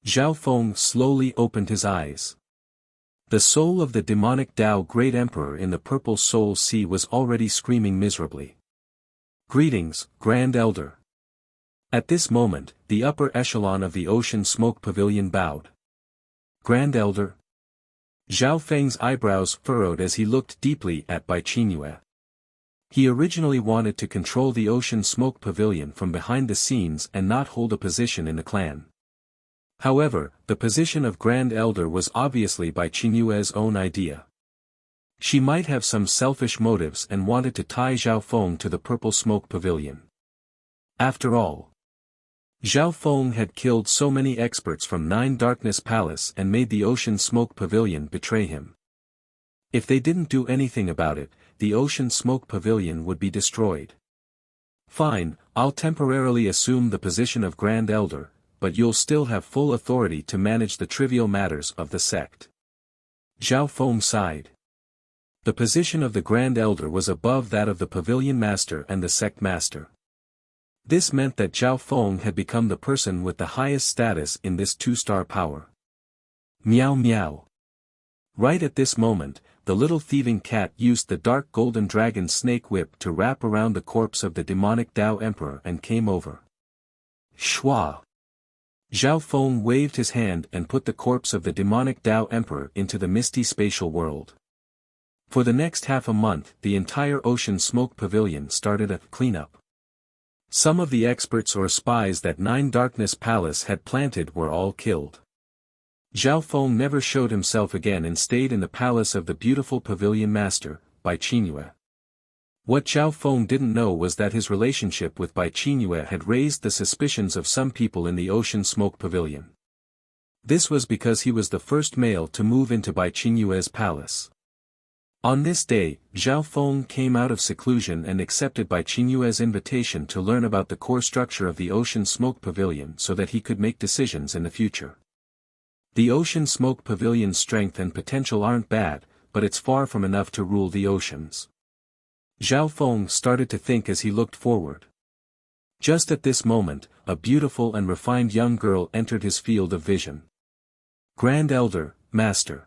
Zhao Feng slowly opened his eyes. The soul of the demonic Tao Great Emperor in the purple soul sea was already screaming miserably. "Greetings, Grand Elder." At this moment, the upper echelon of the Ocean Smoke Pavilion bowed. "Grand Elder?" Zhao Feng's eyebrows furrowed as he looked deeply at Bai Qingyue. He originally wanted to control the Ocean Smoke Pavilion from behind the scenes and not hold a position in the clan. However, the position of Grand Elder was obviously Bai Qingyue's own idea. She might have some selfish motives and wanted to tie Zhao Feng to the Purple Smoke Pavilion. After all, Zhao Feng had killed so many experts from Nine Darkness Palace and made the Ocean Smoke Pavilion betray him. If they didn't do anything about it, the Ocean Smoke Pavilion would be destroyed. "Fine, I'll temporarily assume the position of Grand Elder, but you'll still have full authority to manage the trivial matters of the sect." Zhao Feng sighed. The position of the Grand Elder was above that of the Pavilion Master and the Sect Master. This meant that Zhao Feng had become the person with the highest status in this two-star power. Meow meow. Right at this moment, the little thieving cat used the dark golden dragon snake whip to wrap around the corpse of the demonic Tao Emperor and came over. Shwa! Zhao Feng waved his hand and put the corpse of the demonic Tao Emperor into the misty spatial world. For the next half a month, the entire Ocean Smoke Pavilion started a cleanup. Some of the experts or spies that Nine Darkness Palace had planted were all killed. Zhao Feng never showed himself again and stayed in the palace of the beautiful Pavilion Master, Bai Qingyue. What Zhao Feng didn't know was that his relationship with Bai Qingyue had raised the suspicions of some people in the Ocean Smoke Pavilion. This was because he was the first male to move into Bai Qingyue's palace. On this day, Zhao Feng came out of seclusion and accepted Bai Qingyue's invitation to learn about the core structure of the Ocean Smoke Pavilion so that he could make decisions in the future. The Ocean Smoke Pavilion's strength and potential aren't bad, but it's far from enough to rule the oceans. Zhao Feng started to think as he looked forward. Just at this moment, a beautiful and refined young girl entered his field of vision. "Grand Elder, Master."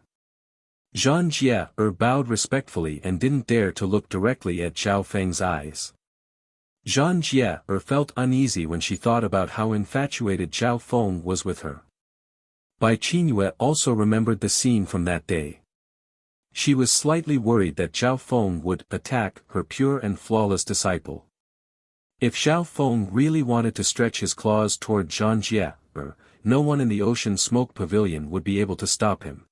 Zhang Jie bowed respectfully and didn't dare to look directly at Zhao Feng's eyes. Zhang Jie felt uneasy when she thought about how infatuated Zhao Feng was with her. Bai Qingyue also remembered the scene from that day. She was slightly worried that Zhao Feng would attack her pure and flawless disciple. If Zhao Feng really wanted to stretch his claws toward Zhang Jie, no one in the Ocean Smoke Pavilion would be able to stop him.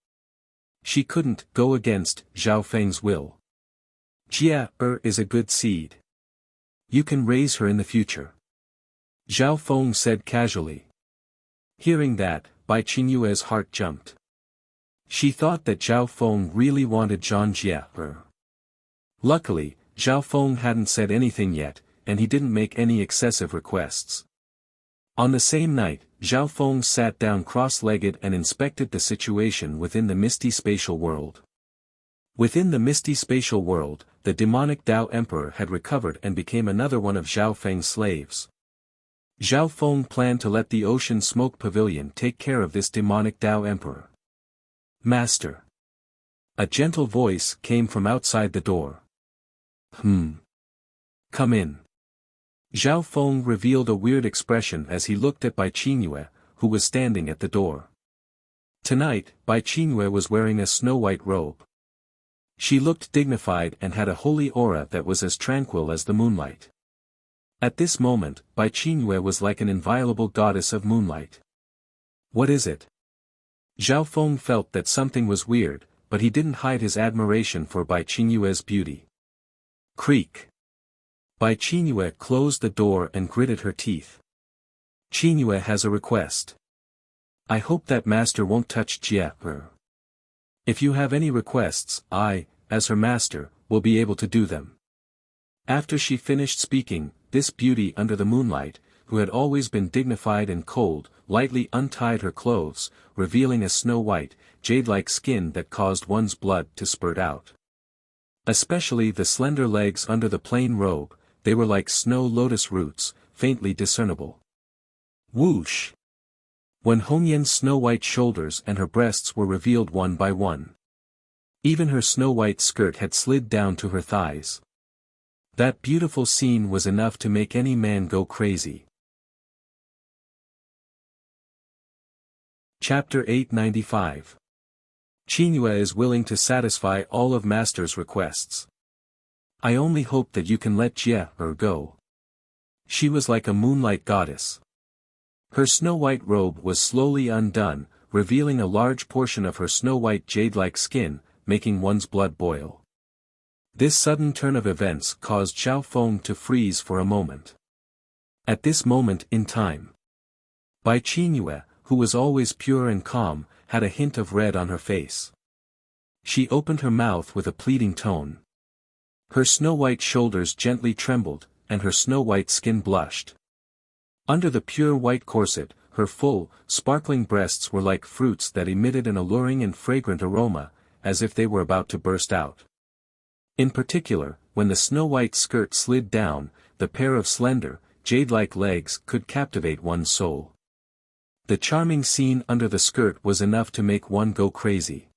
She couldn't go against Zhao Feng's will. Jie is a good seed. You can raise her in the future. Zhao Feng said casually. Hearing that, Bai Qingyue's heart jumped. She thought that Zhao Feng really wanted Zhang Jie. Luckily, Zhao Feng hadn't said anything yet, and he didn't make any excessive requests. On the same night, Zhao Feng sat down cross-legged and inspected the situation within the misty spatial world. Within the misty spatial world, the demonic Tao Emperor had recovered and became another one of Zhao Feng's slaves. Zhao Feng planned to let the Ocean Smoke Pavilion take care of this demonic Tao Emperor. "Master." A gentle voice came from outside the door. Come in. Zhao Feng revealed a weird expression as he looked at Bai Qingyue, who was standing at the door. Tonight, Bai Qingyue was wearing a snow-white robe. She looked dignified and had a holy aura that was as tranquil as the moonlight. At this moment, Bai Qingyue was like an inviolable goddess of moonlight. What is it? Zhao Feng felt that something was weird, but he didn't hide his admiration for Bai Qingyue's beauty. Creak. Bai Qingyue closed the door and gritted her teeth. Qingyue has a request. I hope that master won't touch Jie. If you have any requests, I, as her master, will be able to do them. After she finished speaking, this beauty under the moonlight, who had always been dignified and cold, lightly untied her clothes, revealing a snow-white, jade-like skin that caused one's blood to spurt out. Especially the slender legs under the plain robe, they were like snow lotus roots, faintly discernible. Whoosh! When Hongyan's snow-white shoulders and her breasts were revealed one by one. Even her snow-white skirt had slid down to her thighs. That beautiful scene was enough to make any man go crazy. Chapter 895. Qingyue is willing to satisfy all of Master's requests. I only hope that you can let Jie go. She was like a moonlight goddess. Her snow-white robe was slowly undone, revealing a large portion of her snow-white jade-like skin, making one's blood boil. This sudden turn of events caused Zhao Feng to freeze for a moment. At this moment in time, Bai Qingyue, who was always pure and calm, had a hint of red on her face. She opened her mouth with a pleading tone. Her snow-white shoulders gently trembled, and her snow-white skin blushed. Under the pure white corset, her full, sparkling breasts were like fruits that emitted an alluring and fragrant aroma, as if they were about to burst out. In particular, when the snow-white skirt slid down, the pair of slender, jade-like legs could captivate one's soul. The charming scene under the skirt was enough to make one go crazy.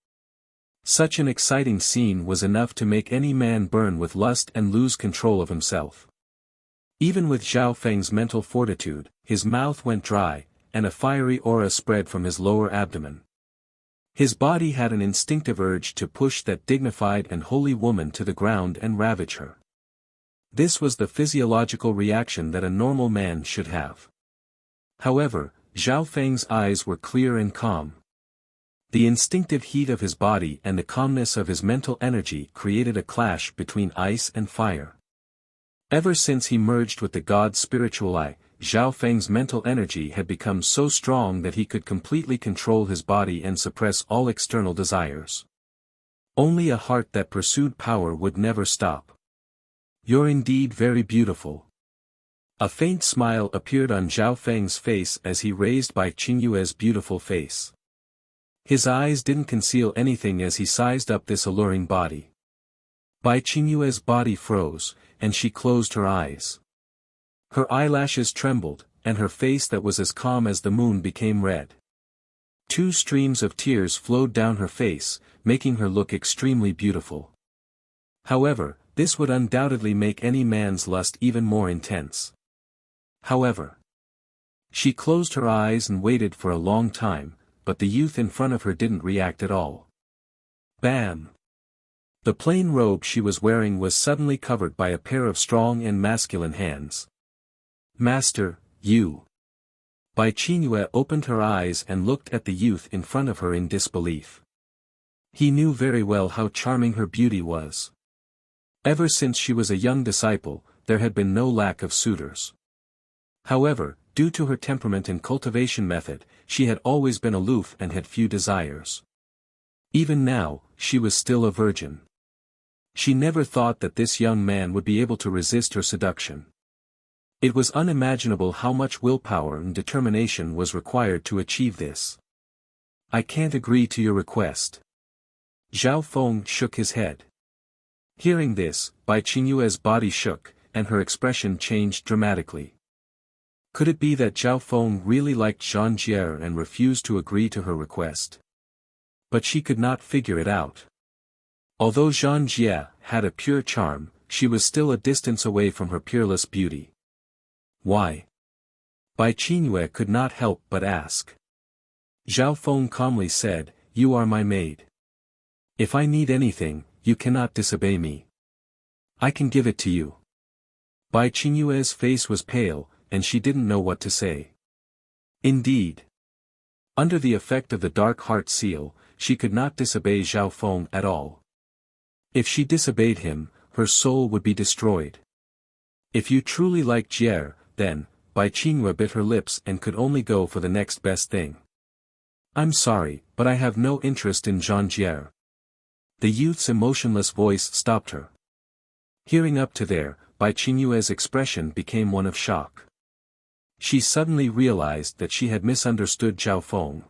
Such an exciting scene was enough to make any man burn with lust and lose control of himself. Even with Zhao Feng's mental fortitude, his mouth went dry, and a fiery aura spread from his lower abdomen. His body had an instinctive urge to push that dignified and holy woman to the ground and ravage her. This was the physiological reaction that a normal man should have. However, Zhao Feng's eyes were clear and calm. The instinctive heat of his body and the calmness of his mental energy created a clash between ice and fire. Ever since he merged with the god's spiritual eye, Zhao Feng's mental energy had become so strong that he could completely control his body and suppress all external desires. Only a heart that pursued power would never stop. You're indeed very beautiful. A faint smile appeared on Zhao Feng's face as he raised Bai Qingyue's beautiful face. His eyes didn't conceal anything as he sized up this alluring body. Bai Qingyue's body froze, and she closed her eyes. Her eyelashes trembled, and her face that was as calm as the moon became red. 2 streams of tears flowed down her face, making her look extremely beautiful. However, this would undoubtedly make any man's lust even more intense. However, she closed her eyes and waited for a long time, but the youth in front of her didn't react at all. Bam! The plain robe she was wearing was suddenly covered by a pair of strong and masculine hands. Master, you. Bai Qingyue opened her eyes and looked at the youth in front of her in disbelief. He knew very well how charming her beauty was. Ever since she was a young disciple, there had been no lack of suitors. However, due to her temperament and cultivation method, she had always been aloof and had few desires. Even now, she was still a virgin. She never thought that this young man would be able to resist her seduction. It was unimaginable how much willpower and determination was required to achieve this. I can't agree to your request. Zhao Feng shook his head. Hearing this, Bai Qingyue's body shook, and her expression changed dramatically. Could it be that Zhao Feng really liked Zhang Jie and refused to agree to her request? But she could not figure it out. Although Zhang Jie had a pure charm, she was still a distance away from her peerless beauty. Why? Bai Qingyue could not help but ask. Zhao Feng calmly said, "You are my maid. If I need anything, you cannot disobey me. I can give it to you." Bai Qingyue's face was pale, and she didn't know what to say. Indeed. Under the effect of the dark heart seal, she could not disobey Zhao Feng at all. If she disobeyed him, her soul would be destroyed. "If you truly like Jier, then," Bai Qingyue bit her lips and could only go for the next best thing. "I'm sorry, but I have no interest in Jean Jier." The youth's emotionless voice stopped her. Hearing up to there, Bai Qingyue's expression became one of shock. She suddenly realized that she had misunderstood Zhao Feng.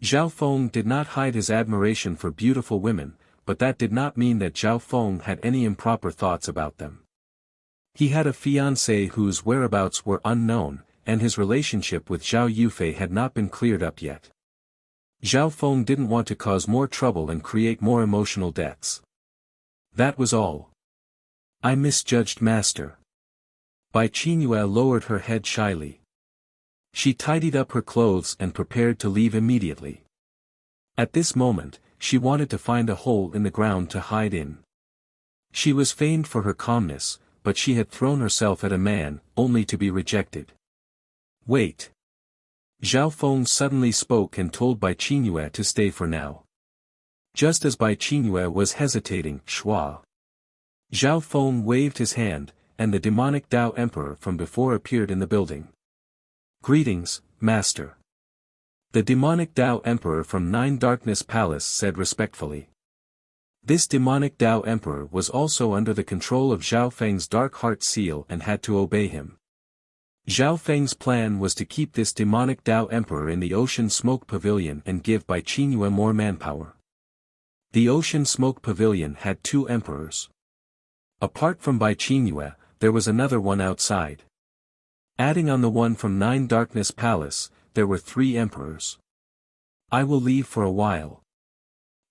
Zhao Feng did not hide his admiration for beautiful women, but that did not mean that Zhao Feng had any improper thoughts about them. He had a fiancée whose whereabouts were unknown, and his relationship with Zhao Yufei had not been cleared up yet. Zhao Feng didn't want to cause more trouble and create more emotional debts. That was all. "I misjudged master." Bai Qingyue lowered her head shyly. She tidied up her clothes and prepared to leave immediately. At this moment, she wanted to find a hole in the ground to hide in. She was famed for her calmness, but she had thrown herself at a man, only to be rejected. "Wait." Zhao Feng suddenly spoke and told Bai Qingyue to stay for now. Just as Bai Qingyue was hesitating, Shua. Zhao Feng waved his hand, and the demonic Tao Emperor from before appeared in the building. "Greetings, Master." The demonic Tao Emperor from Nine Darkness Palace said respectfully. This demonic Tao Emperor was also under the control of Zhao Feng's Dark Heart Seal and had to obey him. Zhao Feng's plan was to keep this demonic Tao Emperor in the Ocean Smoke Pavilion and give Bai Qingyue more manpower. The Ocean Smoke Pavilion had 2 emperors. Apart from Bai Qingyue, there was another one outside. Adding on the one from Nine Darkness Palace, there were 3 emperors. "I will leave for a while.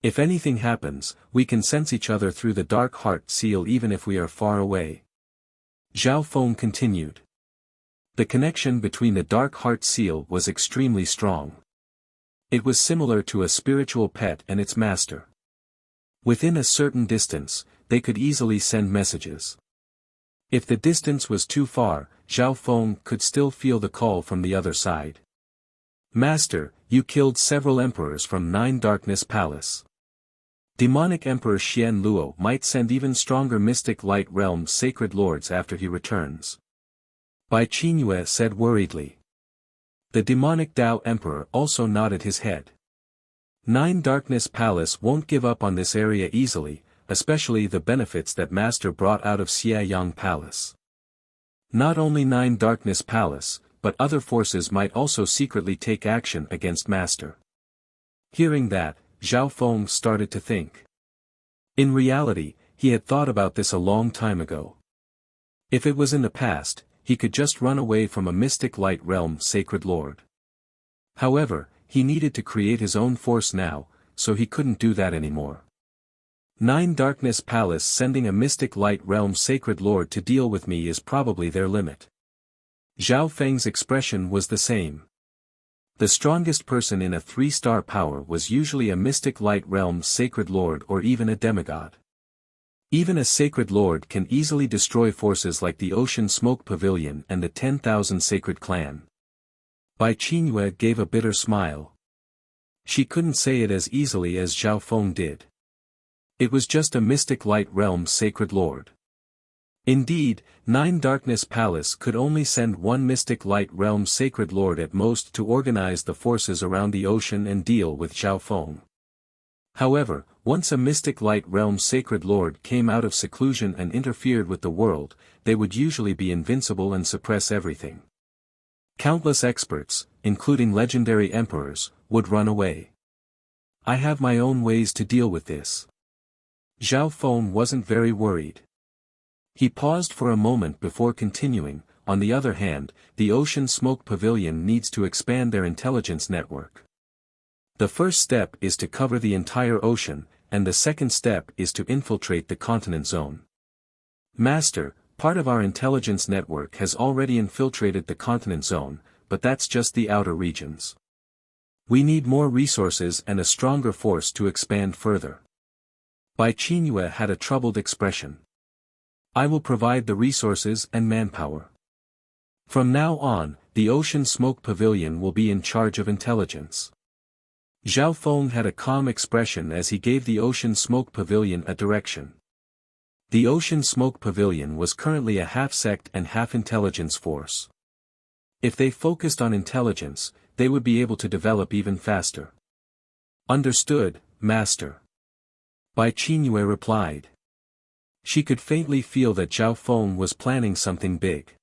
If anything happens, we can sense each other through the Dark Heart Seal even if we are far away." Zhao Feng continued. The connection between the Dark Heart Seal was extremely strong. It was similar to a spiritual pet and its master. Within a certain distance, they could easily send messages. If the distance was too far, Zhao Feng could still feel the call from the other side. "Master, you killed several emperors from Nine Darkness Palace. Demonic Emperor Xian Luo might send even stronger Mystic Light Realm Sacred Lords after he returns." Bai Qingyue said worriedly. The demonic Tao Emperor also nodded his head. Nine Darkness Palace won't give up on this area easily, especially the benefits that Master brought out of Xiayang Palace. Not only Nine Darkness Palace, but other forces might also secretly take action against Master. Hearing that, Zhao Feng started to think. In reality, he had thought about this a long time ago. If it was in the past, he could just run away from a Mystic Light Realm Sacred Lord. However, he needed to create his own force now, so he couldn't do that anymore. Nine Darkness Palace sending a Mystic Light Realm Sacred Lord to deal with me is probably their limit. Zhao Feng's expression was the same. The strongest person in a 3-star power was usually a Mystic Light Realm Sacred Lord or even a demigod. Even a Sacred Lord can easily destroy forces like the Ocean Smoke Pavilion and the 10,000 Sacred Clan. Bai Qingyue gave a bitter smile. She couldn't say it as easily as Zhao Feng did. It was just a Mystic Light Realm Sacred Lord. Indeed, Nine Darkness Palace could only send one Mystic Light Realm Sacred Lord at most to organize the forces around the ocean and deal with Zhao Feng. However, once a Mystic Light Realm Sacred Lord came out of seclusion and interfered with the world, they would usually be invincible and suppress everything. Countless experts, including legendary emperors, would run away. "I have my own ways to deal with this." Zhao Feng wasn't very worried. He paused for a moment before continuing. On the other hand, the Ocean Smoke Pavilion needs to expand their intelligence network. The first step is to cover the entire ocean, and the second step is to infiltrate the continent zone. Master, part of our intelligence network has already infiltrated the continent zone, but that's just the outer regions. We need more resources and a stronger force to expand further. Bai Qingyue had a troubled expression. I will provide the resources and manpower. From now on, the Ocean Smoke Pavilion will be in charge of intelligence. Zhao Feng had a calm expression as he gave the Ocean Smoke Pavilion a direction. The Ocean Smoke Pavilion was currently a half-sect and half-intelligence force. If they focused on intelligence, they would be able to develop even faster. Understood, Master. Bai Qingyue replied. She could faintly feel that Zhao Feng was planning something big.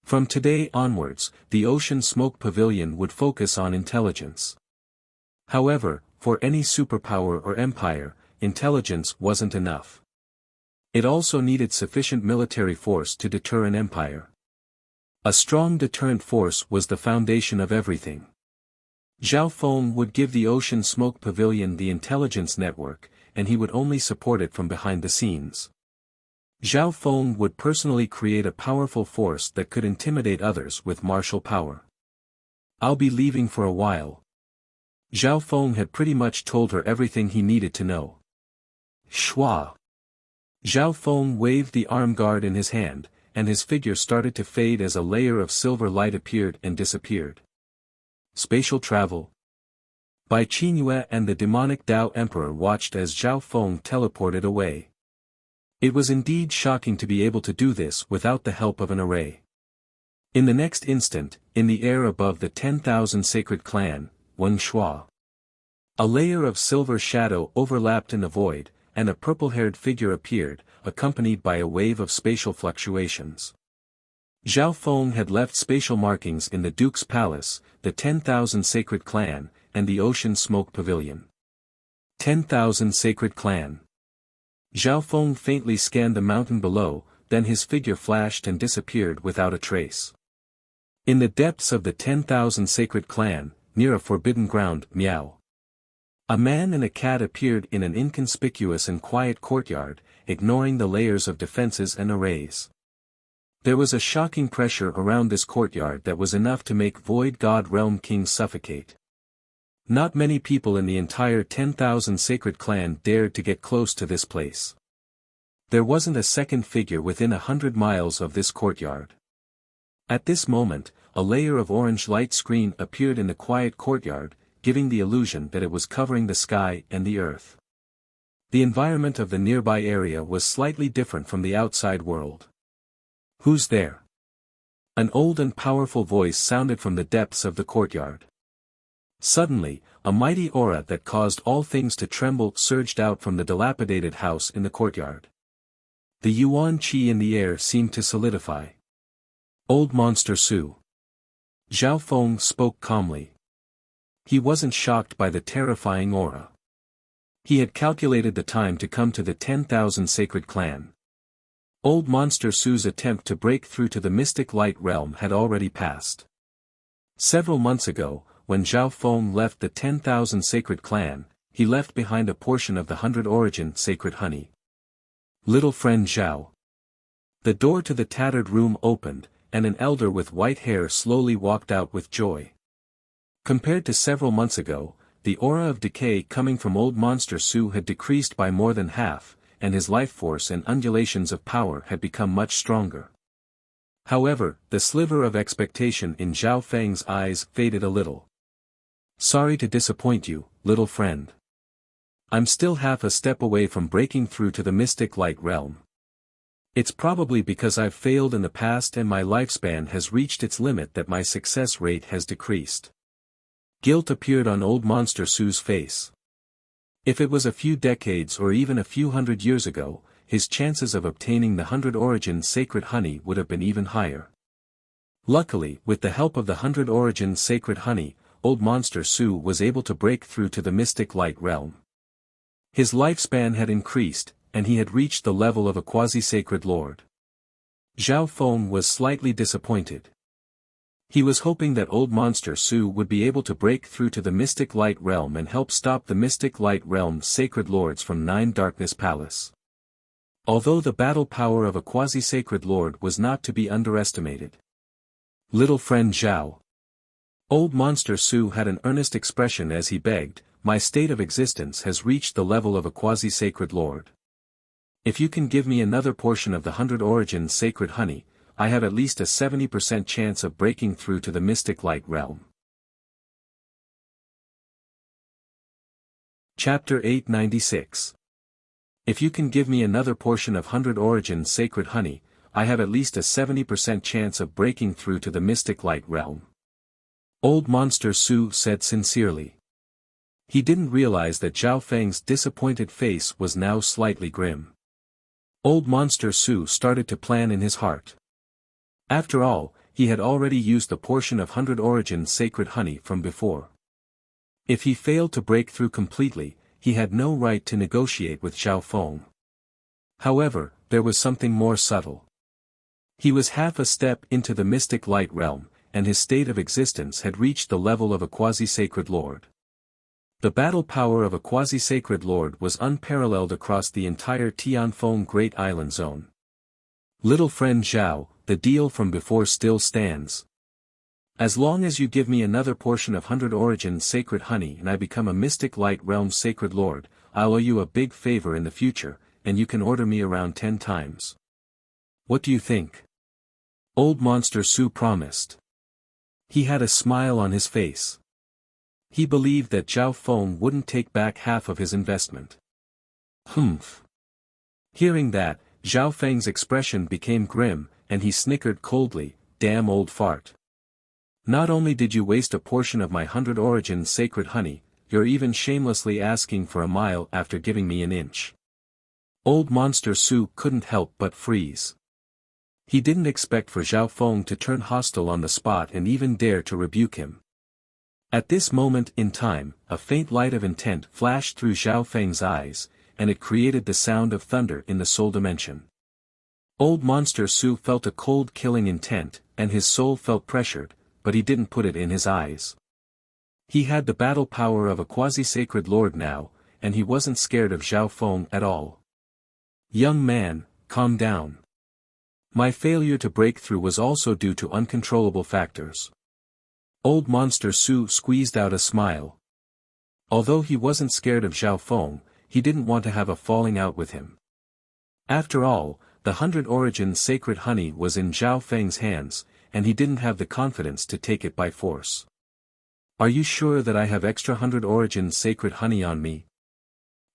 From today onwards, the Ocean Smoke Pavilion would focus on intelligence. However, for any superpower or empire, intelligence wasn't enough. It also needed sufficient military force to deter an empire. A strong deterrent force was the foundation of everything. Zhao Feng would give the Ocean Smoke Pavilion the intelligence network, and he would only support it from behind the scenes. Zhao Feng would personally create a powerful force that could intimidate others with martial power. I'll be leaving for a while. Zhao Feng had pretty much told her everything he needed to know. Shua. Zhao Feng waved the arm guard in his hand, and his figure started to fade as a layer of silver light appeared and disappeared. Spatial travel. Bai Qingyue and the demonic Tao Emperor watched as Zhao Feng teleported away. It was indeed shocking to be able to do this without the help of an array. In the next instant, in the air above the 10,000 sacred clan, Wen Shua. A layer of silver shadow overlapped in the void, and a purple-haired figure appeared, accompanied by a wave of spatial fluctuations. Zhao Feng had left spatial markings in the Duke's Palace, the 10,000 Sacred Clan, and the Ocean Smoke Pavilion. 10,000 Sacred Clan. Zhao Feng faintly scanned the mountain below, then his figure flashed and disappeared without a trace. In the depths of the 10,000 Sacred Clan, near a forbidden ground, Miao. A man and a cat appeared in an inconspicuous and quiet courtyard, ignoring the layers of defenses and arrays. There was a shocking pressure around this courtyard that was enough to make Void God Realm Kings suffocate. Not many people in the entire 10,000 Sacred Clan dared to get close to this place. There wasn't a second figure within 100 miles of this courtyard. At this moment, a layer of orange light screen appeared in the quiet courtyard, giving the illusion that it was covering the sky and the earth. The environment of the nearby area was slightly different from the outside world. Who's there? An old and powerful voice sounded from the depths of the courtyard. Suddenly, a mighty aura that caused all things to tremble surged out from the dilapidated house in the courtyard. The yuan qi in the air seemed to solidify. Old Monster Su. Zhao Feng spoke calmly. He wasn't shocked by the terrifying aura. He had calculated the time to come to the 10,000 Sacred Clan. Old Monster Su's attempt to break through to the mystic light realm had already passed. Several months ago, when Zhao Feng left the 10,000 Sacred Clan, he left behind a portion of the 100 Origin Sacred Honey. Little friend Zhao. The door to the tattered room opened, and an elder with white hair slowly walked out with joy. Compared to several months ago, the aura of decay coming from Old Monster Su had decreased by more than half, and his life force and undulations of power had become much stronger. However, the sliver of expectation in Zhao Feng's eyes faded a little. Sorry to disappoint you, little friend. I'm still half a step away from breaking through to the mystic light realm. It's probably because I've failed in the past and my lifespan has reached its limit that my success rate has decreased. Guilt appeared on Old Monster Su's face. If it was a few decades or even a few hundred years ago, his chances of obtaining the 100 Origin Sacred Honey would have been even higher. Luckily, with the help of the 100 Origin Sacred Honey, Old Monster Su was able to break through to the mystic light realm. His lifespan had increased, and he had reached the level of a quasi-sacred lord. Zhao Feng was slightly disappointed. He was hoping that Old Monster Su would be able to break through to the Mystic Light Realm and help stop the Mystic Light Realm's sacred lords from Nine Darkness Palace. Although the battle power of a quasi-sacred lord was not to be underestimated. Little friend Zhao. Old Monster Su had an earnest expression as he begged, my state of existence has reached the level of a quasi-sacred lord. If you can give me another portion of the 100 origins sacred honey, I have at least a 70% chance of breaking through to the mystic light realm. Chapter 896. If you can give me another portion of 100 origins sacred honey, I have at least a 70% chance of breaking through to the mystic light realm. Old Monster Su said sincerely. He didn't realize that Zhao Feng's disappointed face was now slightly grim. Old Monster Su started to plan in his heart. After all, he had already used the portion of 100 origins sacred honey from before. If he failed to break through completely, he had no right to negotiate with Zhao Feng. However, there was something more subtle. He was half a step into the mystic light realm, and his state of existence had reached the level of a quasi-sacred lord. The battle power of a quasi-sacred lord was unparalleled across the entire Tianfeng Great Island Zone. Little friend Zhao, the deal from before still stands. As long as you give me another portion of 100 origins sacred honey and I become a mystic light realm sacred lord, I'll owe you a big favor in the future, and you can order me around 10 times. What do you think? Old Monster Su promised. He had a smile on his face. He believed that Zhao Feng wouldn't take back half of his investment. Humph. Hearing that, Zhao Feng's expression became grim, and he snickered coldly, damn old fart. Not only did you waste a portion of my 100 origins sacred honey, you're even shamelessly asking for a mile after giving me an inch. Old Monster Su couldn't help but freeze. He didn't expect for Zhao Feng to turn hostile on the spot and even dare to rebuke him. At this moment in time, a faint light of intent flashed through Zhao Feng's eyes, and it created the sound of thunder in the soul dimension. Old Monster Su felt a cold killing intent, and his soul felt pressured, but he didn't put it in his eyes. He had the battle power of a quasi-sacred lord now, and he wasn't scared of Zhao Feng at all. Young man, calm down. My failure to break through was also due to uncontrollable factors. Old Monster Su squeezed out a smile. Although he wasn't scared of Zhao Feng, he didn't want to have a falling out with him. After all, the 100 origins sacred honey was in Zhao Feng's hands, and he didn't have the confidence to take it by force. Are you sure that I have extra 100 origins sacred honey on me?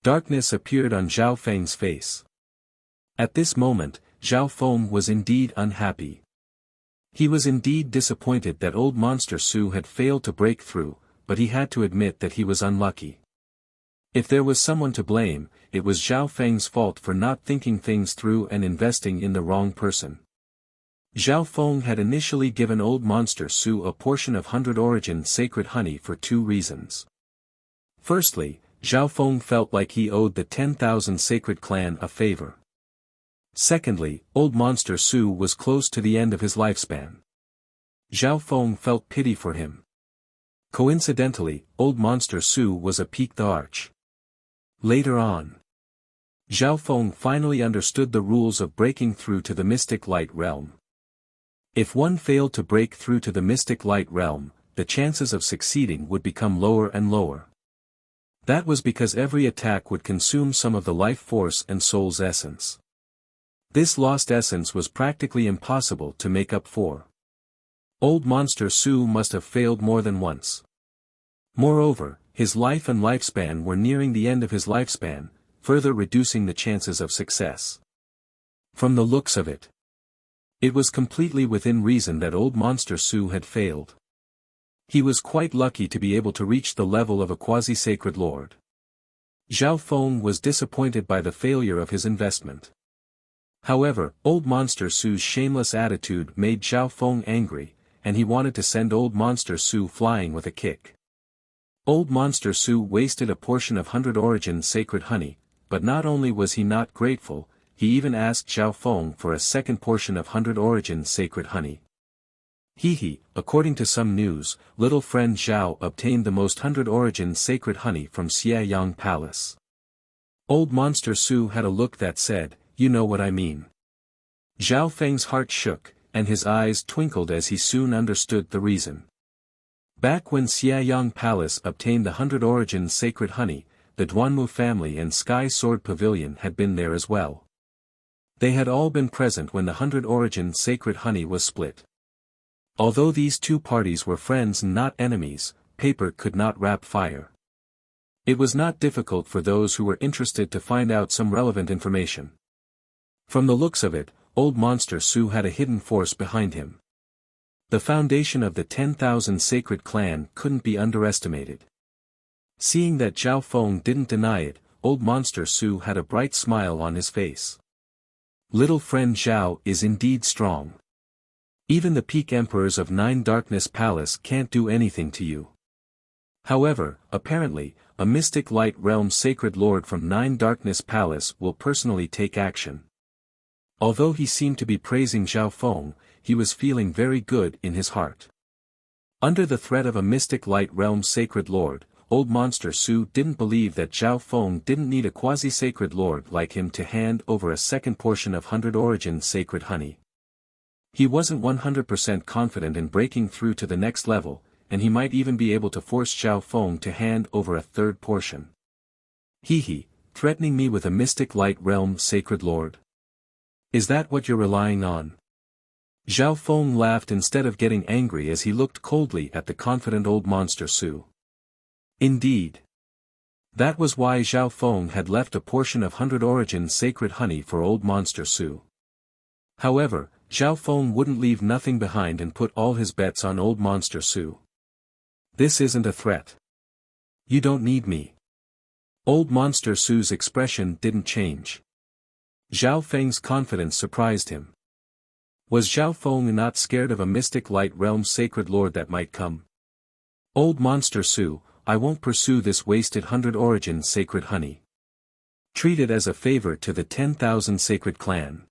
Darkness appeared on Zhao Feng's face. At this moment, Zhao Feng was indeed unhappy. He was indeed disappointed that old Monster Su had failed to break through, but he had to admit that he was unlucky. If there was someone to blame, it was Zhao Feng's fault for not thinking things through and investing in the wrong person. Zhao Feng had initially given old Monster Su a portion of 100 origins sacred honey for 2 reasons. Firstly, Zhao Feng felt like he owed the 10,000 sacred clan a favor. Secondly, old Monster Su was close to the end of his lifespan. Zhao Feng felt pity for him. Coincidentally, old Monster Su was a peak the arch. Later on, Zhao Feng finally understood the rules of breaking through to the mystic light realm. If one failed to break through to the mystic light realm, the chances of succeeding would become lower and lower. That was because every attack would consume some of the life force and soul's essence. This lost essence was practically impossible to make up for. Old Monster Su must have failed more than once. Moreover, his life and lifespan were nearing the end of his lifespan, further reducing the chances of success. From the looks of it, it was completely within reason that old Monster Su had failed. He was quite lucky to be able to reach the level of a quasi-sacred lord. Zhao Feng was disappointed by the failure of his investment. However, old Monster Su's shameless attitude made Zhao Feng angry, and he wanted to send old Monster Su flying with a kick. Old Monster Su wasted a portion of 100 origins sacred honey, but not only was he not grateful, he even asked Zhao Feng for a second portion of 100 origins sacred honey. According to some news, little friend Zhao obtained the most 100 origins sacred honey from Xiayang Palace. Old Monster Su had a look that said, you know what I mean. Zhao Feng's heart shook, and his eyes twinkled as he soon understood the reason. Back when Xiaoyang Palace obtained the 100 Origins sacred honey, the Duanmu family and Sky Sword Pavilion had been there as well. They had all been present when the 100 Origins sacred honey was split. Although these two parties were friends and not enemies, paper could not wrap fire. It was not difficult for those who were interested to find out some relevant information. From the looks of it, Old Monster Su had a hidden force behind him. The foundation of the 10,000 sacred clan couldn't be underestimated. Seeing that Zhao Feng didn't deny it, Old Monster Su had a bright smile on his face. Little friend Zhao is indeed strong. Even the peak emperors of 9 Darkness Palace can't do anything to you. However, apparently, a mystic light realm sacred lord from 9 Darkness Palace will personally take action. Although he seemed to be praising Zhao Feng, he was feeling very good in his heart. Under the threat of a mystic light realm sacred lord, Old Monster Su didn't believe that Zhao Feng didn't need a quasi-sacred lord like him to hand over a second portion of 100 Origins sacred honey. He wasn't 100% confident in breaking through to the next level, and he might even be able to force Zhao Feng to hand over a third portion. Hehe, threatening me with a mystic light realm sacred lord? Is that what you're relying on? Zhao Feng laughed instead of getting angry as he looked coldly at the confident Old Monster Su. Indeed. That was why Zhao Feng had left a portion of 100 Origins sacred honey for Old Monster Su. However, Zhao Feng wouldn't leave nothing behind and put all his bets on Old Monster Su. This isn't a threat. You don't need me. Old Monster Su's expression didn't change. Zhao Feng's confidence surprised him. Was Zhao Feng not scared of a mystic light realm sacred lord that might come? Old Monster Su, I won't pursue this wasted 100 Origins sacred honey. Treat it as a favor to the 10,000 sacred clan.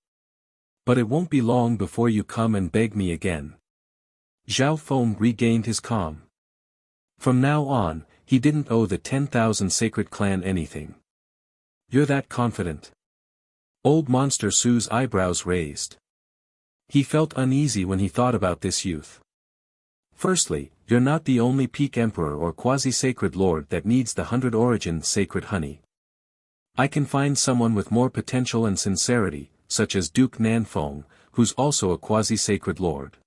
But it won't be long before you come and beg me again. Zhao Feng regained his calm. From now on, he didn't owe the 10,000 sacred clan anything. You're that confident? Old Monster Su's eyebrows raised. He felt uneasy when he thought about this youth. Firstly, you're not the only peak emperor or quasi-sacred lord that needs the 100 Origins sacred honey. I can find someone with more potential and sincerity, such as Duke Nanfeng, who's also a quasi-sacred lord.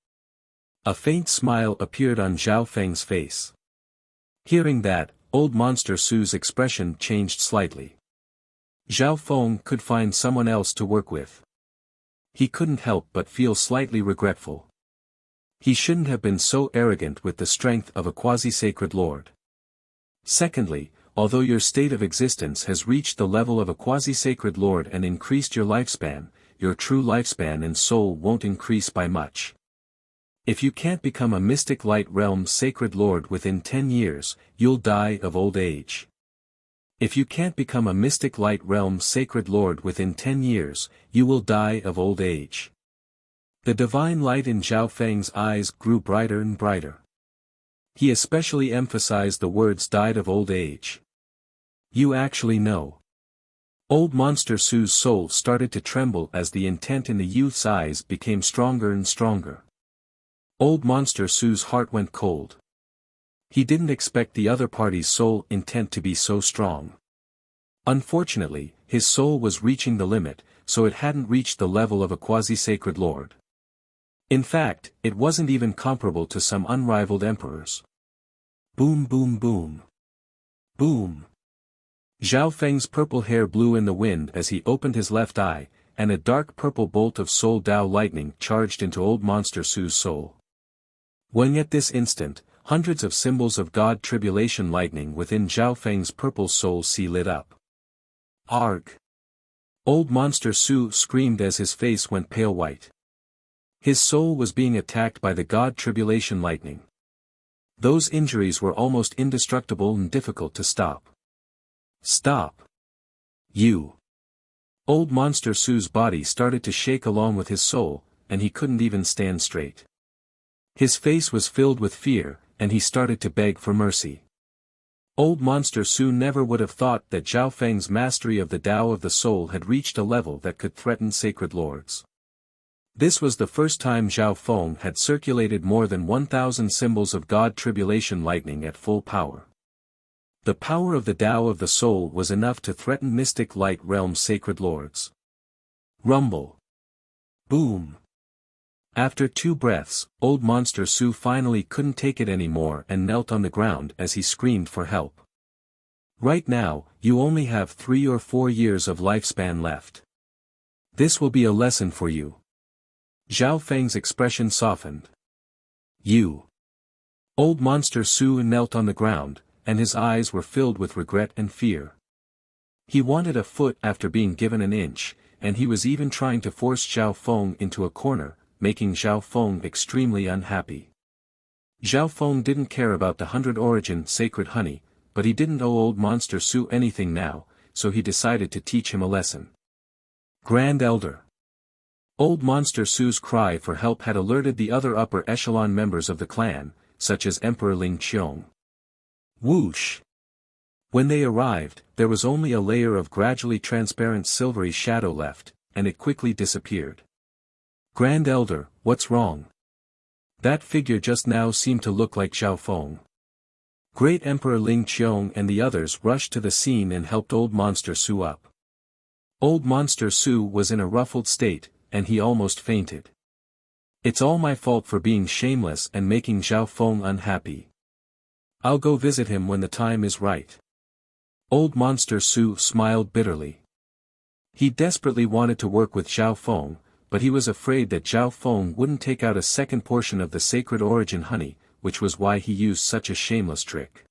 A faint smile appeared on Zhao Feng's face. Hearing that, Old Monster Su's expression changed slightly. Zhao Feng could find someone else to work with. He couldn't help but feel slightly regretful. He shouldn't have been so arrogant with the strength of a quasi-sacred lord. Secondly, although your state of existence has reached the level of a quasi-sacred lord and increased your lifespan, your true lifespan and soul won't increase by much. If you can't become a mystic light realm sacred lord within 10 years, you'll die of old age. If you can't become a mystic light realm sacred lord within 10 years, you will die of old age. The divine light in Zhao Feng's eyes grew brighter and brighter. He especially emphasized the words died of old age. You actually know. Old Monster Su's soul started to tremble as the intent in the youth's eyes became stronger and stronger. Old Monster Su's heart went cold. He didn't expect the other party's soul intent to be so strong. Unfortunately, his soul was reaching the limit, so it hadn't reached the level of a quasi-sacred lord. In fact, it wasn't even comparable to some unrivaled emperors. Boom boom boom. Boom. Zhao Feng's purple hair blew in the wind as he opened his left eye, and a dark purple bolt of Soul Dao lightning charged into Old Monster Su's soul. When at this instant, hundreds of symbols of God tribulation lightning within Zhao Feng's purple soul sea lit up. Arg! Old Monster Su screamed as his face went pale white. His soul was being attacked by the God tribulation lightning. Those injuries were almost indestructible and difficult to stop. Stop! You! Old Monster Su's body started to shake along with his soul, and he couldn't even stand straight. His face was filled with fear, and he started to beg for mercy. Old Monster Su never would have thought that Zhao Feng's mastery of the Tao of the Soul had reached a level that could threaten sacred lords. This was the first time Zhao Feng had circulated more than 1,000 symbols of God Tribulation Lightning at full power. The power of the Tao of the Soul was enough to threaten Mystic Light Realm's sacred lords. Rumble. Boom. After 2 breaths, Old Monster Su finally couldn't take it anymore and knelt on the ground as he screamed for help. Right now, you only have 3 or 4 years of lifespan left. This will be a lesson for you. Zhao Feng's expression softened. You. Old Monster Su knelt on the ground, and his eyes were filled with regret and fear. He wanted a foot after being given an inch, and he was even trying to force Zhao Feng into a corner, making Zhao Feng extremely unhappy. Zhao Feng didn't care about the 100 origin sacred honey, but he didn't owe Old Monster Su anything now, so he decided to teach him a lesson. Grand Elder. Old Monster Su's cry for help had alerted the other upper echelon members of the clan, such as Emperor Ling Qiong. Whoosh! When they arrived, there was only a layer of gradually transparent silvery shadow left, and it quickly disappeared. Grand Elder, what's wrong? That figure just now seemed to look like Zhao Feng. Great Emperor Ling Qiong and the others rushed to the scene and helped Old Monster Su up. Old Monster Su was in a ruffled state, and he almost fainted. It's all my fault for being shameless and making Zhao Feng unhappy. I'll go visit him when the time is right. Old Monster Su smiled bitterly. He desperately wanted to work with Zhao Feng, but he was afraid that Zhao Feng wouldn't take out a second portion of the sacred origin honey, which was why he used such a shameless trick.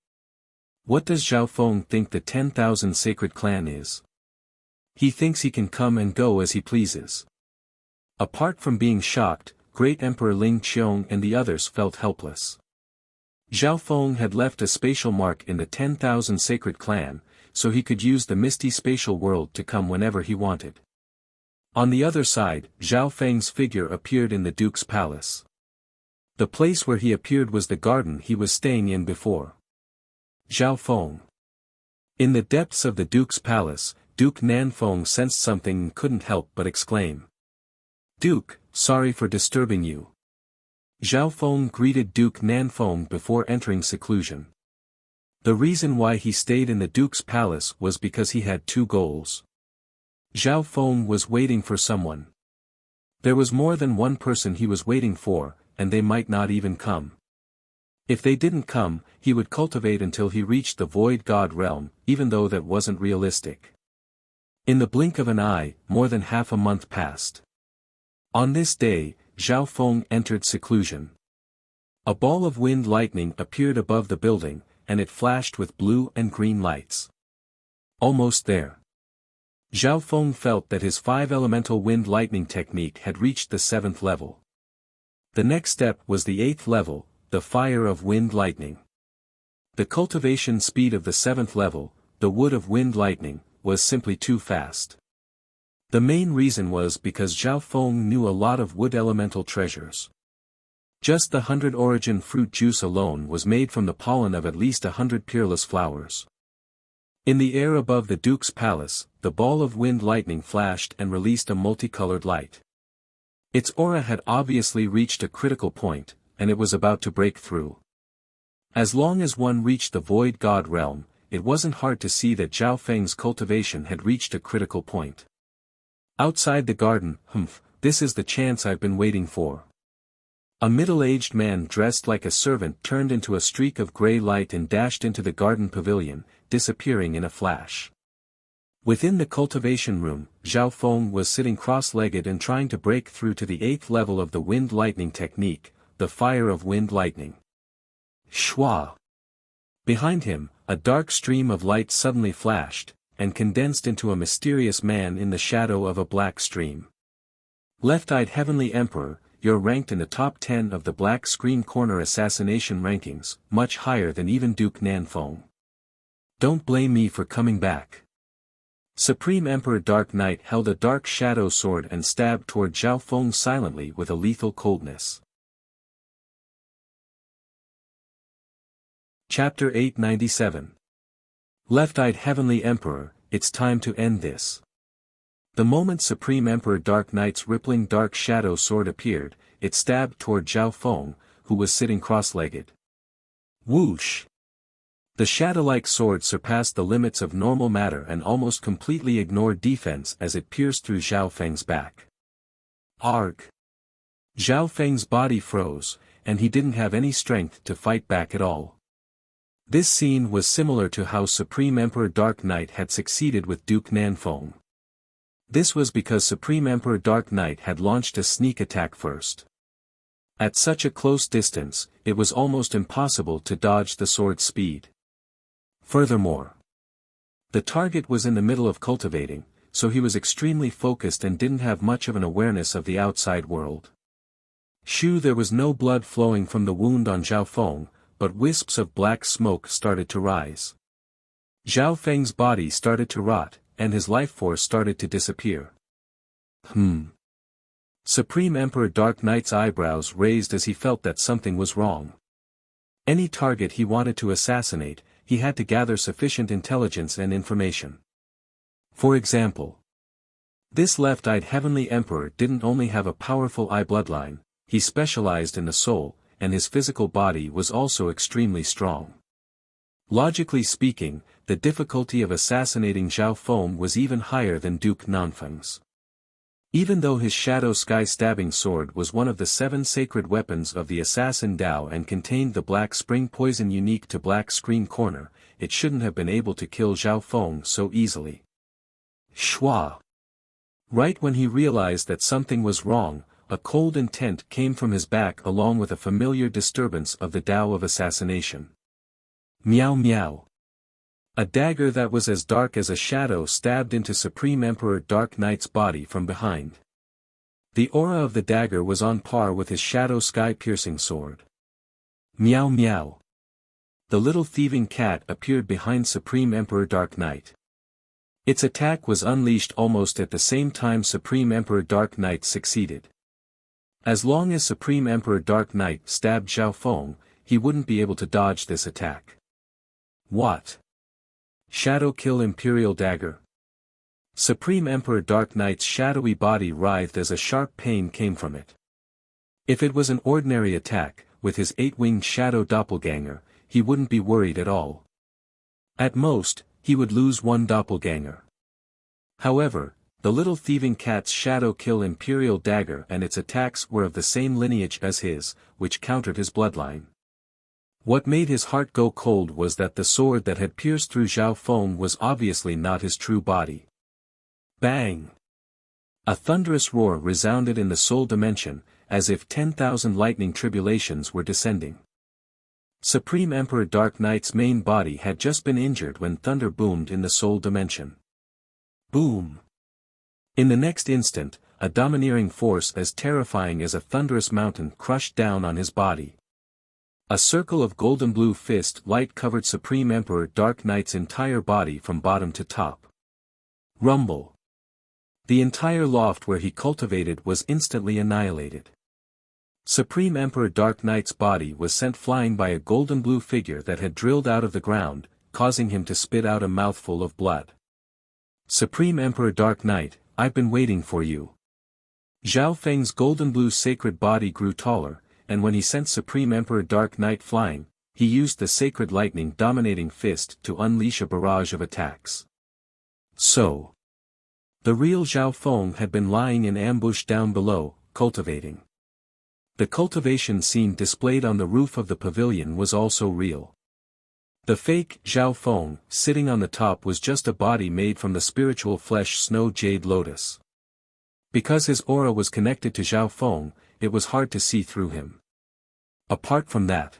What does Zhao Feng think the 10,000 sacred clan is? He thinks he can come and go as he pleases. Apart from being shocked, Great Emperor Ling Qiong and the others felt helpless. Zhao Feng had left a spatial mark in the 10,000 sacred clan, so he could use the misty spatial world to come whenever he wanted. On the other side, Zhao Feng's figure appeared in the Duke's palace. The place where he appeared was the garden he was staying in before. Zhao Feng. In the depths of the Duke's palace, Duke Nanfeng sensed something and couldn't help but exclaim. Duke, sorry for disturbing you. Zhao Feng greeted Duke Nanfeng before entering seclusion. The reason why he stayed in the Duke's palace was because he had 2 goals. Zhao Feng was waiting for someone. There was more than one person he was waiting for, and they might not even come. If they didn't come, he would cultivate until he reached the Void God realm, even though that wasn't realistic. In the blink of an eye, more than half a month passed. On this day, Zhao Feng entered seclusion. A ball of wind lightning appeared above the building, and it flashed with blue and green lights. Almost there. Zhao Feng felt that his 5-elemental wind lightning technique had reached the 7th level. The next step was the 8th level, the fire of wind lightning. The cultivation speed of the 7th level, the wood of wind lightning, was simply too fast. The main reason was because Zhao Feng knew a lot of wood elemental treasures. Just the 100 origin fruit juice alone was made from the pollen of at least 100 peerless flowers. In the air above the Duke's palace, the ball of wind lightning flashed and released a multicolored light. Its aura had obviously reached a critical point, and it was about to break through. As long as one reached the Void God realm, it wasn't hard to see that Zhao Feng's cultivation had reached a critical point. Outside the garden, this is the chance I've been waiting for. A middle-aged man dressed like a servant turned into a streak of gray light and dashed into the garden pavilion, disappearing in a flash. Within the cultivation room, Zhao Feng was sitting cross-legged and trying to break through to the 8th level of the wind lightning technique, the fire of wind lightning. Shwa! Behind him, a dark stream of light suddenly flashed, and condensed into a mysterious man in the shadow of a black stream. Left-eyed Heavenly Emperor, you're ranked in the top 10 of the Black Screen Corner assassination rankings, much higher than even Duke Nanfeng. Don't blame me for coming back. Supreme Emperor Dark Knight held a dark shadow sword and stabbed toward Zhao Feng silently with a lethal coldness. Chapter 897 Left-eyed Heavenly Emperor, it's time to end this. The moment Supreme Emperor Dark Knight's rippling dark shadow sword appeared, it stabbed toward Zhao Feng, who was sitting cross-legged. Whoosh! The shadow-like sword surpassed the limits of normal matter and almost completely ignored defense as it pierced through Zhao Feng's back. Arg! Zhao Feng's body froze, and he didn't have any strength to fight back at all. This scene was similar to how Supreme Emperor Dark Knight had succeeded with Duke Nanfeng. This was because Supreme Emperor Dark Knight had launched a sneak attack first. At such a close distance, it was almost impossible to dodge the sword's speed. Furthermore, the target was in the middle of cultivating, so he was extremely focused and didn't have much of an awareness of the outside world. There was no blood flowing from the wound on Zhao Feng, but wisps of black smoke started to rise. Zhao Feng's body started to rot, and his life force started to disappear. Supreme Emperor Dark Knight's eyebrows raised as he felt that something was wrong. Any target he wanted to assassinate, he had to gather sufficient intelligence and information. For example, this left-eyed Heavenly Emperor didn't only have a powerful eye bloodline, he specialized in the soul, and his physical body was also extremely strong. Logically speaking, the difficulty of assassinating Zhao Feng was even higher than Duke Nanfeng's. Even though his Shadow Sky Stabbing Sword was one of the 7 sacred weapons of the Assassin Dao and contained the Black Spring poison unique to Black Screen Corner, it shouldn't have been able to kill Zhao Feng so easily. Shwa! Right when he realized that something was wrong, a cold intent came from his back along with a familiar disturbance of the Dao of assassination. Meow meow. A dagger that was as dark as a shadow stabbed into Supreme Emperor Dark Knight's body from behind. The aura of the dagger was on par with his Shadow Sky Piercing Sword. Meow meow. The little thieving cat appeared behind Supreme Emperor Dark Knight. Its attack was unleashed almost at the same time Supreme Emperor Dark Knight succeeded. As long as Supreme Emperor Dark Knight stabbed Zhao Feng, he wouldn't be able to dodge this attack. What? Shadow Kill Imperial Dagger? Supreme Emperor Dark Knight's shadowy body writhed as a sharp pain came from it. If it was an ordinary attack, with his 8-winged shadow doppelganger, he wouldn't be worried at all. At most, he would lose one doppelganger. However, the little thieving cat's Shadow Kill Imperial Dagger and its attacks were of the same lineage as his, which countered his bloodline. What made his heart go cold was that the sword that had pierced through Zhao Feng was obviously not his true body. Bang! A thunderous roar resounded in the soul dimension, as if 10,000 lightning tribulations were descending. Supreme Emperor Dark Knight's main body had just been injured when thunder boomed in the soul dimension. Boom! In the next instant, a domineering force as terrifying as a thunderous mountain crushed down on his body. A circle of golden blue fist light covered Supreme Emperor Dark Knight's entire body from bottom to top. Rumble. The entire loft where he cultivated was instantly annihilated. Supreme Emperor Dark Knight's body was sent flying by a golden blue figure that had drilled out of the ground, causing him to spit out a mouthful of blood. Supreme Emperor Dark Knight, I've been waiting for you. Zhao Feng's golden blue sacred body grew taller, and when he sent Supreme Emperor Dark Knight flying, he used the sacred lightning dominating fist to unleash a barrage of attacks. So, the real Zhao Feng had been lying in ambush down below, cultivating. The cultivation scene displayed on the roof of the pavilion was also real. The fake Zhao Feng, sitting on the top, was just a body made from the spiritual flesh Snow Jade Lotus. Because his aura was connected to Zhao Feng, it was hard to see through him. Apart from that,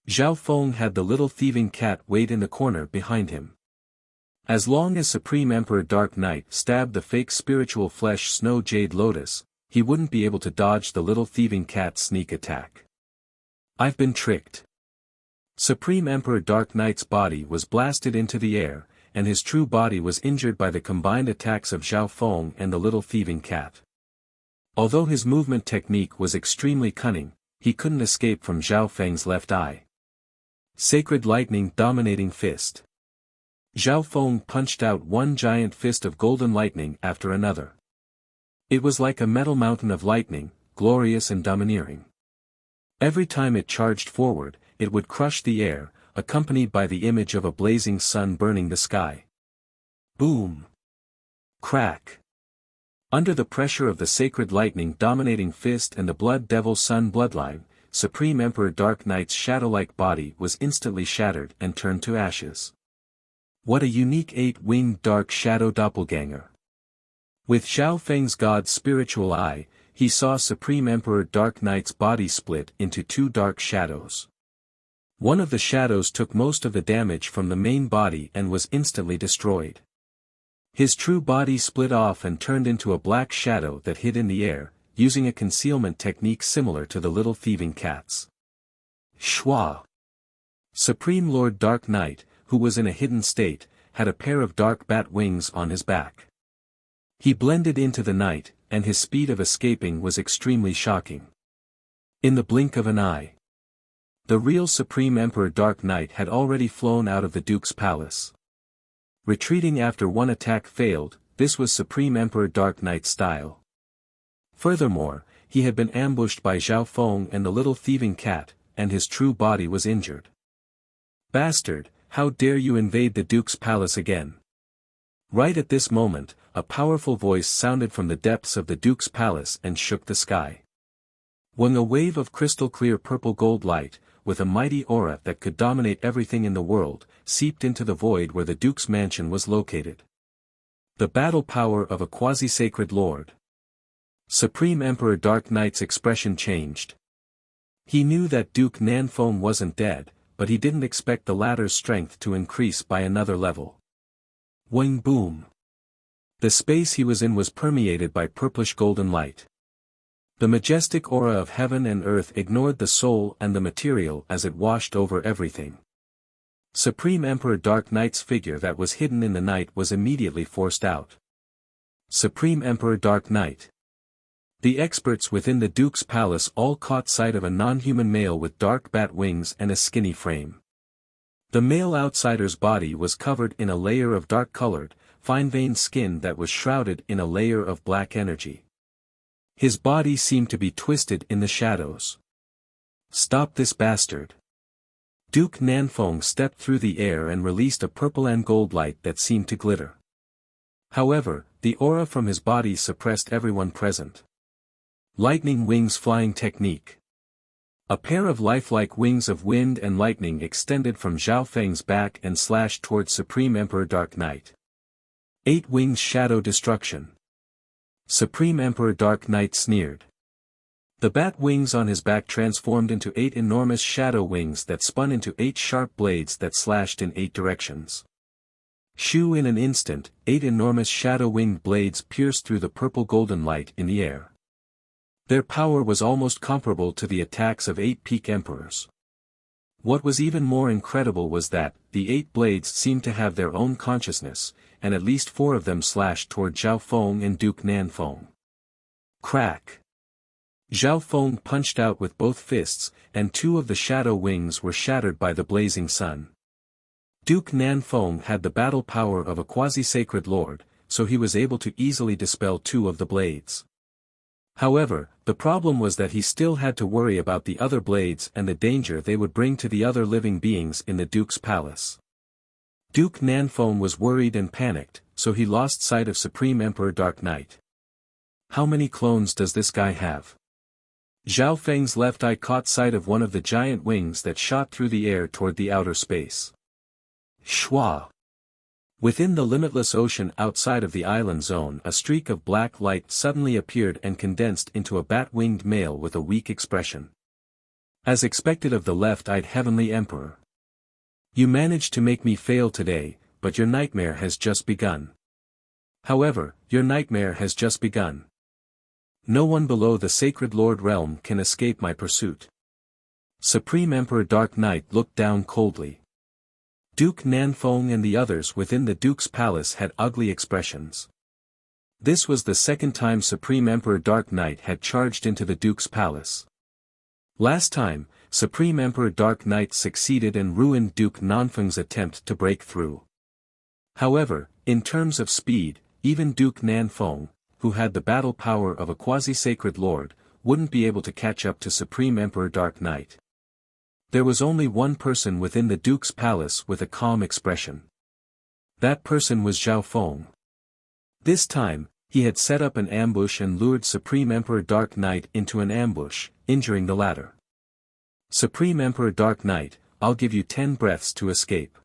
Zhao Feng had the little thieving cat wait in the corner behind him. As long as Supreme Emperor Dark Knight stabbed the fake spiritual flesh Snow Jade Lotus, he wouldn't be able to dodge the little thieving cat's sneak attack. I've been tricked. Supreme Emperor Dark Knight's body was blasted into the air, and his true body was injured by the combined attacks of Zhao Feng and the little thieving cat. Although his movement technique was extremely cunning, he couldn't escape from Zhao Feng's left eye. Sacred Lightning Dominating Fist. Zhao Feng punched out one giant fist of golden lightning after another. It was like a metal mountain of lightning, glorious and domineering. Every time it charged forward, it would crush the air, accompanied by the image of a blazing sun burning the sky. Boom! Crack! Under the pressure of the sacred lightning dominating fist and the Blood Devil Sun bloodline, Supreme Emperor Dark Knight's shadow-like body was instantly shattered and turned to ashes. What a unique 8-winged dark shadow doppelganger! With Xiao Feng's god's spiritual eye, he saw Supreme Emperor Dark Knight's body split into two dark shadows. One of the shadows took most of the damage from the main body and was instantly destroyed. His true body split off and turned into a black shadow that hid in the air, using a concealment technique similar to the little thieving cats. Shwa! Supreme Lord Dark Knight, who was in a hidden state, had a pair of dark bat wings on his back. He blended into the night, and his speed of escaping was extremely shocking. In the blink of an eye, the real Supreme Emperor Dark Knight had already flown out of the Duke's palace. Retreating after one attack failed, this was Supreme Emperor Dark Knight's style. Furthermore, he had been ambushed by Zhao Feng and the little thieving cat, and his true body was injured. Bastard, how dare you invade the Duke's palace again? Right at this moment, a powerful voice sounded from the depths of the Duke's palace and shook the sky. When a wave of crystal-clear purple-gold light, with a mighty aura that could dominate everything in the world, seeped into the void where the Duke's mansion was located. The battle power of a quasi-sacred lord. Supreme Emperor Dark Knight's expression changed. He knew that Duke Nanfeng wasn't dead, but he didn't expect the latter's strength to increase by another level. Wing boom! The space he was in was permeated by purplish golden light. The majestic aura of heaven and earth ignored the soul and the material as it washed over everything. Supreme Emperor Dark Knight's figure that was hidden in the night was immediately forced out. Supreme Emperor Dark Knight. The experts within the Duke's palace all caught sight of a non-human male with dark bat wings and a skinny frame. The male outsider's body was covered in a layer of dark-colored, fine-veined skin that was shrouded in a layer of black energy. His body seemed to be twisted in the shadows. Stop this bastard! Duke Nanfeng stepped through the air and released a purple and gold light that seemed to glitter. However, the aura from his body suppressed everyone present. Lightning Wings Flying Technique. A pair of lifelike wings of wind and lightning extended from Zhao Feng's back and slashed towards Supreme Emperor Dark Knight. 8 Wings Shadow Destruction. Supreme Emperor Dark Knight sneered. The bat wings on his back transformed into 8 enormous shadow wings that spun into 8 sharp blades that slashed in 8 directions. Shoo! In an instant, 8 enormous shadow-winged blades pierced through the purple golden light in the air. Their power was almost comparable to the attacks of 8 peak emperors. What was even more incredible was that, the 8 blades seemed to have their own consciousness, and at least 4 of them slashed toward Zhao Feng and Duke Nanfeng. Crack! Zhao Feng punched out with both fists, and 2 of the shadow wings were shattered by the blazing sun. Duke Nanfeng had the battle power of a quasi-sacred lord, so he was able to easily dispel 2 of the blades. However, the problem was that he still had to worry about the other blades and the danger they would bring to the other living beings in the Duke's palace. Duke Nanfeng was worried and panicked, so he lost sight of Supreme Emperor Dark Knight. How many clones does this guy have? Zhao Feng's left eye caught sight of one of the giant wings that shot through the air toward the outer space. Shwa! Within the limitless ocean outside of the island zone, a streak of black light suddenly appeared and condensed into a bat-winged male with a weak expression. As expected of the left-eyed heavenly emperor. You managed to make me fail today, but your nightmare has just begun. However, your nightmare has just begun. No one below the sacred Lord realm can escape my pursuit. Supreme Emperor Dark Knight looked down coldly. Duke Nanfeng and the others within the Duke's palace had ugly expressions. This was the second time Supreme Emperor Dark Knight had charged into the Duke's palace. Last time, Supreme Emperor Dark Knight succeeded and ruined Duke Nanfeng's attempt to break through. However, in terms of speed, even Duke Nanfeng, who had the battle power of a quasi-sacred lord, wouldn't be able to catch up to Supreme Emperor Dark Knight. There was only one person within the Duke's palace with a calm expression. That person was Zhao Feng. This time, he had set up an ambush and lured Supreme Emperor Dark Knight into an ambush, injuring the latter. Supreme Emperor Dark Knight, I'll give you 10 breaths to escape.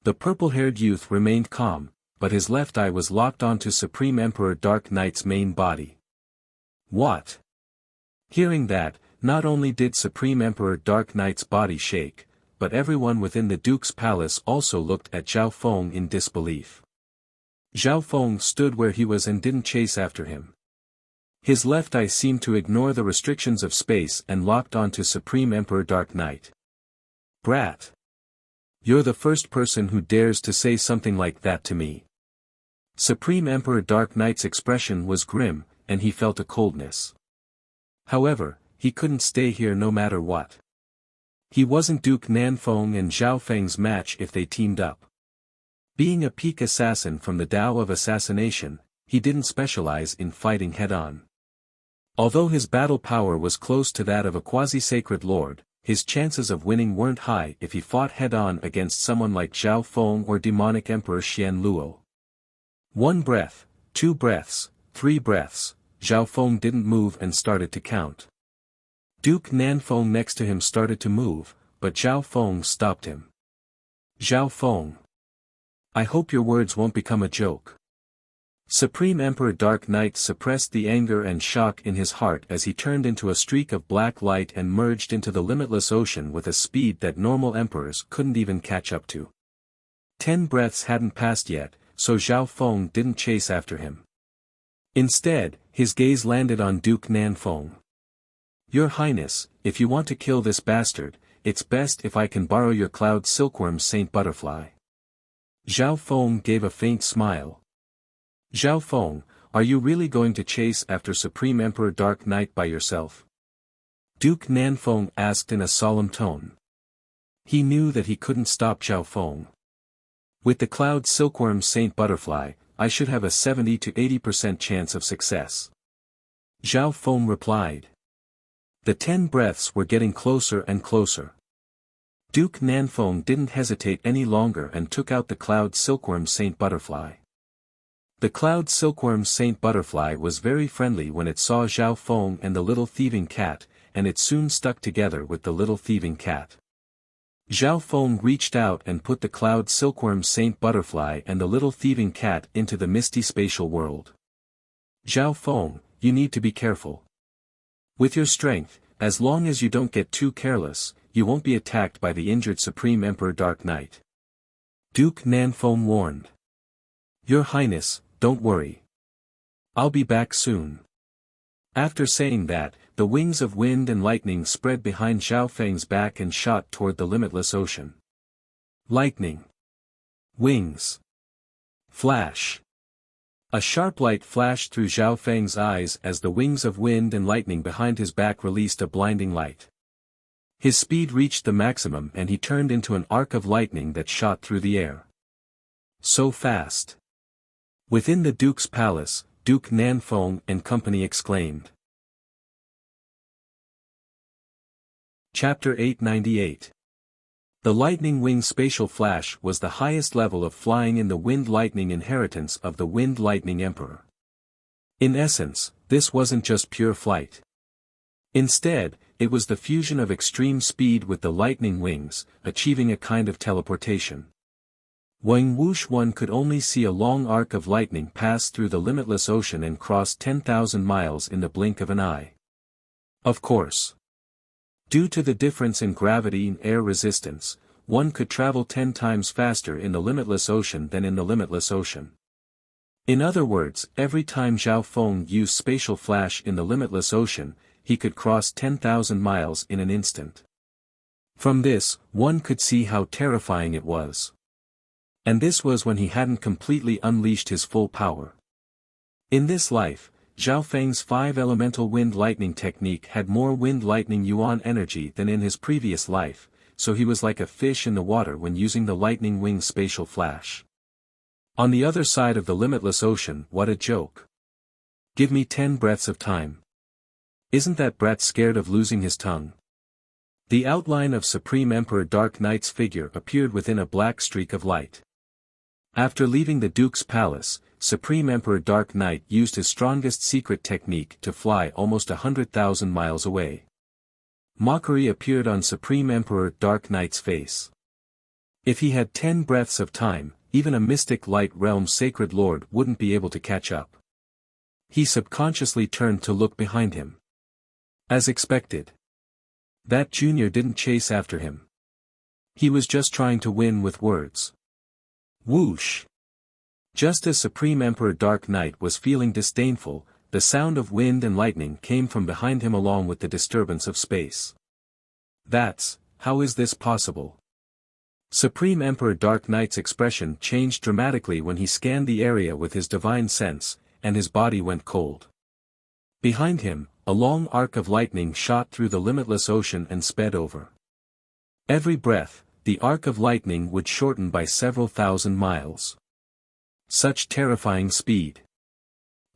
The purple-haired youth remained calm, but his left eye was locked onto Supreme Emperor Dark Knight's main body. What? Hearing that, not only did Supreme Emperor Dark Knight's body shake, but everyone within the Duke's palace also looked at Zhao Feng in disbelief. Zhao Feng stood where he was and didn't chase after him. His left eye seemed to ignore the restrictions of space and locked onto Supreme Emperor Dark Knight. Brat! You're the first person who dares to say something like that to me. Supreme Emperor Dark Knight's expression was grim, and he felt a coldness. However, he couldn't stay here no matter what. He wasn't Duke Nanfeng and Zhao Feng's match if they teamed up. Being a peak assassin from the Tao of assassination, he didn't specialize in fighting head-on. Although his battle power was close to that of a quasi-sacred lord, his chances of winning weren't high if he fought head-on against someone like Zhao Feng or demonic Emperor Xian Luo. 1 breath, 2 breaths, 3 breaths, Zhao Feng didn't move and started to count. Duke Nanfeng next to him started to move, but Zhao Feng stopped him. Zhao Feng. I hope your words won't become a joke. Supreme Emperor Dark Knight suppressed the anger and shock in his heart as he turned into a streak of black light and merged into the limitless ocean with a speed that normal emperors couldn't even catch up to. 10 breaths hadn't passed yet, so Zhao Feng didn't chase after him. Instead, his gaze landed on Duke Nanfeng. Your Highness, if you want to kill this bastard, it's best if I can borrow your cloud silkworm Saint Butterfly. Zhao Feng gave a faint smile. Zhao Feng, are you really going to chase after Supreme Emperor Dark Knight by yourself? Duke Nanfeng asked in a solemn tone. He knew that he couldn't stop Zhao Feng. With the cloud silkworm Saint Butterfly, I should have a 70 to 80% chance of success. Zhao Feng replied. The 10 breaths were getting closer and closer. Duke Nanfeng didn't hesitate any longer and took out the cloud silkworm Saint Butterfly. The cloud silkworm Saint Butterfly was very friendly when it saw Zhao Feng and the little thieving cat, and it soon stuck together with the little thieving cat. Zhao Feng reached out and put the cloud silkworm Saint Butterfly and the little thieving cat into the misty spatial world. Zhao Feng, you need to be careful. With your strength, as long as you don't get too careless, you won't be attacked by the injured Supreme Emperor Dark Knight. Duke Nanfeng warned. Your Highness, don't worry. I'll be back soon. After saying that, the wings of wind and lightning spread behind Zhao Feng's back and shot toward the limitless ocean. Lightning. Wings. Flash. A sharp light flashed through Zhao Feng's eyes as the wings of wind and lightning behind his back released a blinding light. His speed reached the maximum and he turned into an arc of lightning that shot through the air. So fast. Within the Duke's palace, Duke Nanfeng and company exclaimed. Chapter 898. The lightning wing spatial flash was the highest level of flying in the wind lightning inheritance of the wind lightning emperor. In essence, this wasn't just pure flight. Instead, it was the fusion of extreme speed with the lightning wings, achieving a kind of teleportation. When whoosh one could only see a long arc of lightning pass through the limitless ocean and cross 10,000 miles in the blink of an eye. Of course. Due to the difference in gravity and air resistance, one could travel 10 times faster in the limitless ocean than in the limitless ocean. In other words, every time Zhao Feng used spatial flash in the limitless ocean, he could cross 10,000 miles in an instant. From this, one could see how terrifying it was. And this was when he hadn't completely unleashed his full power. In this life, Zhao Feng's 5 elemental wind lightning technique had more wind lightning yuan energy than in his previous life, so he was like a fish in the water when using the lightning wing spatial flash. On the other side of the limitless ocean, what a joke. Give me 10 breaths of time. Isn't that brat scared of losing his tongue? The outline of Supreme Emperor Dark Knight's figure appeared within a black streak of light. After leaving the Duke's palace, Supreme Emperor Dark Knight used his strongest secret technique to fly almost 100,000 miles away. Mockery appeared on Supreme Emperor Dark Knight's face. If he had 10 breaths of time, even a mystic light realm sacred lord wouldn't be able to catch up. He subconsciously turned to look behind him. As expected. That junior didn't chase after him. He was just trying to win with words. Whoosh! Just as Supreme Emperor Dark Knight was feeling disdainful, the sound of wind and lightning came from behind him along with the disturbance of space. How is this possible? Supreme Emperor Dark Knight's expression changed dramatically when he scanned the area with his divine sense, and his body went cold. Behind him, a long arc of lightning shot through the limitless ocean and sped over. Every breath, the arc of lightning would shorten by several thousand miles. Such terrifying speed.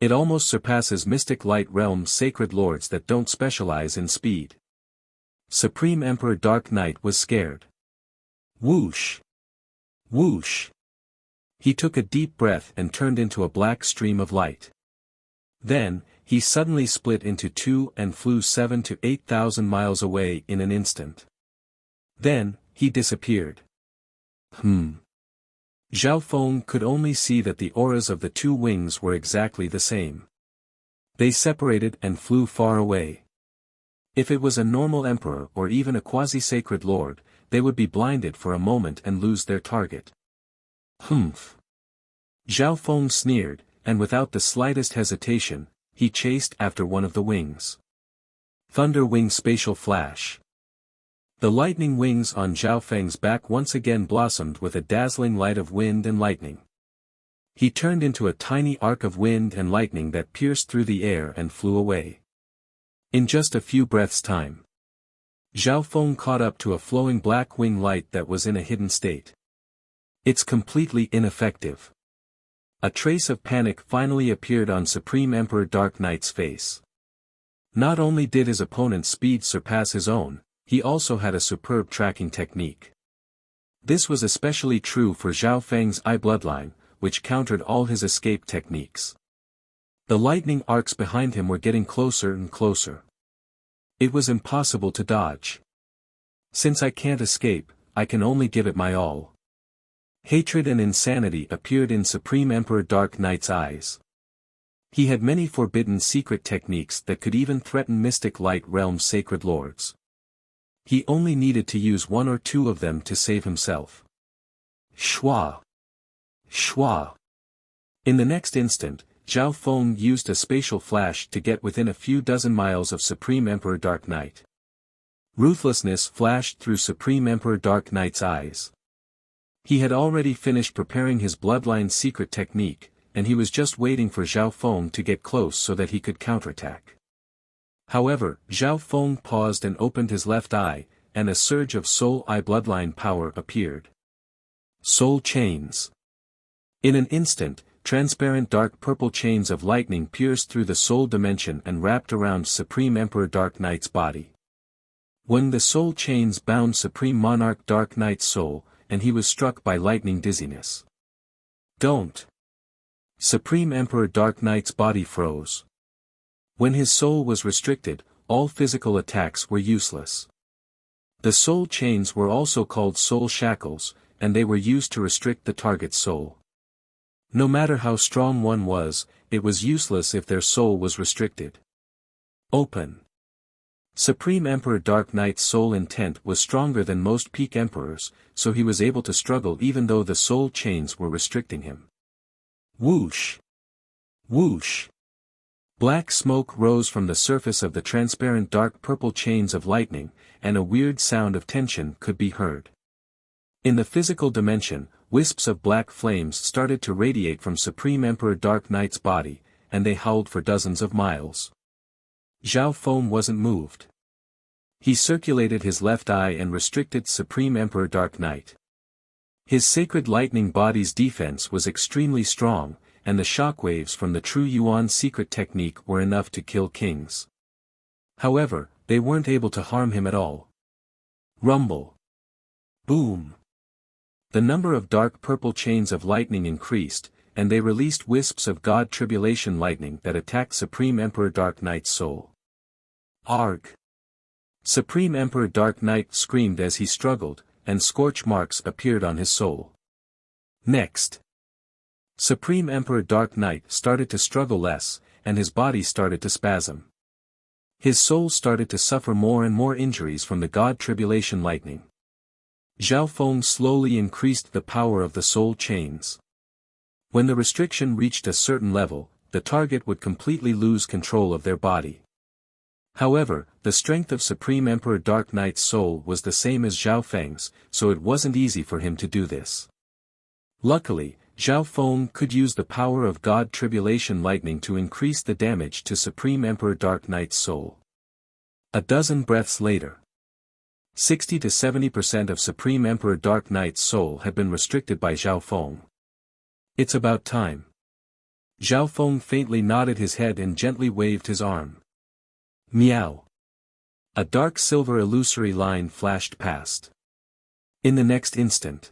It almost surpasses mystic light realm sacred lords that don't specialize in speed. Supreme Emperor Dark Knight was scared. Whoosh! Whoosh! He took a deep breath and turned into a black stream of light. Then, he suddenly split into two and flew 7,000 to 8,000 miles away in an instant. Then, he disappeared. Zhao Feng could only see that the auras of the two wings were exactly the same. They separated and flew far away. If it was a normal emperor or even a quasi-sacred lord, they would be blinded for a moment and lose their target. Humph! Zhao Feng sneered, and without the slightest hesitation, he chased after one of the wings. Thunder Wing Spatial Flash. The lightning wings on Zhao Feng's back once again blossomed with a dazzling light of wind and lightning. He turned into a tiny arc of wind and lightning that pierced through the air and flew away. In just a few breaths' time, Zhao Feng caught up to a flowing black wing light that was in a hidden state. It's completely ineffective. A trace of panic finally appeared on Supreme Emperor Dark Knight's face. Not only did his opponent's speed surpass his own, he also had a superb tracking technique. This was especially true for Zhao Feng's eye bloodline, which countered all his escape techniques. The lightning arcs behind him were getting closer and closer. It was impossible to dodge. Since I can't escape, I can only give it my all. Hatred and insanity appeared in Supreme Emperor Dark Knight's eyes. He had many forbidden secret techniques that could even threaten mystic light realm sacred lords. He only needed to use one or two of them to save himself. Shwa! Shwa! In the next instant, Zhao Feng used a spatial flash to get within a few dozen miles of Supreme Emperor Dark Knight. Ruthlessness flashed through Supreme Emperor Dark Knight's eyes. He had already finished preparing his bloodline's secret technique, and he was just waiting for Zhao Feng to get close so that he could counterattack. However, Zhao Feng paused and opened his left eye, and a surge of soul eye bloodline power appeared. Soul chains. In an instant, transparent dark purple chains of lightning pierced through the soul dimension and wrapped around Supreme Emperor Dark Knight's body. When the soul chains bound Supreme Monarch Dark Knight's soul, and he was struck by lightning dizziness. Don't! Supreme Emperor Dark Knight's body froze. When his soul was restricted, all physical attacks were useless. The soul chains were also called soul shackles, and they were used to restrict the target's soul. No matter how strong one was, it was useless if their soul was restricted. Open. Supreme Emperor Dark Knight's soul intent was stronger than most peak emperors, so he was able to struggle even though the soul chains were restricting him. Whoosh! Whoosh! Black smoke rose from the surface of the transparent dark purple chains of lightning, and a weird sound of tension could be heard. In the physical dimension, wisps of black flames started to radiate from Supreme Emperor Dark Knight's body, and they howled for dozens of miles. Zhao Feng wasn't moved. He circulated his left eye and restricted Supreme Emperor Dark Knight. His sacred lightning body's defense was extremely strong, and the shockwaves from the true Yuan secret technique were enough to kill kings. However, they weren't able to harm him at all. Rumble. Boom. The number of dark purple chains of lightning increased, and they released wisps of God tribulation lightning that attacked Supreme Emperor Dark Knight's soul. Arg. Supreme Emperor Dark Knight screamed as he struggled, and scorch marks appeared on his soul. Next. Supreme Emperor Dark Knight started to struggle less, and his body started to spasm. His soul started to suffer more and more injuries from the God tribulation lightning. Zhao Feng slowly increased the power of the soul chains. When the restriction reached a certain level, the target would completely lose control of their body. However, the strength of Supreme Emperor Dark Knight's soul was the same as Zhao Feng's, so it wasn't easy for him to do this. Luckily, Zhao Feng could use the power of God Tribulation Lightning to increase the damage to Supreme Emperor Dark Knight's soul. A dozen breaths later, 60 to 70% of Supreme Emperor Dark Knight's soul had been restricted by Zhao Feng. It's about time. Zhao Feng faintly nodded his head and gently waved his arm. Meow. A dark silver illusory line flashed past. In the next instant,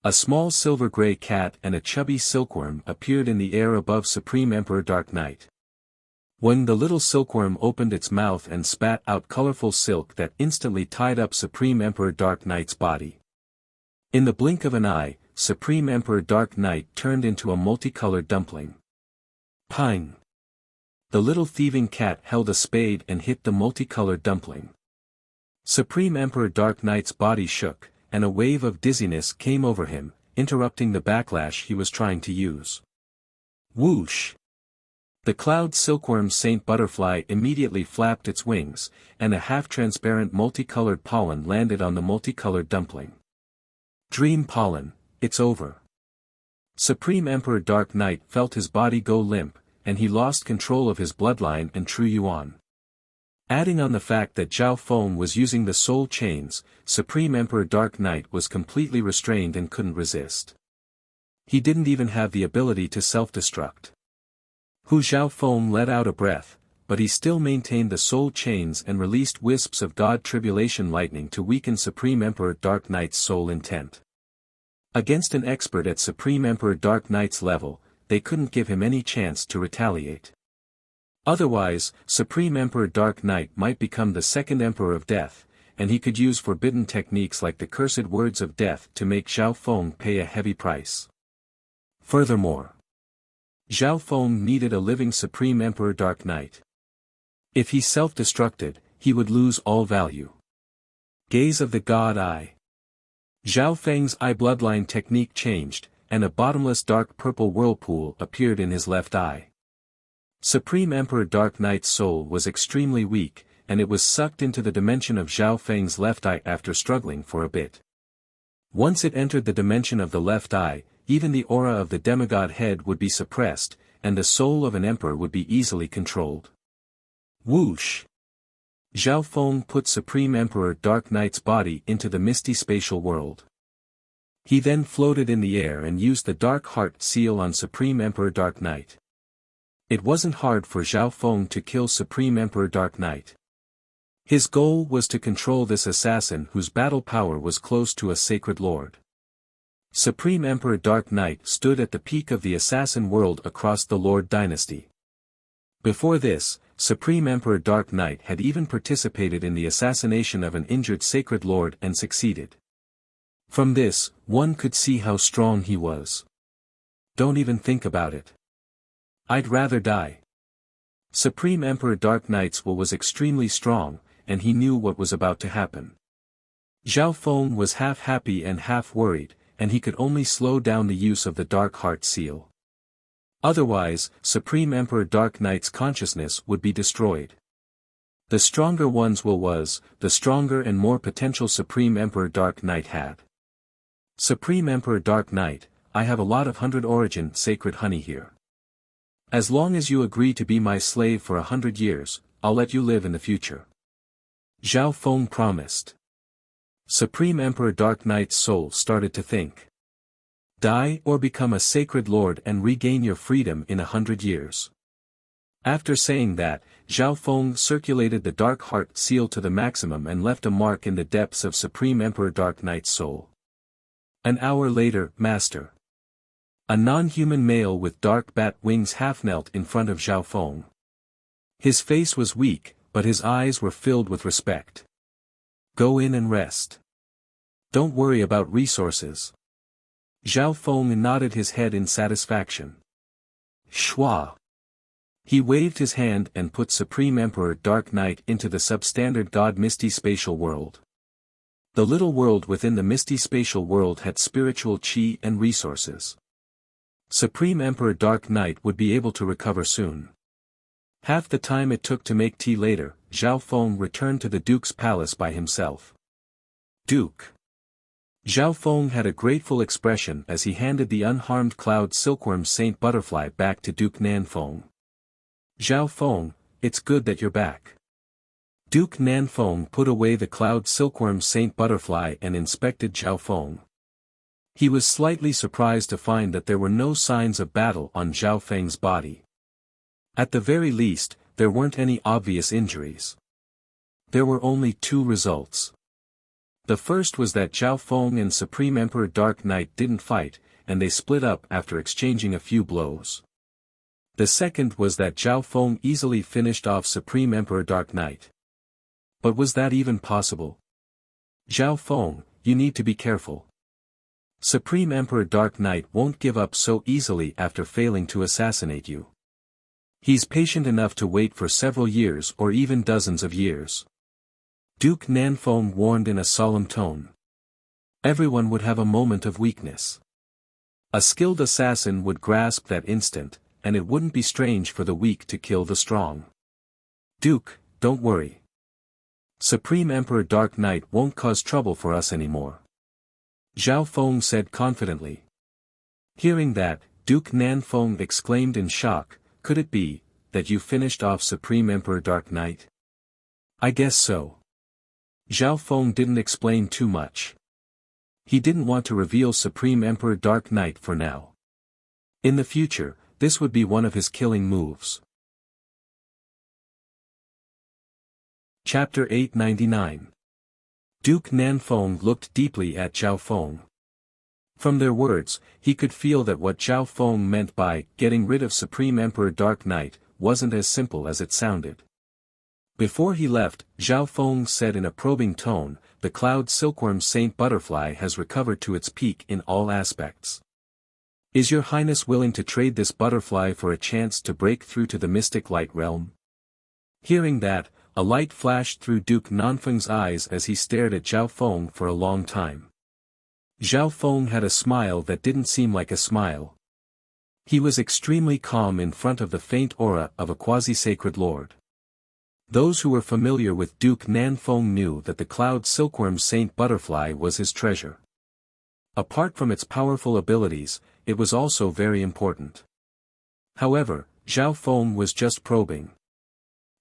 a small silver-gray cat and a chubby silkworm appeared in the air above Supreme Emperor Dark Knight. When the little silkworm opened its mouth and spat out colorful silk that instantly tied up Supreme Emperor Dark Knight's body. In the blink of an eye, Supreme Emperor Dark Knight turned into a multicolored dumpling. Pine. The little thieving cat held a spade and hit the multicolored dumpling. Supreme Emperor Dark Knight's body shook, and a wave of dizziness came over him, interrupting the backlash he was trying to use. Whoosh! The cloud silkworm Saint Butterfly immediately flapped its wings, and a half-transparent multicolored pollen landed on the multicolored dumpling. Dream pollen, it's over. Supreme Emperor Dark Knight felt his body go limp, and he lost control of his bloodline and true Yuan. Adding on the fact that Zhao Feng was using the soul chains, Supreme Emperor Dark Knight was completely restrained and couldn't resist. He didn't even have the ability to self-destruct. Zhao Feng let out a breath, but he still maintained the soul chains and released wisps of God Tribulation Lightning to weaken Supreme Emperor Dark Knight's soul intent. Against an expert at Supreme Emperor Dark Knight's level, they couldn't give him any chance to retaliate. Otherwise, Supreme Emperor Dark Knight might become the second Emperor of Death, and he could use forbidden techniques like the cursed words of death to make Zhao Feng pay a heavy price. Furthermore, Zhao Feng needed a living Supreme Emperor Dark Knight. If he self-destructed, he would lose all value. Gaze of the God Eye. Zhao Feng's eye bloodline technique changed, and a bottomless dark purple whirlpool appeared in his left eye. Supreme Emperor Dark Knight's soul was extremely weak, and it was sucked into the dimension of Zhao Feng's left eye after struggling for a bit. Once it entered the dimension of the left eye, even the aura of the demigod head would be suppressed, and the soul of an emperor would be easily controlled. Whoosh! Zhao Feng put Supreme Emperor Dark Knight's body into the misty spatial world. He then floated in the air and used the Dark Heart seal on Supreme Emperor Dark Knight. It wasn't hard for Zhao Feng to kill Supreme Emperor Dark Knight. His goal was to control this assassin whose battle power was close to a sacred lord. Supreme Emperor Dark Knight stood at the peak of the assassin world across the Lord dynasty. Before this, Supreme Emperor Dark Knight had even participated in the assassination of an injured sacred lord and succeeded. From this, one could see how strong he was. Don't even think about it. I'd rather die. Supreme Emperor Dark Knight's will was extremely strong, and he knew what was about to happen. Zhao Feng was half happy and half worried, and he could only slow down the use of the Dark Heart seal. Otherwise, Supreme Emperor Dark Knight's consciousness would be destroyed. The stronger one's will was, the stronger and more potential Supreme Emperor Dark Knight had. Supreme Emperor Dark Knight, I have a lot of 100 origin sacred honey here. As long as you agree to be my slave for 100 years, I'll let you live in the future. Zhao Feng promised. Supreme Emperor Dark Knight's soul started to think. Die or become a sacred lord and regain your freedom in 100 years. After saying that, Zhao Feng circulated the Dark Heart seal to the maximum and left a mark in the depths of Supreme Emperor Dark Knight's soul. An hour later, Master. A non-human male with dark bat wings half-knelt in front of Zhao Feng. His face was weak, but his eyes were filled with respect. Go in and rest. Don't worry about resources. Zhao Feng nodded his head in satisfaction. Shua. He waved his hand and put Supreme Emperor Dark Knight into the substandard God Misty Spatial World. The little world within the Misty Spatial World had spiritual chi and resources. Supreme Emperor Dark Knight would be able to recover soon. Half the time it took to make tea later, Zhao Feng returned to the Duke's palace by himself. Duke. Zhao Feng had a grateful expression as he handed the unharmed Cloud Silkworm Saint Butterfly back to Duke Nanfeng. Zhao Feng, it's good that you're back. Duke Nanfeng put away the Cloud Silkworm Saint Butterfly and inspected Zhao Feng. He was slightly surprised to find that there were no signs of battle on Zhao Feng's body. At the very least, there weren't any obvious injuries. There were only two results. The first was that Zhao Feng and Supreme Emperor Dark Knight didn't fight, and they split up after exchanging a few blows. The second was that Zhao Feng easily finished off Supreme Emperor Dark Knight. But was that even possible? Zhao Feng, you need to be careful. Supreme Emperor Dark Knight won't give up so easily after failing to assassinate you. He's patient enough to wait for several years or even dozens of years. Duke Nanfeng warned in a solemn tone. Everyone would have a moment of weakness. A skilled assassin would grasp that instant, and it wouldn't be strange for the weak to kill the strong. Duke, don't worry. Supreme Emperor Dark Knight won't cause trouble for us anymore. Zhao Feng said confidently. Hearing that, Duke Nanfeng exclaimed in shock, could it be, that you finished off Supreme Emperor Dark Knight? I guess so. Zhao Feng didn't explain too much. He didn't want to reveal Supreme Emperor Dark Knight for now. In the future, this would be one of his killing moves. Chapter 899. Duke Nanfeng looked deeply at Zhao Feng. From their words, he could feel that what Zhao Feng meant by getting rid of Supreme Emperor Dark Knight wasn't as simple as it sounded. Before he left, Zhao Feng said in a probing tone, the Cloud Silkworm Saint Butterfly has recovered to its peak in all aspects. Is your highness willing to trade this butterfly for a chance to break through to the mystic light realm? Hearing that, a light flashed through Duke Nanfeng's eyes as he stared at Zhao Feng for a long time. Zhao Feng had a smile that didn't seem like a smile. He was extremely calm in front of the faint aura of a quasi-sacred lord. Those who were familiar with Duke Nanfeng knew that the Cloud Silkworm Saint Butterfly was his treasure. Apart from its powerful abilities, it was also very important. However, Zhao Feng was just probing.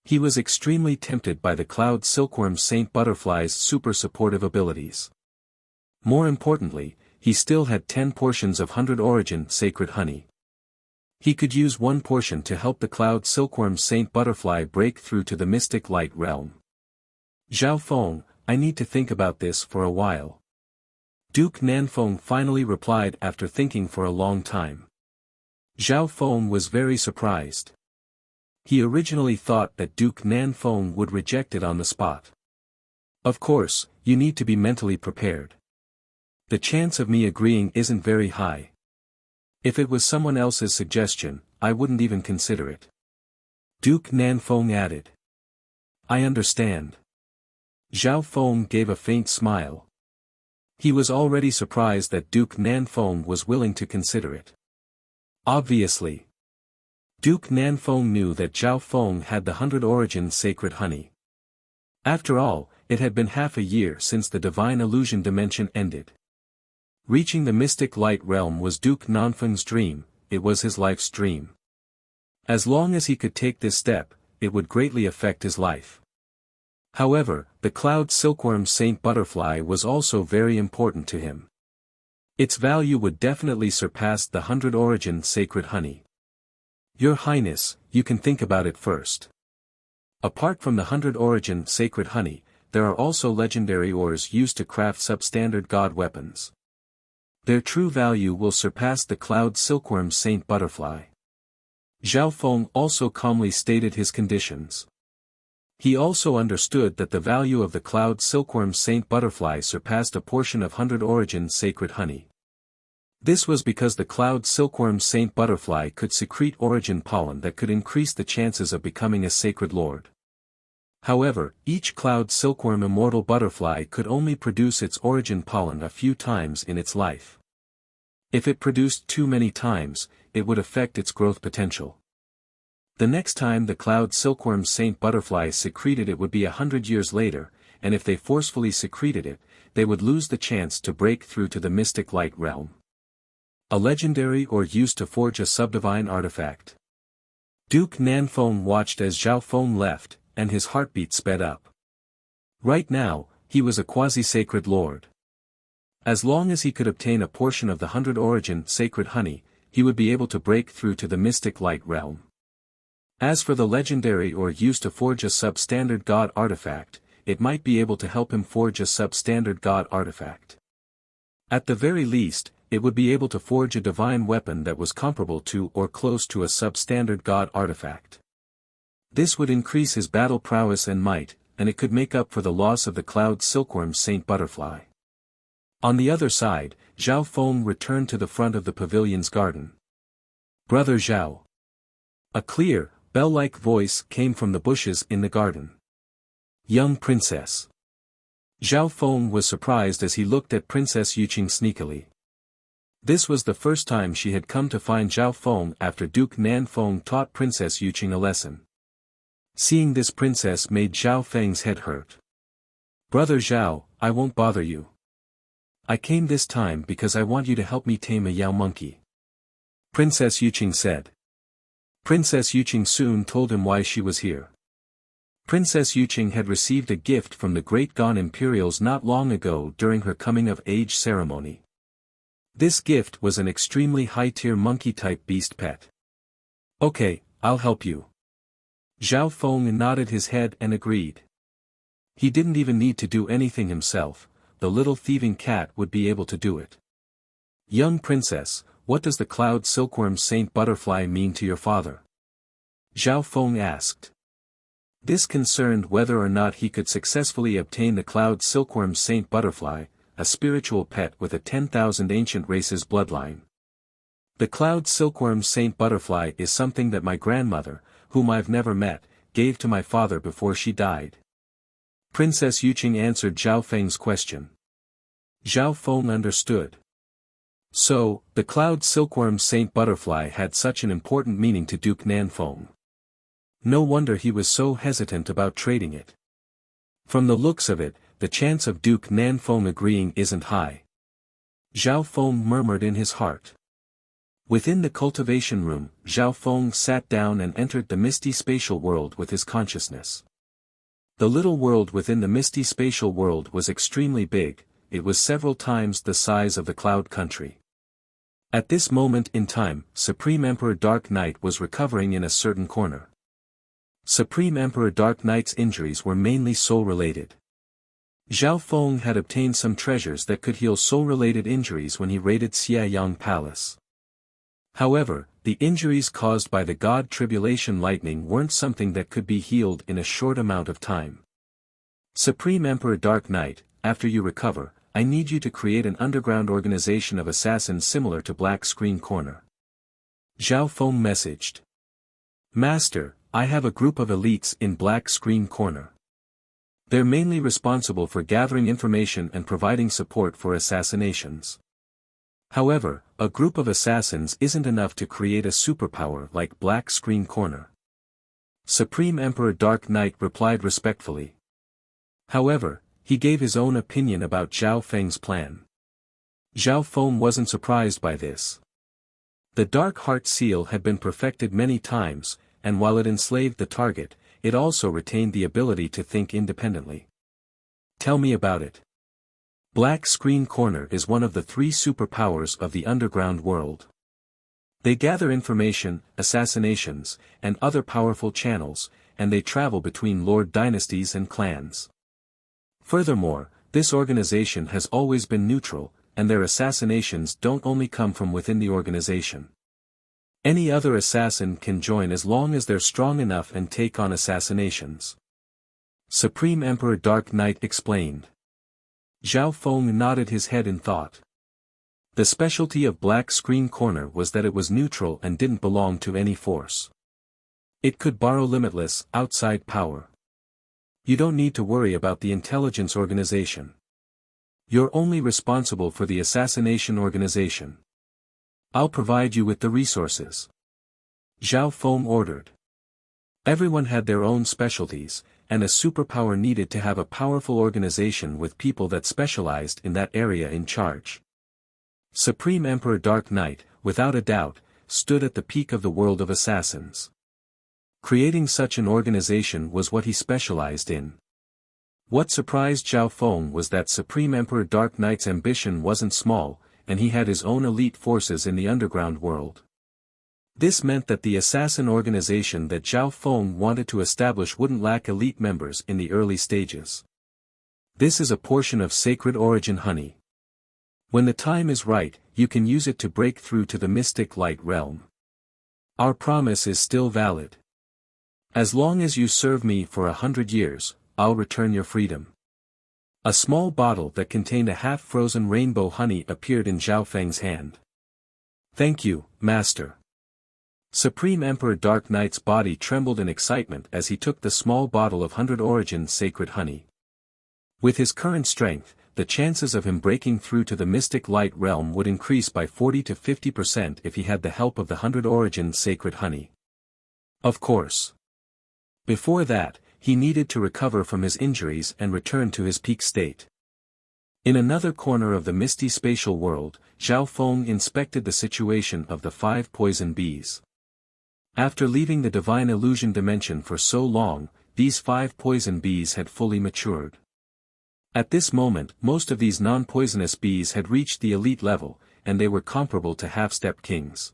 He was extremely tempted by the Cloud Silkworm Saint Butterfly's super supportive abilities. More importantly, he still had 10 portions of 100 origin sacred honey. He could use one portion to help the Cloud Silkworm Saint Butterfly break through to the mystic light realm. Zhao Feng, I need to think about this for a while. Duke Nanfeng finally replied after thinking for a long time. Zhao Feng was very surprised. He originally thought that Duke Nanfeng would reject it on the spot. Of course, you need to be mentally prepared. The chance of me agreeing isn't very high. If it was someone else's suggestion, I wouldn't even consider it. Duke Nanfeng added. I understand. Zhao Feng gave a faint smile. He was already surprised that Duke Nanfeng was willing to consider it. Obviously. Duke Nanfeng knew that Zhao Feng had the 100 origin sacred honey. After all, it had been half a year since the divine illusion dimension ended. Reaching the mystic light realm was Duke Nanfeng's dream, it was his life's dream. As long as he could take this step, it would greatly affect his life. However, the cloud silkworm saint butterfly was also very important to him. Its value would definitely surpass the 100 origin sacred honey. Your Highness, you can think about it first. Apart from the 100 origin sacred honey, there are also legendary ores used to craft substandard god weapons. Their true value will surpass the cloud silkworm saint butterfly. Zhao Feng also calmly stated his conditions. He also understood that the value of the cloud silkworm saint butterfly surpassed a portion of 100 origin sacred honey. This was because the cloud silkworm saint butterfly could secrete origin pollen that could increase the chances of becoming a sacred lord. However, each cloud silkworm immortal butterfly could only produce its origin pollen a few times in its life. If it produced too many times, it would affect its growth potential. The next time the cloud silkworm saint butterfly secreted it would be 100 years later, and if they forcefully secreted it, they would lose the chance to break through to the mystic light realm. A legendary or used to forge a subdivine artifact. Duke Nanfeng watched as Zhao Feng left, and his heartbeat sped up. Right now, he was a quasi-sacred lord. As long as he could obtain a portion of the 100 origin sacred honey, he would be able to break through to the mystic light realm. As for the legendary or used to forge a substandard god artifact, it might be able to help him forge a substandard god artifact. At the very least, it would be able to forge a divine weapon that was comparable to or close to a substandard god artifact. This would increase his battle prowess and might, and it could make up for the loss of the cloud silkworm saint butterfly. On the other side, Zhao Feng returned to the front of the pavilion's garden. Brother Zhao. A clear, bell-like voice came from the bushes in the garden. Young princess. Zhao Feng was surprised as he looked at Princess Yuqing sneakily. This was the first time she had come to find Zhao Feng after Duke Nanfeng taught Princess Yuqing a lesson. Seeing this princess made Zhao Feng's head hurt. Brother Zhao, I won't bother you. I came this time because I want you to help me tame a Yao monkey. Princess Yuqing said. Princess Yuqing soon told him why she was here. Princess Yuqing had received a gift from the Great Gan Imperials not long ago during her coming-of-age ceremony. This gift was an extremely high-tier monkey-type beast pet. Okay, I'll help you. Zhao Feng nodded his head and agreed. He didn't even need to do anything himself, the little thieving cat would be able to do it. Young princess, what does the cloud silkworm saint butterfly mean to your father? Zhao Feng asked. This concerned whether or not he could successfully obtain the cloud silkworm saint butterfly, a spiritual pet with a 10,000 ancient races bloodline. The cloud silkworm saint butterfly is something that my grandmother, whom I've never met, gave to my father before she died. Princess Yuqing answered Zhao Feng's question. Zhao Feng understood. So, the cloud silkworm saint butterfly had such an important meaning to Duke Nanfeng. No wonder he was so hesitant about trading it. From the looks of it, the chance of Duke Nanfeng agreeing isn't high. Zhao Feng murmured in his heart. Within the cultivation room, Zhao Feng sat down and entered the misty spatial world with his consciousness. The little world within the misty spatial world was extremely big, it was several times the size of the Cloud Country. At this moment in time, Supreme Emperor Dark Knight was recovering in a certain corner. Supreme Emperor Dark Knight's injuries were mainly soul-related. Zhao Feng had obtained some treasures that could heal soul-related injuries when he raided Xiayang Palace. However, the injuries caused by the God Tribulation Lightning weren't something that could be healed in a short amount of time. Supreme Emperor Dark Knight, after you recover, I need you to create an underground organization of assassins similar to Black Screen Corner. Zhao Feng messaged. Master, I have a group of elites in Black Screen Corner. They're mainly responsible for gathering information and providing support for assassinations. However, a group of assassins isn't enough to create a superpower like Black Screen Corner. Supreme Emperor Dark Knight replied respectfully. However, he gave his own opinion about Zhao Feng's plan. Zhao Feng wasn't surprised by this. The Dark Heart Seal had been perfected many times, and while it enslaved the target, it also retained the ability to think independently. Tell me about it. Black Screen Corner is one of the 3 superpowers of the underground world. They gather information, assassinations, and other powerful channels, and they travel between lord dynasties and clans. Furthermore, this organization has always been neutral, and their assassinations don't only come from within the organization. Any other assassin can join as long as they're strong enough and take on assassinations. Supreme Emperor Dark Knight explained. Zhao Feng nodded his head in thought. The specialty of Black Screen Corner was that it was neutral and didn't belong to any force. It could borrow limitless, outside power. You don't need to worry about the intelligence organization. You're only responsible for the assassination organization. I'll provide you with the resources. Zhao Feng ordered. Everyone had their own specialties, and a superpower needed to have a powerful organization with people that specialized in that area in charge. Supreme Emperor Dark Knight, without a doubt, stood at the peak of the world of assassins. Creating such an organization was what he specialized in. What surprised Zhao Feng was that Supreme Emperor Dark Knight's ambition wasn't small, and he had his own elite forces in the underground world. This meant that the assassin organization that Zhao Feng wanted to establish wouldn't lack elite members in the early stages. This is a portion of sacred origin honey. When the time is right, you can use it to break through to the mystic light realm. Our promise is still valid. As long as you serve me for 100 years, I'll return your freedom. A small bottle that contained a half-frozen rainbow honey appeared in Zhao Feng's hand. Thank you, Master. Supreme Emperor Dark Knight's body trembled in excitement as he took the small bottle of 100 Origin sacred honey. With his current strength, the chances of him breaking through to the mystic light realm would increase by 40 to 50% if he had the help of the 100 Origin sacred honey. Of course. Before that, he needed to recover from his injuries and return to his peak state. In another corner of the misty spatial world, Zhao Feng inspected the situation of the 5 poison bees. After leaving the divine illusion dimension for so long, these 5 poison bees had fully matured. At this moment, most of these non-poisonous bees had reached the elite level, and they were comparable to half-step kings.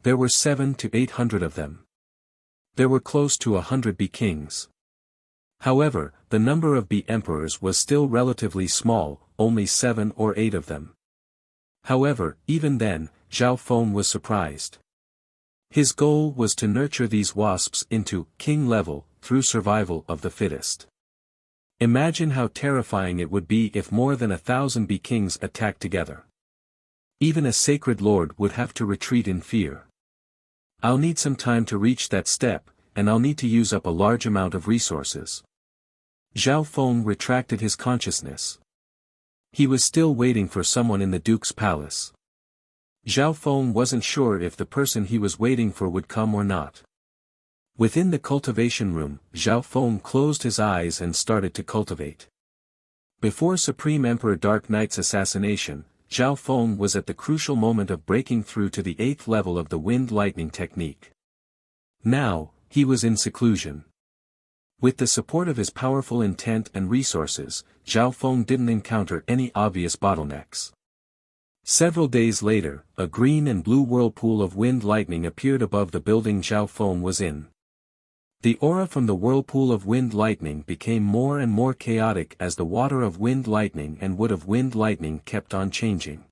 There were 700 to 800 of them. There were close to 100 bee kings. However, the number of bee emperors was still relatively small, only 7 or 8 of them. However, even then, Zhao Feng was surprised. His goal was to nurture these wasps into king level through survival of the fittest. Imagine how terrifying it would be if more than 1,000 bee kings attacked together. Even a sacred lord would have to retreat in fear. I'll need some time to reach that step, and I'll need to use up a large amount of resources. Zhao Feng retracted his consciousness. He was still waiting for someone in the Duke's palace. Zhao Feng wasn't sure if the person he was waiting for would come or not. Within the cultivation room, Zhao Feng closed his eyes and started to cultivate. Before Supreme Emperor Dark Knight's assassination, Zhao Feng was at the crucial moment of breaking through to the 8th level of the wind lightning technique. Now, he was in seclusion. With the support of his powerful intent and resources, Zhao Feng didn't encounter any obvious bottlenecks. Several days later, a green and blue whirlpool of wind lightning appeared above the building Zhao Feng was in. The aura from the whirlpool of wind lightning became more and more chaotic as the water of wind lightning and wood of wind lightning kept on changing.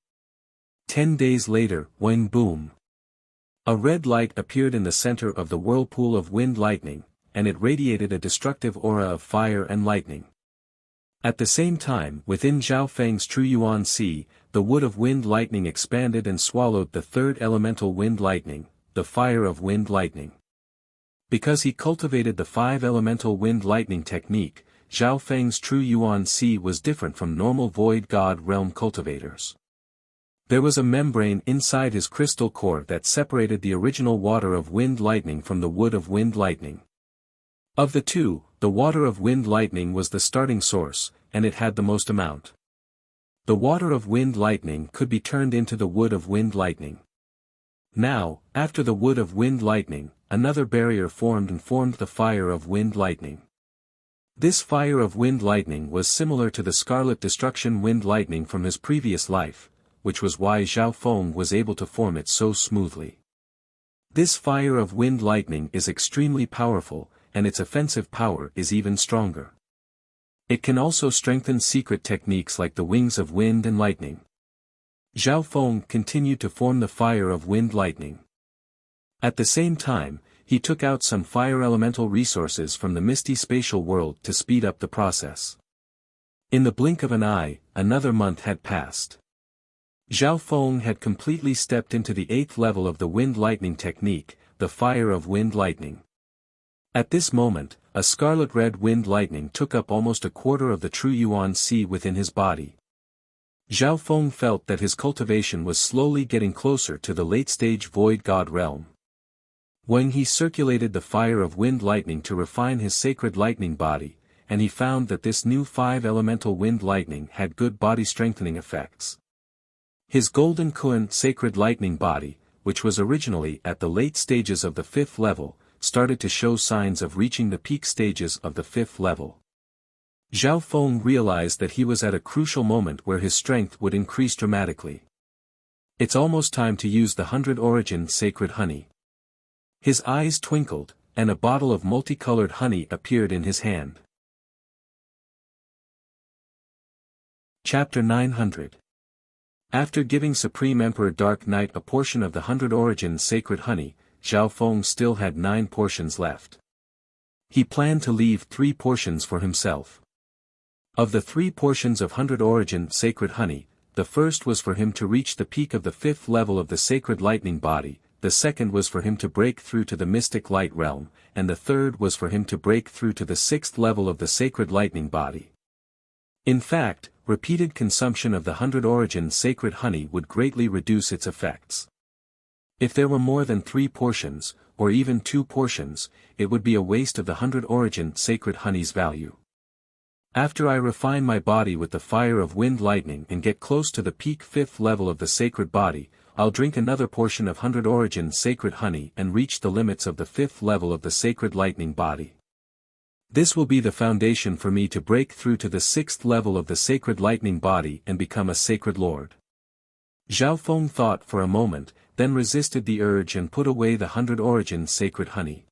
10 days later, when boom! A red light appeared in the center of the whirlpool of wind lightning, and it radiated a destructive aura of fire and lightning. At the same time, within Zhao Feng's True Yuan Sea, the wood of wind lightning expanded and swallowed the 3rd elemental wind lightning, the fire of wind lightning. Because he cultivated the 5 elemental wind lightning technique, Zhao Feng's True Yuan Sea was different from normal void god realm cultivators. There was a membrane inside his crystal core that separated the original water of wind lightning from the wood of wind lightning. Of the two, the water of wind lightning was the starting source, and it had the most amount. The water of wind lightning could be turned into the wood of wind lightning. Now, after the wood of wind lightning, another barrier formed and formed the fire of wind lightning. This fire of wind lightning was similar to the scarlet destruction wind lightning from his previous life, which was why Zhao Feng was able to form it so smoothly. This fire of wind lightning is extremely powerful, and its offensive power is even stronger. It can also strengthen secret techniques like the wings of wind and lightning. Zhao Feng continued to form the fire of wind lightning. At the same time, he took out some fire elemental resources from the misty spatial world to speed up the process. In the blink of an eye, another month had passed. Zhao Feng had completely stepped into the 8th level of the wind lightning technique, the fire of wind lightning. At this moment, a scarlet-red wind lightning took up almost a quarter of the true Yuan Si within his body. Zhao Feng felt that his cultivation was slowly getting closer to the late-stage void god realm. When he circulated the fire of wind lightning to refine his sacred lightning body, and he found that this new 5-elemental wind lightning had good body strengthening effects. His golden Kuan sacred lightning body, which was originally at the late stages of the 5th level, started to show signs of reaching the peak stages of the 5th level. Zhao Feng realized that he was at a crucial moment where his strength would increase dramatically. It's almost time to use the 100 origin sacred honey. His eyes twinkled, and a bottle of multicolored honey appeared in his hand. Chapter 900. After giving Supreme Emperor Dark Knight a portion of the 100 origin sacred honey, Zhao Feng still had 9 portions left. He planned to leave 3 portions for himself. Of the 3 portions of 100 origin sacred honey, the first was for him to reach the peak of the 5th level of the sacred lightning body, the second was for him to break through to the mystic light realm, and the third was for him to break through to the 6th level of the sacred lightning body. In fact, repeated consumption of the 100 origin sacred honey would greatly reduce its effects. If there were more than 3 portions, or even 2 portions, it would be a waste of the 100 origin sacred honey's value. After I refine my body with the fire of wind lightning and get close to the peak 5th level of the sacred body, I'll drink another portion of 100 origin sacred honey and reach the limits of the 5th level of the sacred lightning body. This will be the foundation for me to break through to the 6th level of the sacred lightning body and become a sacred lord. Zhao Feng thought for a moment, then resisted the urge and put away the 100 origin sacred honey.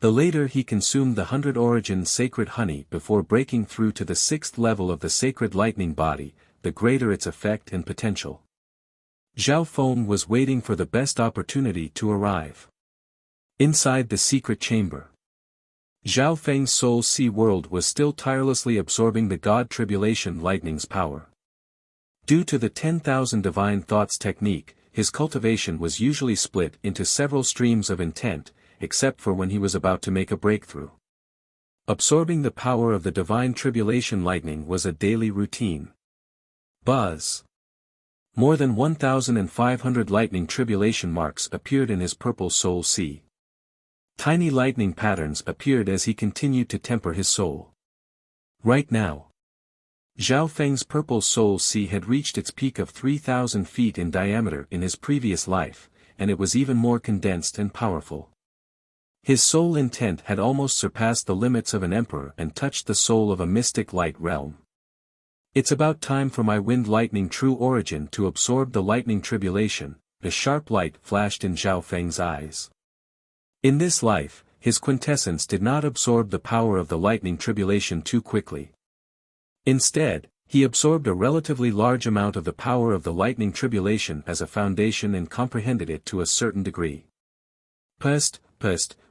The later he consumed the 100 origin sacred honey before breaking through to the 6th level of the sacred lightning body, the greater its effect and potential. Zhao Feng was waiting for the best opportunity to arrive. Inside the secret chamber, Zhao Feng's soul sea world was still tirelessly absorbing the God Tribulation Lightning's power. Due to the 10,000 divine thoughts technique, his cultivation was usually split into several streams of intent, except for when he was about to make a breakthrough. Absorbing the power of the divine tribulation lightning was a daily routine. Buzz. More than 1,500 lightning tribulation marks appeared in his purple soul sea. Tiny lightning patterns appeared as he continued to temper his soul. Right now, Zhao Feng's purple soul sea had reached its peak of 3,000 feet in diameter in his previous life, and it was even more condensed and powerful. His soul intent had almost surpassed the limits of an emperor and touched the soul of a mystic light realm. It's about time for my wind lightning true origin to absorb the lightning tribulation. A sharp light flashed in Zhao Feng's eyes. In this life, his quintessence did not absorb the power of the lightning tribulation too quickly. Instead, he absorbed a relatively large amount of the power of the lightning tribulation as a foundation and comprehended it to a certain degree. Pust,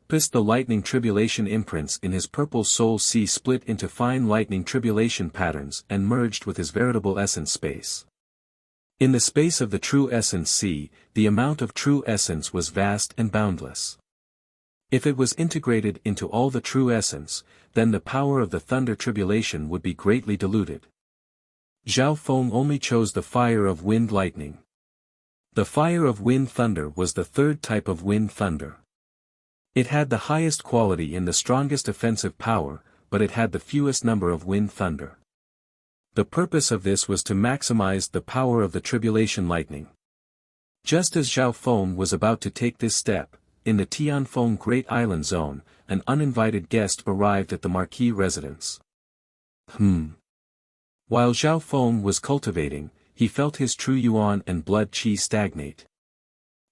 the lightning tribulation imprints in his purple soul sea split into fine lightning tribulation patterns and merged with his veritable essence space. In the space of the true essence sea, the amount of true essence was vast and boundless. If it was integrated into all the true essence, then the power of the thunder tribulation would be greatly diluted. Zhao Feng only chose the fire of wind lightning. The fire of wind thunder was the third type of wind thunder. It had the highest quality and the strongest offensive power, but it had the fewest number of wind thunder. The purpose of this was to maximize the power of the tribulation lightning. Just as Zhao Feng was about to take this step, in the Tianfeng Great Island Zone, an uninvited guest arrived at the marquis residence. While Zhao Feng was cultivating, he felt his true yuan and blood qi stagnate.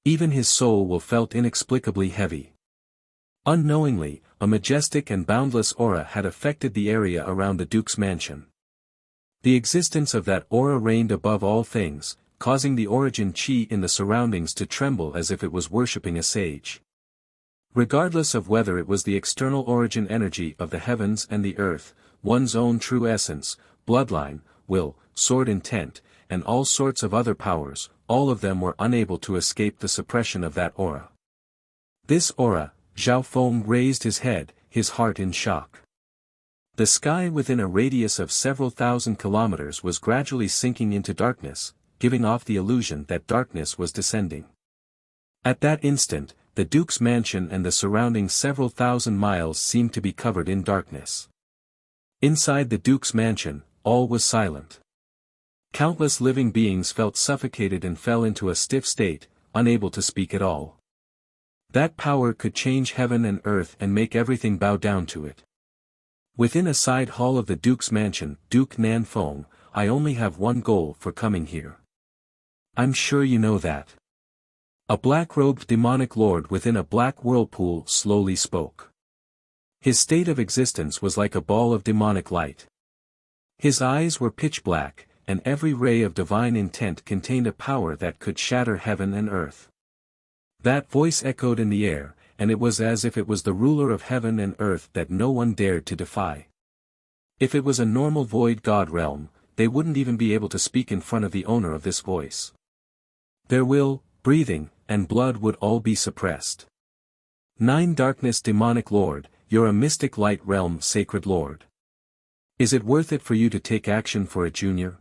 Even his soul will felt inexplicably heavy. Unknowingly, a majestic and boundless aura had affected the area around the Duke's mansion. The existence of that aura reigned above all things, causing the origin qi in the surroundings to tremble as if it was worshipping a sage. Regardless of whether it was the external origin energy of the heavens and the earth, one's own true essence, bloodline, will, sword intent, and all sorts of other powers, all of them were unable to escape the suppression of that aura. This aura, Zhao Feng raised his head, his heart in shock. The sky within a radius of several thousand kilometers was gradually sinking into darkness, giving off the illusion that darkness was descending. At that instant, the Duke's mansion and the surrounding several thousand miles seemed to be covered in darkness. Inside the Duke's mansion, all was silent. Countless living beings felt suffocated and fell into a stiff state, unable to speak at all. That power could change heaven and earth and make everything bow down to it. Within a side hall of the Duke's mansion, Duke Nanfeng, I only have one goal for coming here. I'm sure you know that. A black-robed demonic lord within a black whirlpool slowly spoke. His state of existence was like a ball of demonic light. His eyes were pitch black, and every ray of divine intent contained a power that could shatter heaven and earth. That voice echoed in the air, and it was as if it was the ruler of heaven and earth that no one dared to defy. If it was a normal void god realm, they wouldn't even be able to speak in front of the owner of this voice. Their will, breathing, and blood would all be suppressed. 9 Darkness Demonic Lord, you're a mystic light realm sacred lord. Is it worth it for you to take action for a junior?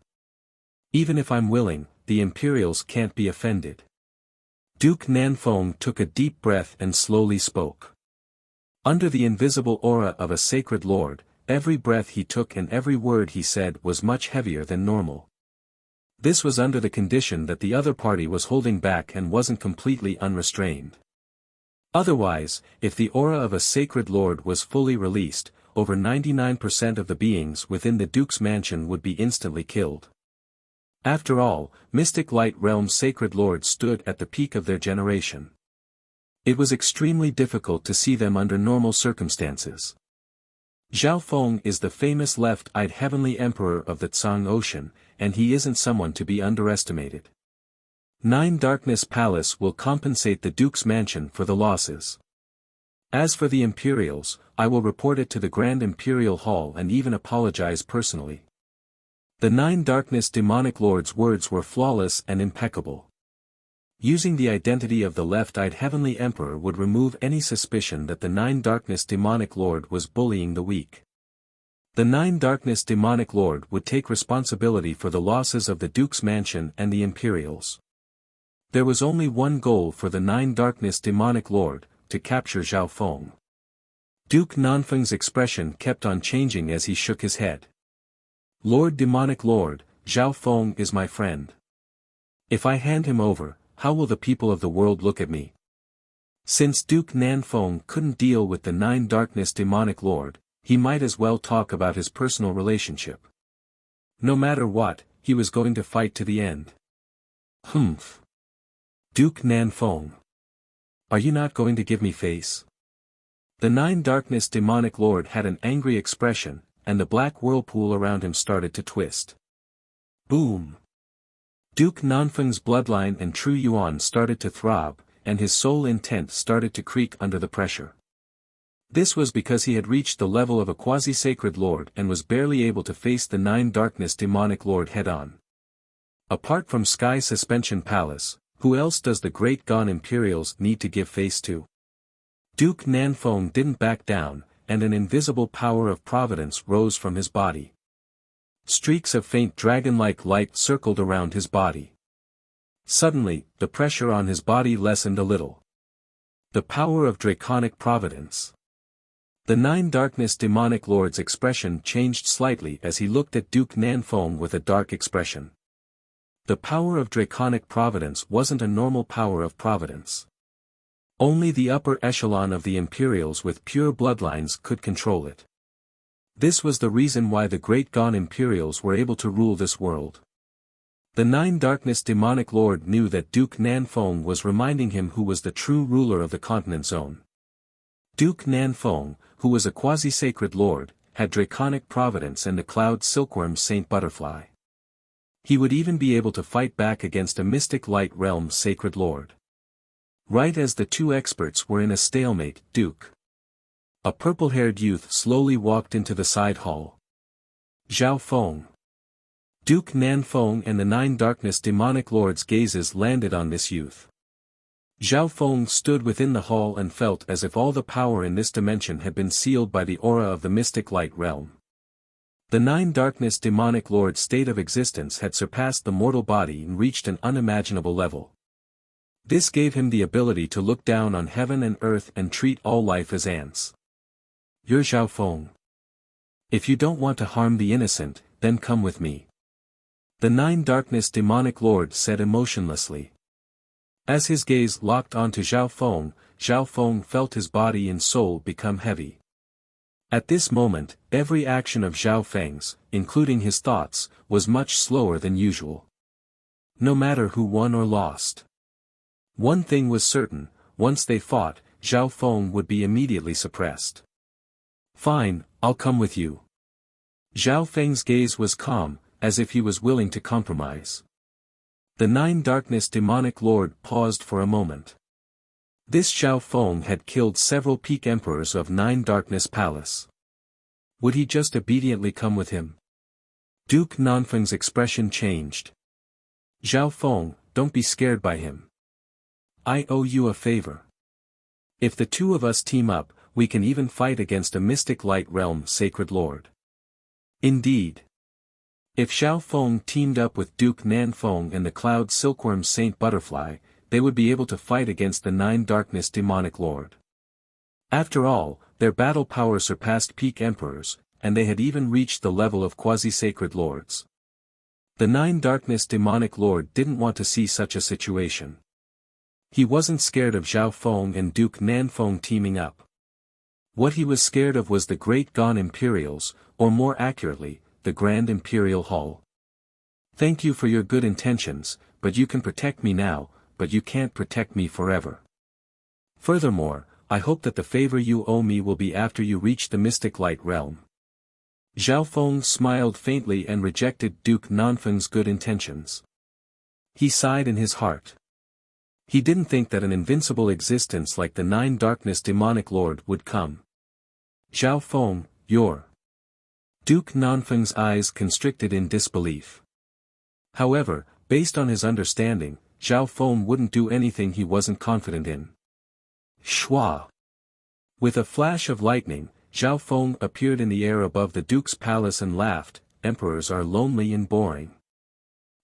Even if I'm willing, the Imperials can't be offended. Duke Nanfeng took a deep breath and slowly spoke. Under the invisible aura of a sacred lord, every breath he took and every word he said was much heavier than normal. This was under the condition that the other party was holding back and wasn't completely unrestrained. Otherwise, if the aura of a sacred lord was fully released, over 99% of the beings within the Duke's mansion would be instantly killed. After all, mystic light realm sacred lords stood at the peak of their generation. It was extremely difficult to see them under normal circumstances. Zhao Feng is the famous left-eyed heavenly emperor of the Tsang Ocean, and he isn't someone to be underestimated. 9 Darkness Palace will compensate the Duke's mansion for the losses. As for the Imperials, I will report it to the Grand Imperial Hall and even apologize personally. The 9 Darkness Demonic Lord's words were flawless and impeccable. Using the identity of the left-eyed heavenly emperor would remove any suspicion that the 9 Darkness Demonic Lord was bullying the weak. The 9 Darkness Demonic Lord would take responsibility for the losses of the Duke's mansion and the Imperials. There was only one goal for the 9 Darkness Demonic Lord, to capture Zhao Feng. Duke Nanfeng's expression kept on changing as he shook his head. Lord Demonic Lord, Zhao Feng is my friend. If I hand him over, how will the people of the world look at me? Since Duke Nanfeng couldn't deal with the 9 Darkness Demonic Lord, he might as well talk about his personal relationship. No matter what, he was going to fight to the end. Humph. Duke Nanfeng. Are you not going to give me face? The 9 Darkness Demonic Lord had an angry expression, and the black whirlpool around him started to twist. Boom! Duke Nanfeng's bloodline and true yuan started to throb, and his soul intent started to creak under the pressure. This was because he had reached the level of a quasi-sacred lord and was barely able to face the 9 Darkness Demonic Lord head-on. Apart from Sky Suspension Palace, who else does the Great Gone Imperials need to give face to? Duke Nanfeng didn't back down, and an invisible power of providence rose from his body. Streaks of faint dragon-like light circled around his body. Suddenly, the pressure on his body lessened a little. The power of draconic providence. The 9 Darkness Demonic Lord's expression changed slightly as he looked at Duke Nanfeng with a dark expression. The power of draconic providence wasn't a normal power of providence. Only the upper echelon of the Imperials with pure bloodlines could control it. This was the reason why the great gone Imperials were able to rule this world. The Nine Darkness demonic lord knew that Duke Nanfeng was reminding him who was the true ruler of the continent zone. Duke Nanfeng, who was a quasi-sacred lord, had draconic providence and the cloud silkworm Saint Butterfly. He would even be able to fight back against a mystic light realm sacred lord. Right as the two experts were in a stalemate, a purple-haired youth slowly walked into the side hall. Zhao Feng. Duke Nanfeng and the Nine Darkness demonic lord's gazes landed on this youth. Zhao Feng stood within the hall and felt as if all the power in this dimension had been sealed by the aura of the mystic light realm. The Nine Darkness demonic lord's state of existence had surpassed the mortal body and reached an unimaginable level. This gave him the ability to look down on heaven and earth and treat all life as ants. You're Zhao Feng. If you don't want to harm the innocent, then come with me. The Nine Darkness demonic lord said emotionlessly. As his gaze locked onto Zhao Feng felt his body and soul become heavy. At this moment, every action of Zhao Feng's, including his thoughts, was much slower than usual. No matter who won or lost. One thing was certain, once they fought, Zhao Feng would be immediately suppressed. Fine, I'll come with you. Zhao Feng's gaze was calm, as if he was willing to compromise. The Nine Darkness demonic lord paused for a moment. This Zhao Feng had killed several peak emperors of Nine Darkness Palace. Would he just obediently come with him? Duke Nanfeng's expression changed. Zhao Feng, don't be scared by him. I owe you a favor. If the two of us team up, we can even fight against a mystic light realm sacred lord. Indeed. If Zhao Feng teamed up with Duke Nanfeng and the cloud silkworm Saint Butterfly, they would be able to fight against the Nine Darkness demonic lord. After all, their battle power surpassed peak emperors, and they had even reached the level of quasi-sacred lords. The Nine Darkness demonic lord didn't want to see such a situation. He wasn't scared of Zhao Feng and Duke Nanfeng teaming up. What he was scared of was the Great Gone Imperials, or more accurately, the Grand Imperial Hall. Thank you for your good intentions, but you can protect me now, but you can't protect me forever. Furthermore, I hope that the favor you owe me will be after you reach the mystic light realm. Zhao Feng smiled faintly and rejected Duke Nanfeng's good intentions. He sighed in his heart. He didn't think that an invincible existence like the Nine Darkness demonic lord would come. Zhao Feng, you're... Duke Nanfeng's eyes constricted in disbelief. However, based on his understanding, Zhao Feng wouldn't do anything he wasn't confident in. Shwa! With a flash of lightning, Zhao Feng appeared in the air above the Duke's palace and laughed, "Emperors are lonely and boring.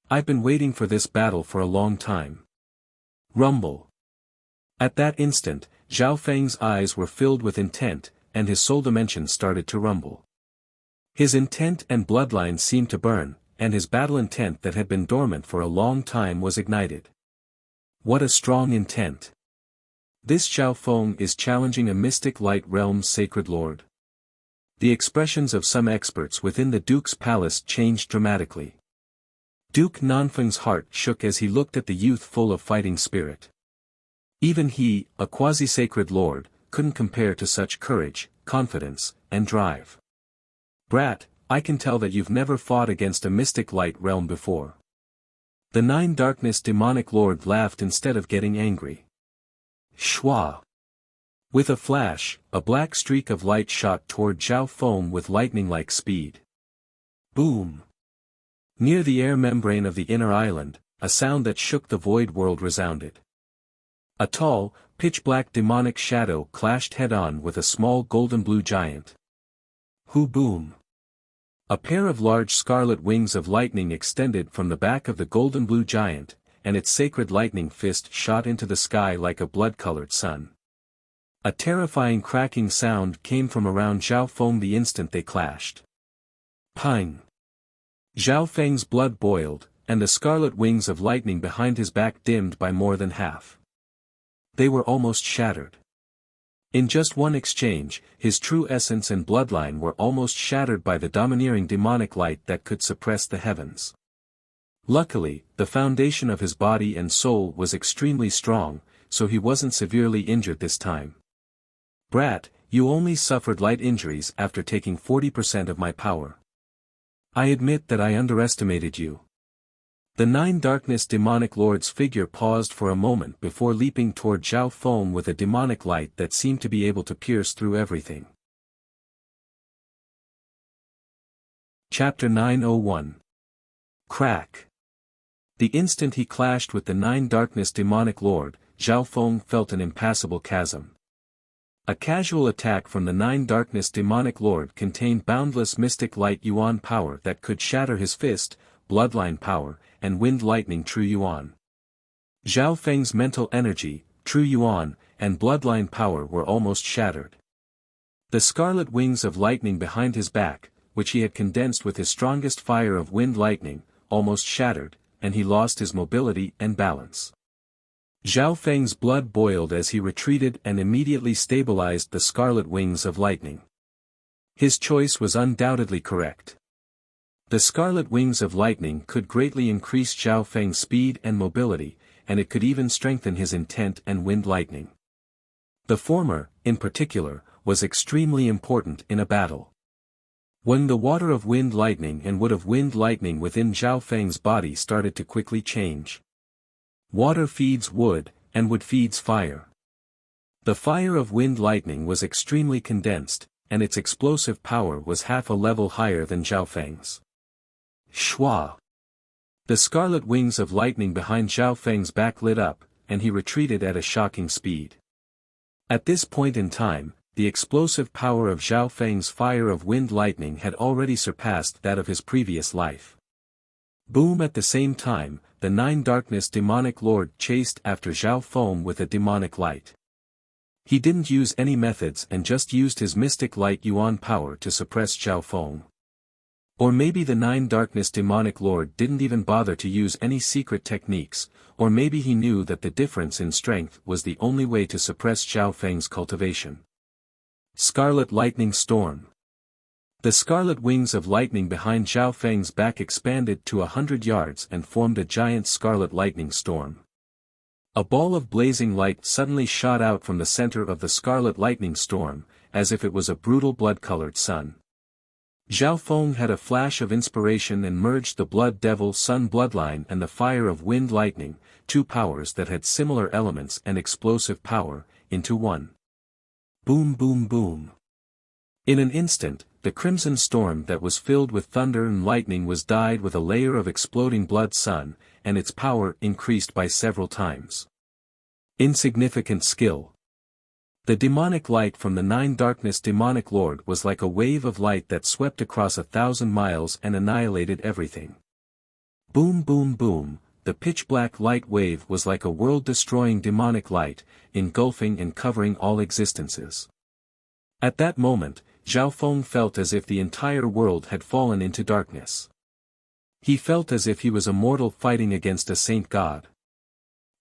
I've been waiting for this battle for a long time." Rumble. At that instant, Zhao Feng's eyes were filled with intent, and his soul dimension started to rumble. His intent and bloodline seemed to burn, and his battle intent that had been dormant for a long time was ignited. What a strong intent! This Zhao Feng is challenging a mystic light realm's sacred lord. The expressions of some experts within the Duke's palace changed dramatically. Duke Nanfeng's heart shook as he looked at the youth full of fighting spirit. Even he, a quasi-sacred lord, couldn't compare to such courage, confidence, and drive. Brat, I can tell that you've never fought against a mystic light realm before. The Nine Darkness demonic lord laughed instead of getting angry. Shwa! With a flash, a black streak of light shot toward Zhao Feng with lightning-like speed. Boom! Near the air membrane of the inner island, a sound that shook the void world resounded. A tall, pitch-black demonic shadow clashed head-on with a small golden-blue giant. Hoo boom! A pair of large scarlet wings of lightning extended from the back of the golden-blue giant, and its sacred lightning fist shot into the sky like a blood-colored sun. A terrifying cracking sound came from around Zhao Feng the instant they clashed. Pang! Zhao Feng's blood boiled, and the scarlet wings of lightning behind his back dimmed by more than half. They were almost shattered. In just one exchange, his true essence and bloodline were almost shattered by the domineering demonic light that could suppress the heavens. Luckily, the foundation of his body and soul was extremely strong, so he wasn't severely injured this time. Brat, you only suffered light injuries after taking 40% of my power. I admit that I underestimated you. The Nine Darkness Demonic Lord's figure paused for a moment before leaping toward Zhao Feng with a demonic light that seemed to be able to pierce through everything. Chapter 901. Crack. The instant he clashed with the Nine Darkness Demonic Lord, Zhao Feng felt an impassable chasm. A casual attack from the Nine Darkness Demonic Lord contained boundless mystic light yuan power that could shatter his fist, bloodline power, and wind lightning true yuan. Zhao Feng's mental energy, true yuan, and bloodline power were almost shattered. The scarlet wings of lightning behind his back, which he had condensed with his strongest fire of wind lightning, almost shattered, and he lost his mobility and balance. Zhao Feng's blood boiled as he retreated and immediately stabilized the scarlet wings of lightning. His choice was undoubtedly correct. The scarlet wings of lightning could greatly increase Zhao Feng's speed and mobility, and it could even strengthen his intent and wind lightning. The former, in particular, was extremely important in a battle. When the water of wind lightning and wood of wind lightning within Zhao Feng's body started to quickly change. Water feeds wood, and wood feeds fire. The fire of wind lightning was extremely condensed, and its explosive power was half a level higher than Zhao Feng's. Shua! The scarlet wings of lightning behind Zhao Feng's back lit up, and he retreated at a shocking speed. At this point in time, the explosive power of Zhao Feng's fire of wind lightning had already surpassed that of his previous life. Boom! At the same time, the Nine Darkness Demonic Lord chased after Zhao Feng with a demonic light. He didn't use any methods and just used his mystic light yuan power to suppress Zhao Feng. Or maybe the Nine Darkness Demonic Lord didn't even bother to use any secret techniques, or maybe he knew that the difference in strength was the only way to suppress Zhao Feng's cultivation. Scarlet Lightning Storm. The scarlet wings of lightning behind Zhao Feng's back expanded to 100 yards and formed a giant scarlet lightning storm. A ball of blazing light suddenly shot out from the center of the scarlet lightning storm, as if it was a brutal blood-colored sun. Zhao Feng had a flash of inspiration and merged the Blood Devil Sun bloodline and the fire of wind lightning, two powers that had similar elements and explosive power, into one. Boom boom boom. In an instant, the crimson storm that was filled with thunder and lightning was dyed with a layer of exploding blood sun, and its power increased by several times. Insignificant skill. The demonic light from the Nine Darkness Demonic Lord was like a wave of light that swept across 1,000 miles and annihilated everything. Boom boom boom, the pitch-black light wave was like a world-destroying demonic light, engulfing and covering all existences. At that moment, Zhao Feng felt as if the entire world had fallen into darkness. He felt as if he was a mortal fighting against a saint god.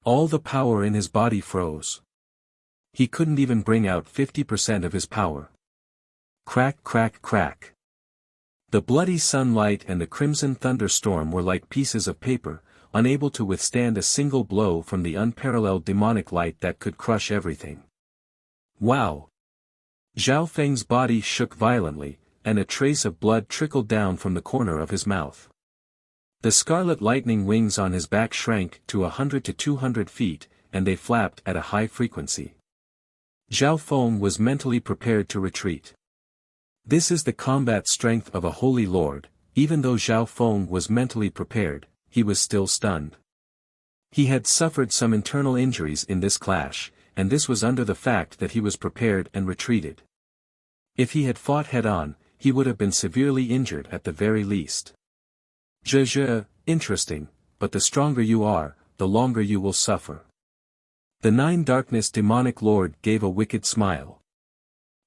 All the power in his body froze. He couldn't even bring out 50% of his power. Crack crack crack. The bloody sunlight and the crimson thunderstorm were like pieces of paper, unable to withstand a single blow from the unparalleled demonic light that could crush everything. Wow! Zhao Feng's body shook violently, and a trace of blood trickled down from the corner of his mouth. The scarlet lightning wings on his back shrank to 100 to 200 feet, and they flapped at a high frequency. Zhao Feng was mentally prepared to retreat. This is the combat strength of a holy lord. Even though Zhao Feng was mentally prepared, he was still stunned. He had suffered some internal injuries in this clash, and this was under the fact that he was prepared and retreated. If he had fought head-on, he would have been severely injured at the very least. Interesting, but the stronger you are, the longer you will suffer. The Nine Darkness Demonic Lord gave a wicked smile.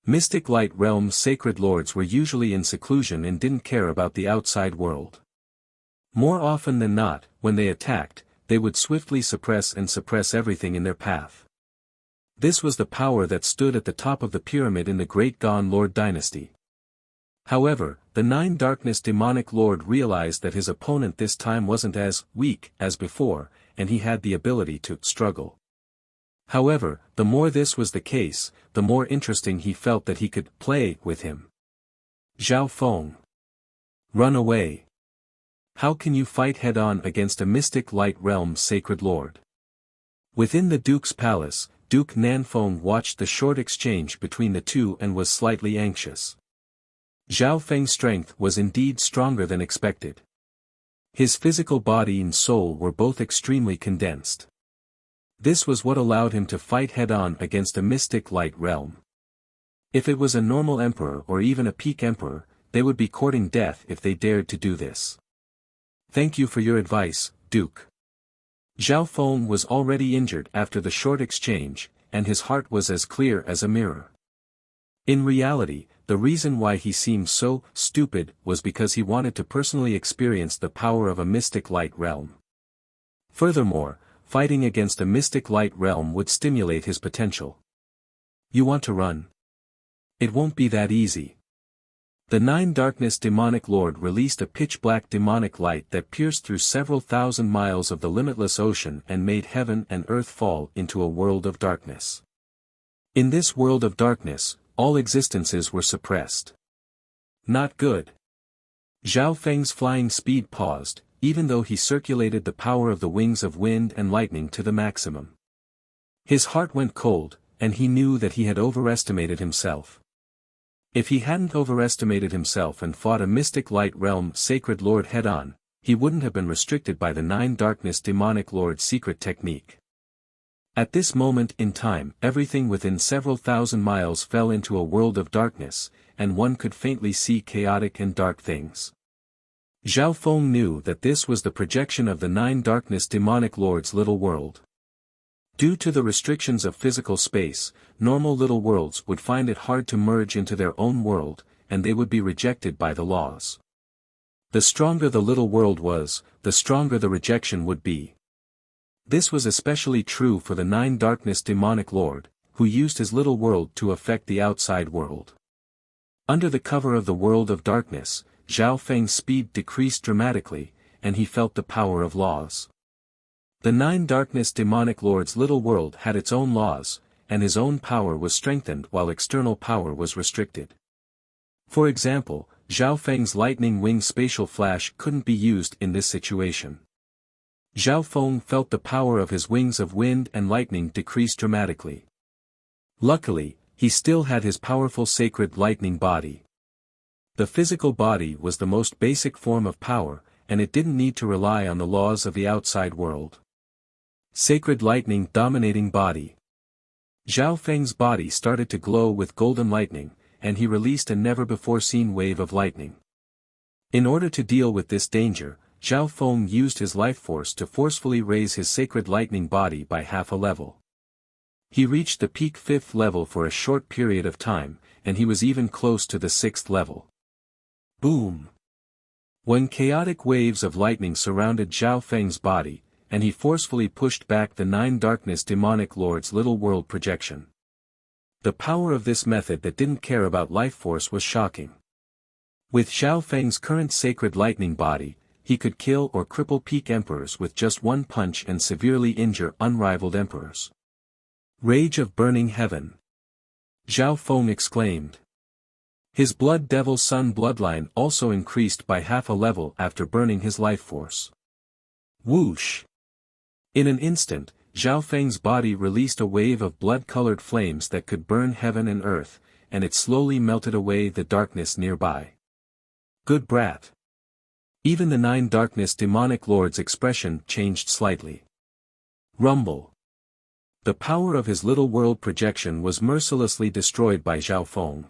Mystic Light Realm's sacred lords were usually in seclusion and didn't care about the outside world. More often than not, when they attacked, they would swiftly suppress everything in their path. This was the power that stood at the top of the pyramid in the Great Gon Lord dynasty. However, the Nine Darkness demonic lord realized that his opponent this time wasn't as weak as before, and he had the ability to struggle. However, the more this was the case, the more interesting he felt that he could play with him. Zhao Feng. Run away. How can you fight head-on against a mystic light realm's sacred lord? Within the Duke's palace, Duke Nanfeng watched the short exchange between the two and was slightly anxious. Zhao Feng's strength was indeed stronger than expected. His physical body and soul were both extremely condensed. This was what allowed him to fight head-on against a mystic light realm. If it was a normal emperor or even a peak emperor, they would be courting death if they dared to do this. Thank you for your advice, Duke. Zhao Feng was already injured after the short exchange, and his heart was as clear as a mirror. In reality, the reason why he seemed so stupid was because he wanted to personally experience the power of a mystic light realm. Furthermore, fighting against a mystic light realm would stimulate his potential. You want to run? It won't be that easy. The Nine Darkness demonic lord released a pitch-black demonic light that pierced through several thousand miles of the limitless ocean and made heaven and earth fall into a world of darkness. In this world of darkness, all existences were suppressed. Not good. Zhao Feng's flying speed paused, even though he circulated the power of the wings of wind and lightning to the maximum. His heart went cold, and he knew that he had overestimated himself. If he hadn't overestimated himself and fought a mystic light realm sacred lord head-on, he wouldn't have been restricted by the Nine Darkness demonic lord's secret technique. At this moment in time, everything within several thousand miles fell into a world of darkness, and one could faintly see chaotic and dark things. Zhao Feng knew that this was the projection of the Nine Darkness demonic lord's little world. Due to the restrictions of physical space, normal little worlds would find it hard to merge into their own world, and they would be rejected by the laws. The stronger the little world was, the stronger the rejection would be. This was especially true for the Nine Darkness demonic lord, who used his little world to affect the outside world. Under the cover of the world of darkness, Zhao Feng's speed decreased dramatically, and he felt the power of laws. The Nine Darkness demonic lord's little world had its own laws, and his own power was strengthened while external power was restricted. For example, Zhao Feng's lightning wing spatial flash couldn't be used in this situation. Zhao Feng felt the power of his wings of wind and lightning decrease dramatically. Luckily, he still had his powerful sacred lightning body. The physical body was the most basic form of power, and it didn't need to rely on the laws of the outside world. Sacred lightning dominating body. Zhao Feng's body started to glow with golden lightning, and he released a never-before-seen wave of lightning. In order to deal with this danger, Zhao Feng used his life force to forcefully raise his sacred lightning body by half a level. He reached the peak 5th level for a short period of time, and he was even close to the 6th level. Boom! When chaotic waves of lightning surrounded Zhao Feng's body, and he forcefully pushed back the Nine Darkness demonic lord's little world projection. The power of this method that didn't care about life force was shocking. With Zhao Feng's current sacred lightning body, he could kill or cripple peak emperors with just one punch and severely injure unrivaled emperors. Rage of burning heaven! Zhao Feng exclaimed. His blood devil sun bloodline also increased by half a level after burning his life force. Whoosh! In an instant, Zhao Feng's body released a wave of blood-colored flames that could burn heaven and earth, and it slowly melted away the darkness nearby. Good brat! Even the Nine Darkness demonic lord's expression changed slightly. Rumble! The power of his little world projection was mercilessly destroyed by Zhao Feng.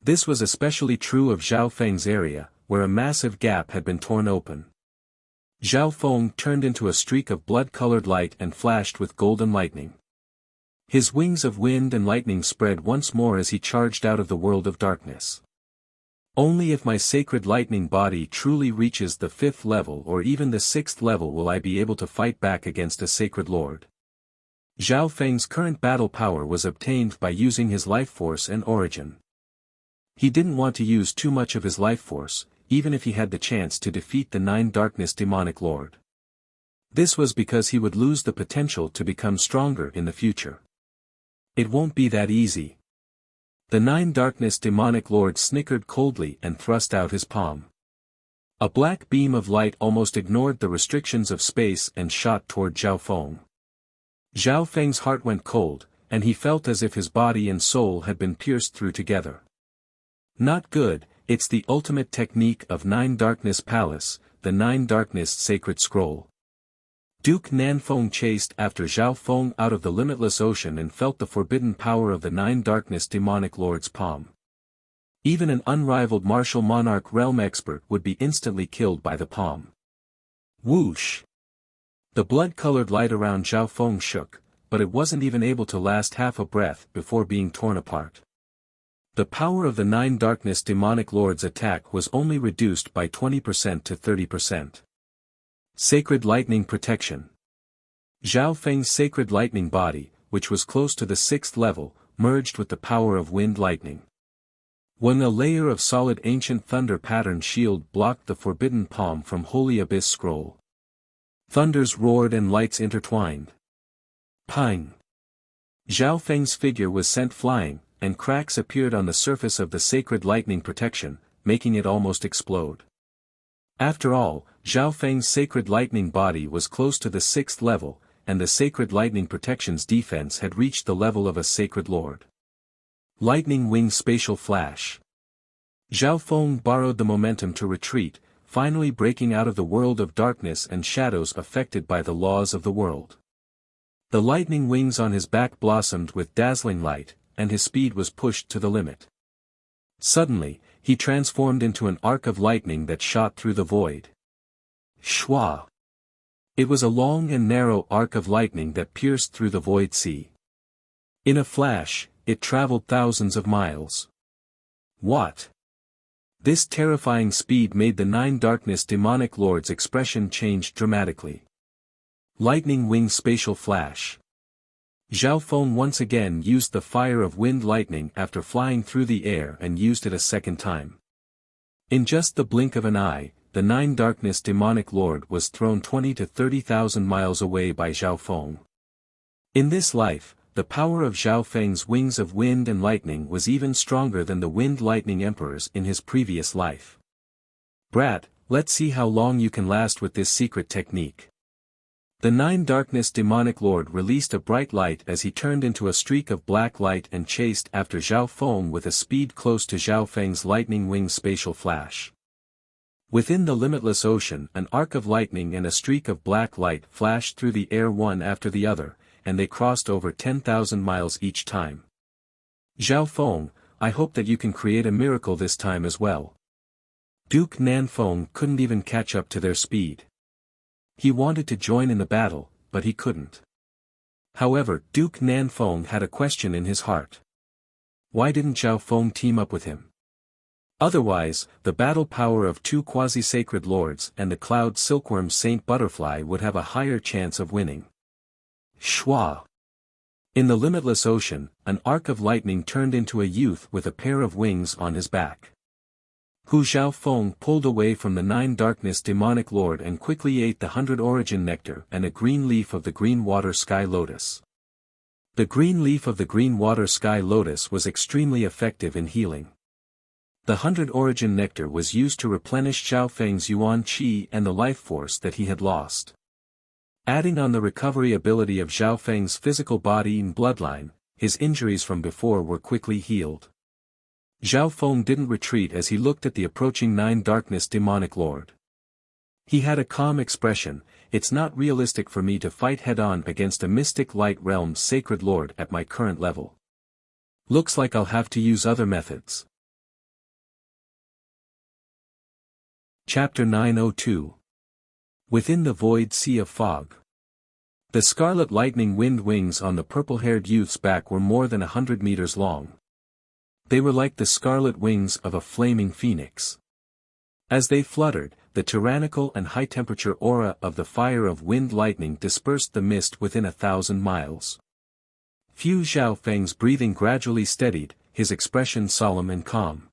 This was especially true of Zhao Feng's area, where a massive gap had been torn open. Zhao Feng turned into a streak of blood-colored light and flashed with golden lightning. His wings of wind and lightning spread once more as he charged out of the world of darkness. Only if my sacred lightning body truly reaches the 5th level or even the 6th level will I be able to fight back against a sacred lord. Zhao Feng's current battle power was obtained by using his life force and origin. He didn't want to use too much of his life force, even if he had the chance to defeat the 9 Darkness Demonic Lord. This was because he would lose the potential to become stronger in the future. It won't be that easy. The 9 Darkness Demonic Lord snickered coldly and thrust out his palm. A black beam of light almost ignored the restrictions of space and shot toward Zhao Feng. Zhao Feng's heart went cold, and he felt as if his body and soul had been pierced through together. Not good. It's the ultimate technique of 9 Darkness Palace, the 9 Darkness Sacred Scroll. Duke Nanfeng chased after Zhao Feng out of the limitless ocean and felt the forbidden power of the 9 Darkness Demonic Lord's palm. Even an unrivaled martial monarch realm expert would be instantly killed by the palm. Whoosh! The blood-colored light around Zhao Feng shook, but it wasn't even able to last half a breath before being torn apart. The power of the 9 Darkness Demonic Lord's attack was only reduced by 20% to 30%. Sacred Lightning Protection. Zhao Feng's Sacred Lightning body, which was close to the 6th level, merged with the power of Wind Lightning. When a layer of solid ancient thunder pattern shield blocked the forbidden palm from Holy Abyss Scroll. Thunders roared and lights intertwined. Pang! Zhao Feng's figure was sent flying, and cracks appeared on the surface of the Sacred Lightning Protection, making it almost explode. After all, Zhao Feng's Sacred Lightning body was close to the 6th level, and the Sacred Lightning Protection's defense had reached the level of a Sacred Lord. Lightning Wing Spatial Flash. Zhao Feng borrowed the momentum to retreat, finally breaking out of the world of darkness and shadows affected by the laws of the world. The lightning wings on his back blossomed with dazzling light, and his speed was pushed to the limit. Suddenly, he transformed into an arc of lightning that shot through the void. Shwa! It was a long and narrow arc of lightning that pierced through the void sea. In a flash, it traveled thousands of miles. What? This terrifying speed made the 9 Darkness Demonic Lord's expression change dramatically. Lightning Wing Spatial Flash. Zhao Feng once again used the fire of Wind Lightning after flying through the air and used it a second time. In just the blink of an eye, the 9 Darkness Demonic Lord was thrown 20 to 30,000 miles away by Zhao Feng. In this life, the power of Zhao Feng's wings of wind and lightning was even stronger than the Wind Lightning Emperor's in his previous life. Brat, let's see how long you can last with this secret technique. The 9 Darkness Demonic Lord released a bright light as he turned into a streak of black light and chased after Zhao Feng with a speed close to Zhao Feng's lightning wing spatial flash. Within the limitless ocean, an arc of lightning and a streak of black light flashed through the air one after the other, and they crossed over 10,000 miles each time. Zhao Feng, I hope that you can create a miracle this time as well. Duke Nanfeng couldn't even catch up to their speed. He wanted to join in the battle, but he couldn't. However, Duke Nanfeng had a question in his heart. Why didn't Zhao Feng team up with him? Otherwise, the battle power of 2 quasi-sacred lords and the cloud silkworm Saint Butterfly would have a higher chance of winning. Shwa! In the limitless ocean, an arc of lightning turned into a youth with a pair of wings on his back. Hu Zhao Feng pulled away from the 9 Darkness Demonic Lord and quickly ate the 100 Origin Nectar and a green leaf of the Green Water Sky Lotus. The green leaf of the Green Water Sky Lotus was extremely effective in healing. The 100 Origin Nectar was used to replenish Zhao Feng's Yuan Qi and the life force that he had lost. Adding on the recovery ability of Zhao Feng's physical body and bloodline, his injuries from before were quickly healed. Zhao Feng didn't retreat as he looked at the approaching 9 Darkness Demonic Lord. He had a calm expression. It's not realistic for me to fight head-on against a Mystic Light Realm Sacred Lord at my current level. Looks like I'll have to use other methods. Chapter 902. Within the Void Sea of Fog. The scarlet lightning wind wings on the purple-haired youth's back were more than 100 meters long. They were like the scarlet wings of a flaming phoenix. As they fluttered, the tyrannical and high-temperature aura of the fire of wind lightning dispersed the mist within 1,000 miles. Fu Xiaofeng's breathing gradually steadied, his expression solemn and calm.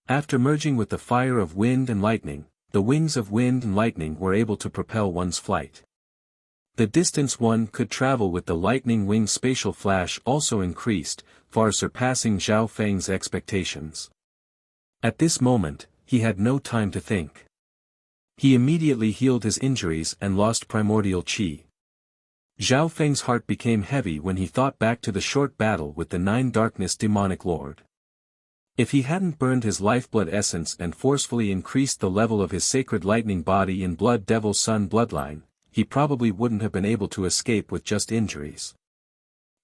After merging with the fire of wind and lightning, the wings of wind and lightning were able to propel one's flight. The distance one could travel with the lightning wing spatial flash also increased, far surpassing Zhao Feng's expectations. At this moment, he had no time to think. He immediately healed his injuries and lost primordial qi. Zhao Feng's heart became heavy when he thought back to the short battle with the Nine Darkness demonic lord. If he hadn't burned his lifeblood essence and forcefully increased the level of his sacred lightning body in Blood Devil Sun bloodline, he probably wouldn't have been able to escape with just injuries.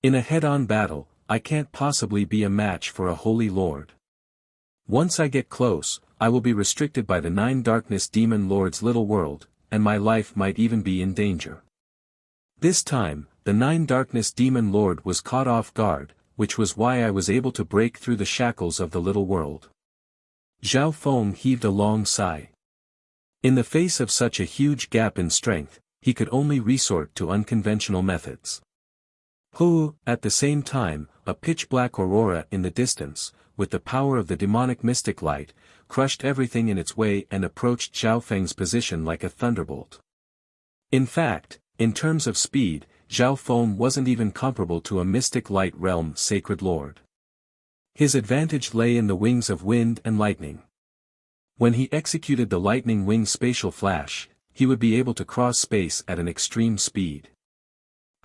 In a head-on battle, I can't possibly be a match for a holy lord. Once I get close, I will be restricted by the Nine Darkness Demon Lord's little world, and my life might even be in danger. This time, the Nine Darkness Demon Lord was caught off guard, which was why I was able to break through the shackles of the little world. Zhao Feng heaved a long sigh. In the face of such a huge gap in strength, he could only resort to unconventional methods. At the same time, a pitch-black aurora in the distance, with the power of the demonic mystic light, crushed everything in its way and approached Zhao Feng's position like a thunderbolt. In fact, in terms of speed, Zhao Feng wasn't even comparable to a mystic light realm sacred lord. His advantage lay in the wings of wind and lightning. When he executed the lightning wing spatial flash, he would be able to cross space at an extreme speed.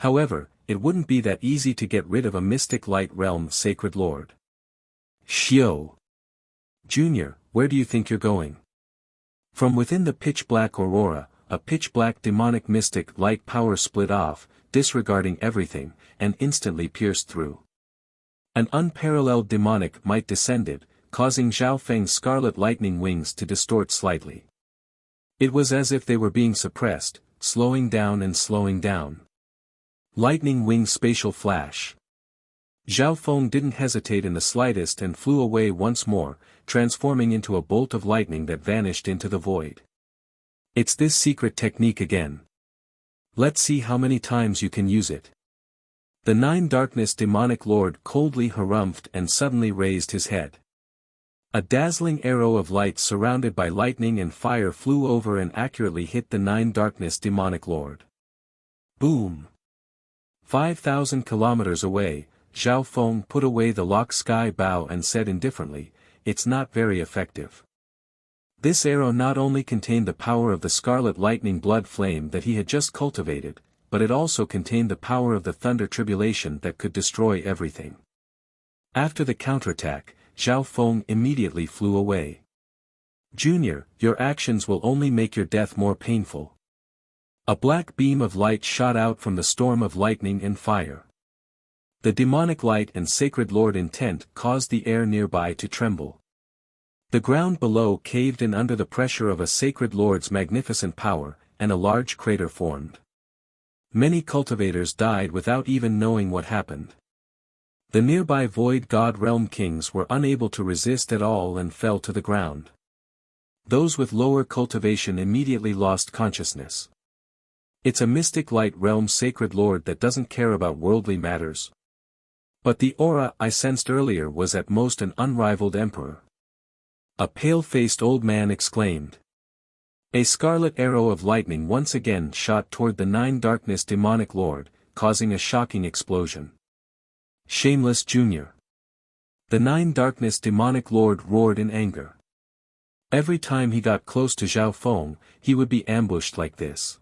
However, it wouldn't be that easy to get rid of a mystic light realm sacred lord. Xiao Junior, where do you think you're going? From within the pitch-black aurora, a pitch-black demonic mystic light power split off, disregarding everything, and instantly pierced through. An unparalleled demonic might descended, causing Zhao Feng's scarlet lightning wings to distort slightly. It was as if they were being suppressed, slowing down and slowing down. Lightning wing spatial flash. Zhao Feng didn't hesitate in the slightest and flew away once more, transforming into a bolt of lightning that vanished into the void. It's this secret technique again. Let's see how many times you can use it. The Nine Darkness demonic lord coldly harumphed and suddenly raised his head. A dazzling arrow of light surrounded by lightning and fire flew over and accurately hit the Nine Darkness demonic lord. Boom! 5,000 kilometers away, Zhao Feng put away the lock sky bow and said indifferently, "It's not very effective." This arrow not only contained the power of the scarlet lightning blood flame that he had just cultivated, but it also contained the power of the thunder tribulation that could destroy everything. After the counterattack, Zhao Feng immediately flew away. "Junior, your actions will only make your death more painful." A black beam of light shot out from the storm of lightning and fire. The demonic light and sacred lord intent caused the air nearby to tremble. The ground below caved in under the pressure of a sacred lord's magnificent power, and a large crater formed. Many cultivators died without even knowing what happened. The nearby void god realm kings were unable to resist at all and fell to the ground. Those with lower cultivation immediately lost consciousness. It's a mystic light realm sacred lord that doesn't care about worldly matters. But the aura I sensed earlier was at most an unrivaled emperor. A pale-faced old man exclaimed. A scarlet arrow of lightning once again shot toward the Nine Darkness demonic lord, causing a shocking explosion. "Shameless Junior!" The Nine Darkness demonic lord roared in anger. Every time he got close to Zhao Feng, he would be ambushed like this.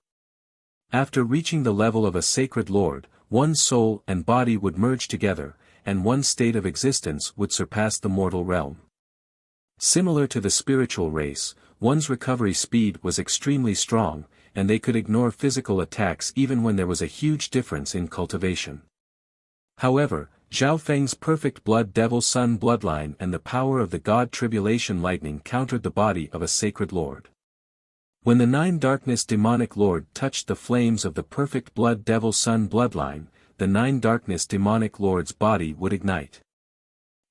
After reaching the level of a sacred lord, one's soul and body would merge together, and one's state of existence would surpass the mortal realm. Similar to the spiritual race, one's recovery speed was extremely strong, and they could ignore physical attacks even when there was a huge difference in cultivation. However, Zhao Feng's perfect blood devil sun bloodline and the power of the god tribulation lightning countered the body of a sacred lord. When the Nine Darkness demonic lord touched the flames of the perfect blood devil sun bloodline, the Nine Darkness demonic lord's body would ignite.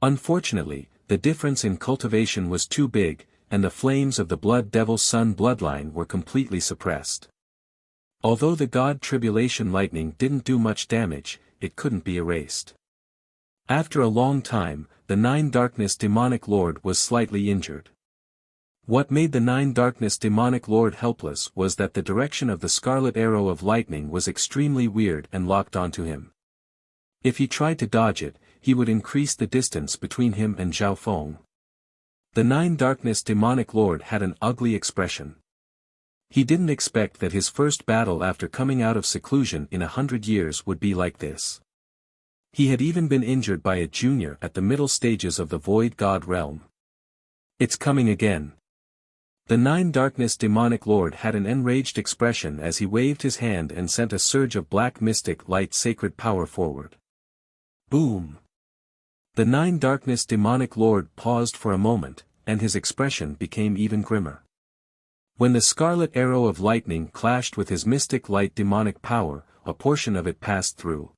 Unfortunately, the difference in cultivation was too big, and the flames of the blood devil sun bloodline were completely suppressed. Although the god tribulation lightning didn't do much damage, it couldn't be erased. After a long time, the Nine Darkness Demonic Lord was slightly injured. What made the Nine Darkness Demonic Lord helpless was that the direction of the scarlet arrow of lightning was extremely weird and locked onto him. If he tried to dodge it, he would increase the distance between him and Zhao Feng. The Nine Darkness Demonic Lord had an ugly expression. He didn't expect that his first battle after coming out of seclusion in 100 years would be like this. He had even been injured by a junior at the middle stages of the Void God realm. It's coming again. The Nine Darkness Demonic Lord had an enraged expression as he waved his hand and sent a surge of black mystic light sacred power forward. Boom! The Nine Darkness Demonic Lord paused for a moment, and his expression became even grimmer. When the scarlet arrow of lightning clashed with his mystic light demonic power, a portion of it passed through.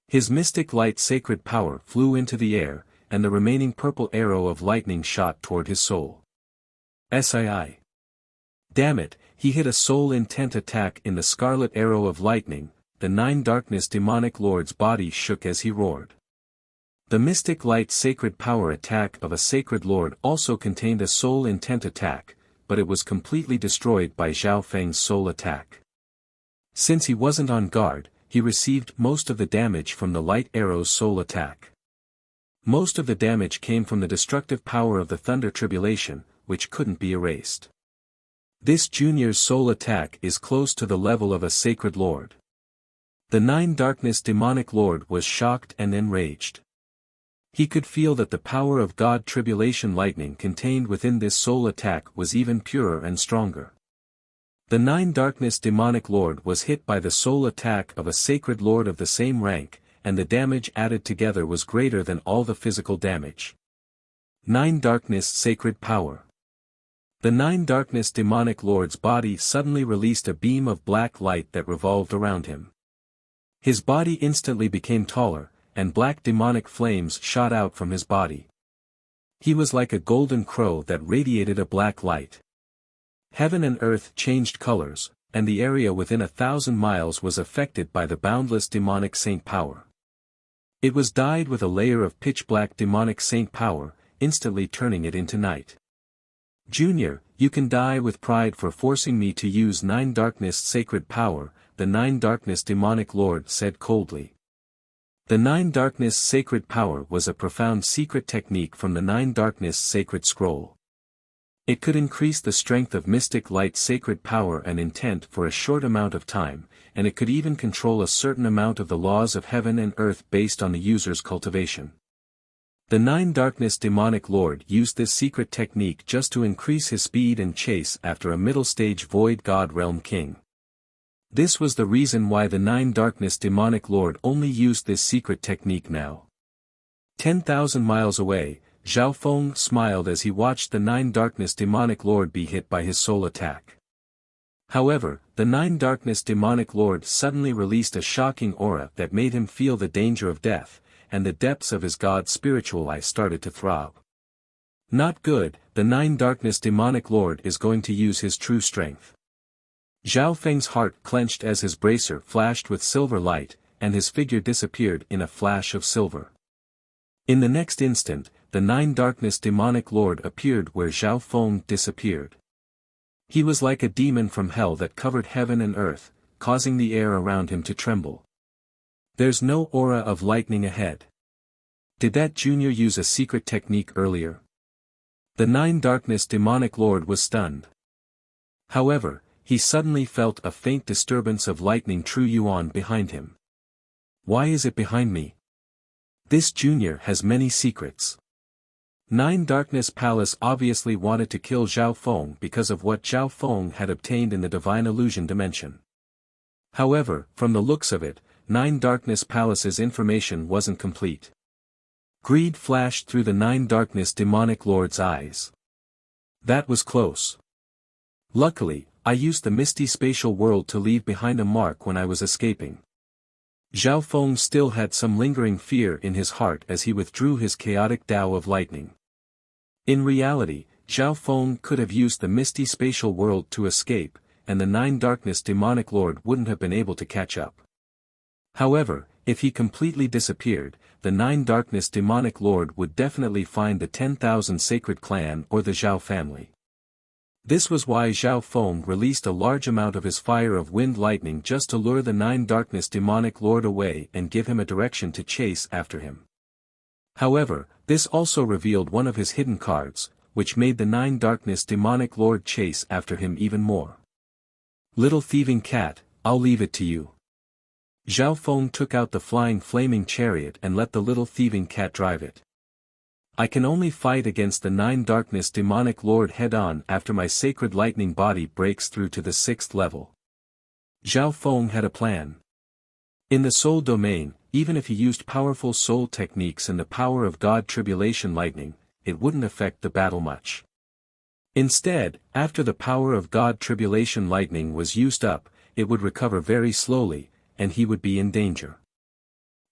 His mystic light sacred power flew into the air, and the remaining purple arrow of lightning shot toward his soul. Sii. Damn it, he hit a soul intent attack in the scarlet arrow of lightning. The Nine Darkness Demonic Lord's body shook as he roared. The mystic light sacred power attack of a sacred lord also contained a soul intent attack, but it was completely destroyed by Zhao Feng's soul attack. Since he wasn't on guard, he received most of the damage from the light arrow's soul attack. Most of the damage came from the destructive power of the thunder tribulation, which couldn't be erased. This junior's soul attack is close to the level of a sacred lord. The Nine Darkness Demonic Lord was shocked and enraged. He could feel that the power of God Tribulation lightning contained within this soul attack was even purer and stronger. The Nine Darkness Demonic Lord was hit by the soul attack of a sacred lord of the same rank, and the damage added together was greater than all the physical damage. Nine Darkness Sacred Power. The Nine Darkness Demonic Lord's body suddenly released a beam of black light that revolved around him. His body instantly became taller, and black demonic flames shot out from his body. He was like a golden crow that radiated a black light. Heaven and earth changed colors, and the area within 1,000 miles was affected by the boundless demonic saint power. It was dyed with a layer of pitch-black demonic saint power, instantly turning it into night. Junior, you can die with pride for forcing me to use Nine Darkness sacred power, the Nine Darkness Demonic Lord said coldly. The Nine Darkness sacred power was a profound secret technique from the Nine Darkness sacred scroll. It could increase the strength of mystic light sacred power and intent for a short amount of time, and it could even control a certain amount of the laws of heaven and earth based on the user's cultivation. The Nine Darkness Demonic Lord used this secret technique just to increase his speed and chase after a middle-stage Void God Realm King. This was the reason why the Nine Darkness Demonic Lord only used this secret technique now. 10,000 miles away, Zhao Feng smiled as he watched the Nine Darkness Demonic Lord be hit by his soul attack. However, the Nine Darkness Demonic Lord suddenly released a shocking aura that made him feel the danger of death, and the depths of his god's spiritual eye started to throb. Not good, the Nine Darkness Demonic Lord is going to use his true strength. Zhao Feng's heart clenched as his bracer flashed with silver light, and his figure disappeared in a flash of silver. In the next instant, the Nine Darkness Demonic Lord appeared where Zhao Feng disappeared. He was like a demon from hell that covered heaven and earth, causing the air around him to tremble. There's no aura of lightning ahead. Did that junior use a secret technique earlier? The Nine Darkness Demonic Lord was stunned. However, he suddenly felt a faint disturbance of lightning true yuan behind him. Why is it behind me? This junior has many secrets. Nine Darkness Palace obviously wanted to kill Zhao Feng because of what Zhao Feng had obtained in the Divine Illusion dimension. However, from the looks of it, Nine Darkness Palace's information wasn't complete. Greed flashed through the Nine Darkness Demonic Lord's eyes. That was close. Luckily, I used the misty spatial world to leave behind a mark when I was escaping. Zhao Feng still had some lingering fear in his heart as he withdrew his chaotic Tao of lightning. In reality, Zhao Feng could have used the misty spatial world to escape, and the Nine Darkness Demonic Lord wouldn't have been able to catch up. However, If he completely disappeared, the Nine Darkness demonic lord would definitely find the 10,000 Sacred Clan or the Zhao family. This was why Zhao Feng released a large amount of his fire of wind lightning just to lure the Nine Darkness demonic lord away and give him a direction to chase after him. However, this also revealed one of his hidden cards, which made the Nine Darkness demonic lord chase after him even more. Little thieving cat, I'll leave it to you. Zhao Feng took out the flying flaming chariot and let the little thieving cat drive it. I can only fight against the Nine Darkness demonic lord head-on after my sacred lightning body breaks through to the 6th level. Zhao Feng had a plan. In the soul domain, even if he used powerful soul techniques and the power of God Tribulation Lightning, it wouldn't affect the battle much. Instead, after the power of God Tribulation Lightning was used up, it would recover very slowly, and he would be in danger.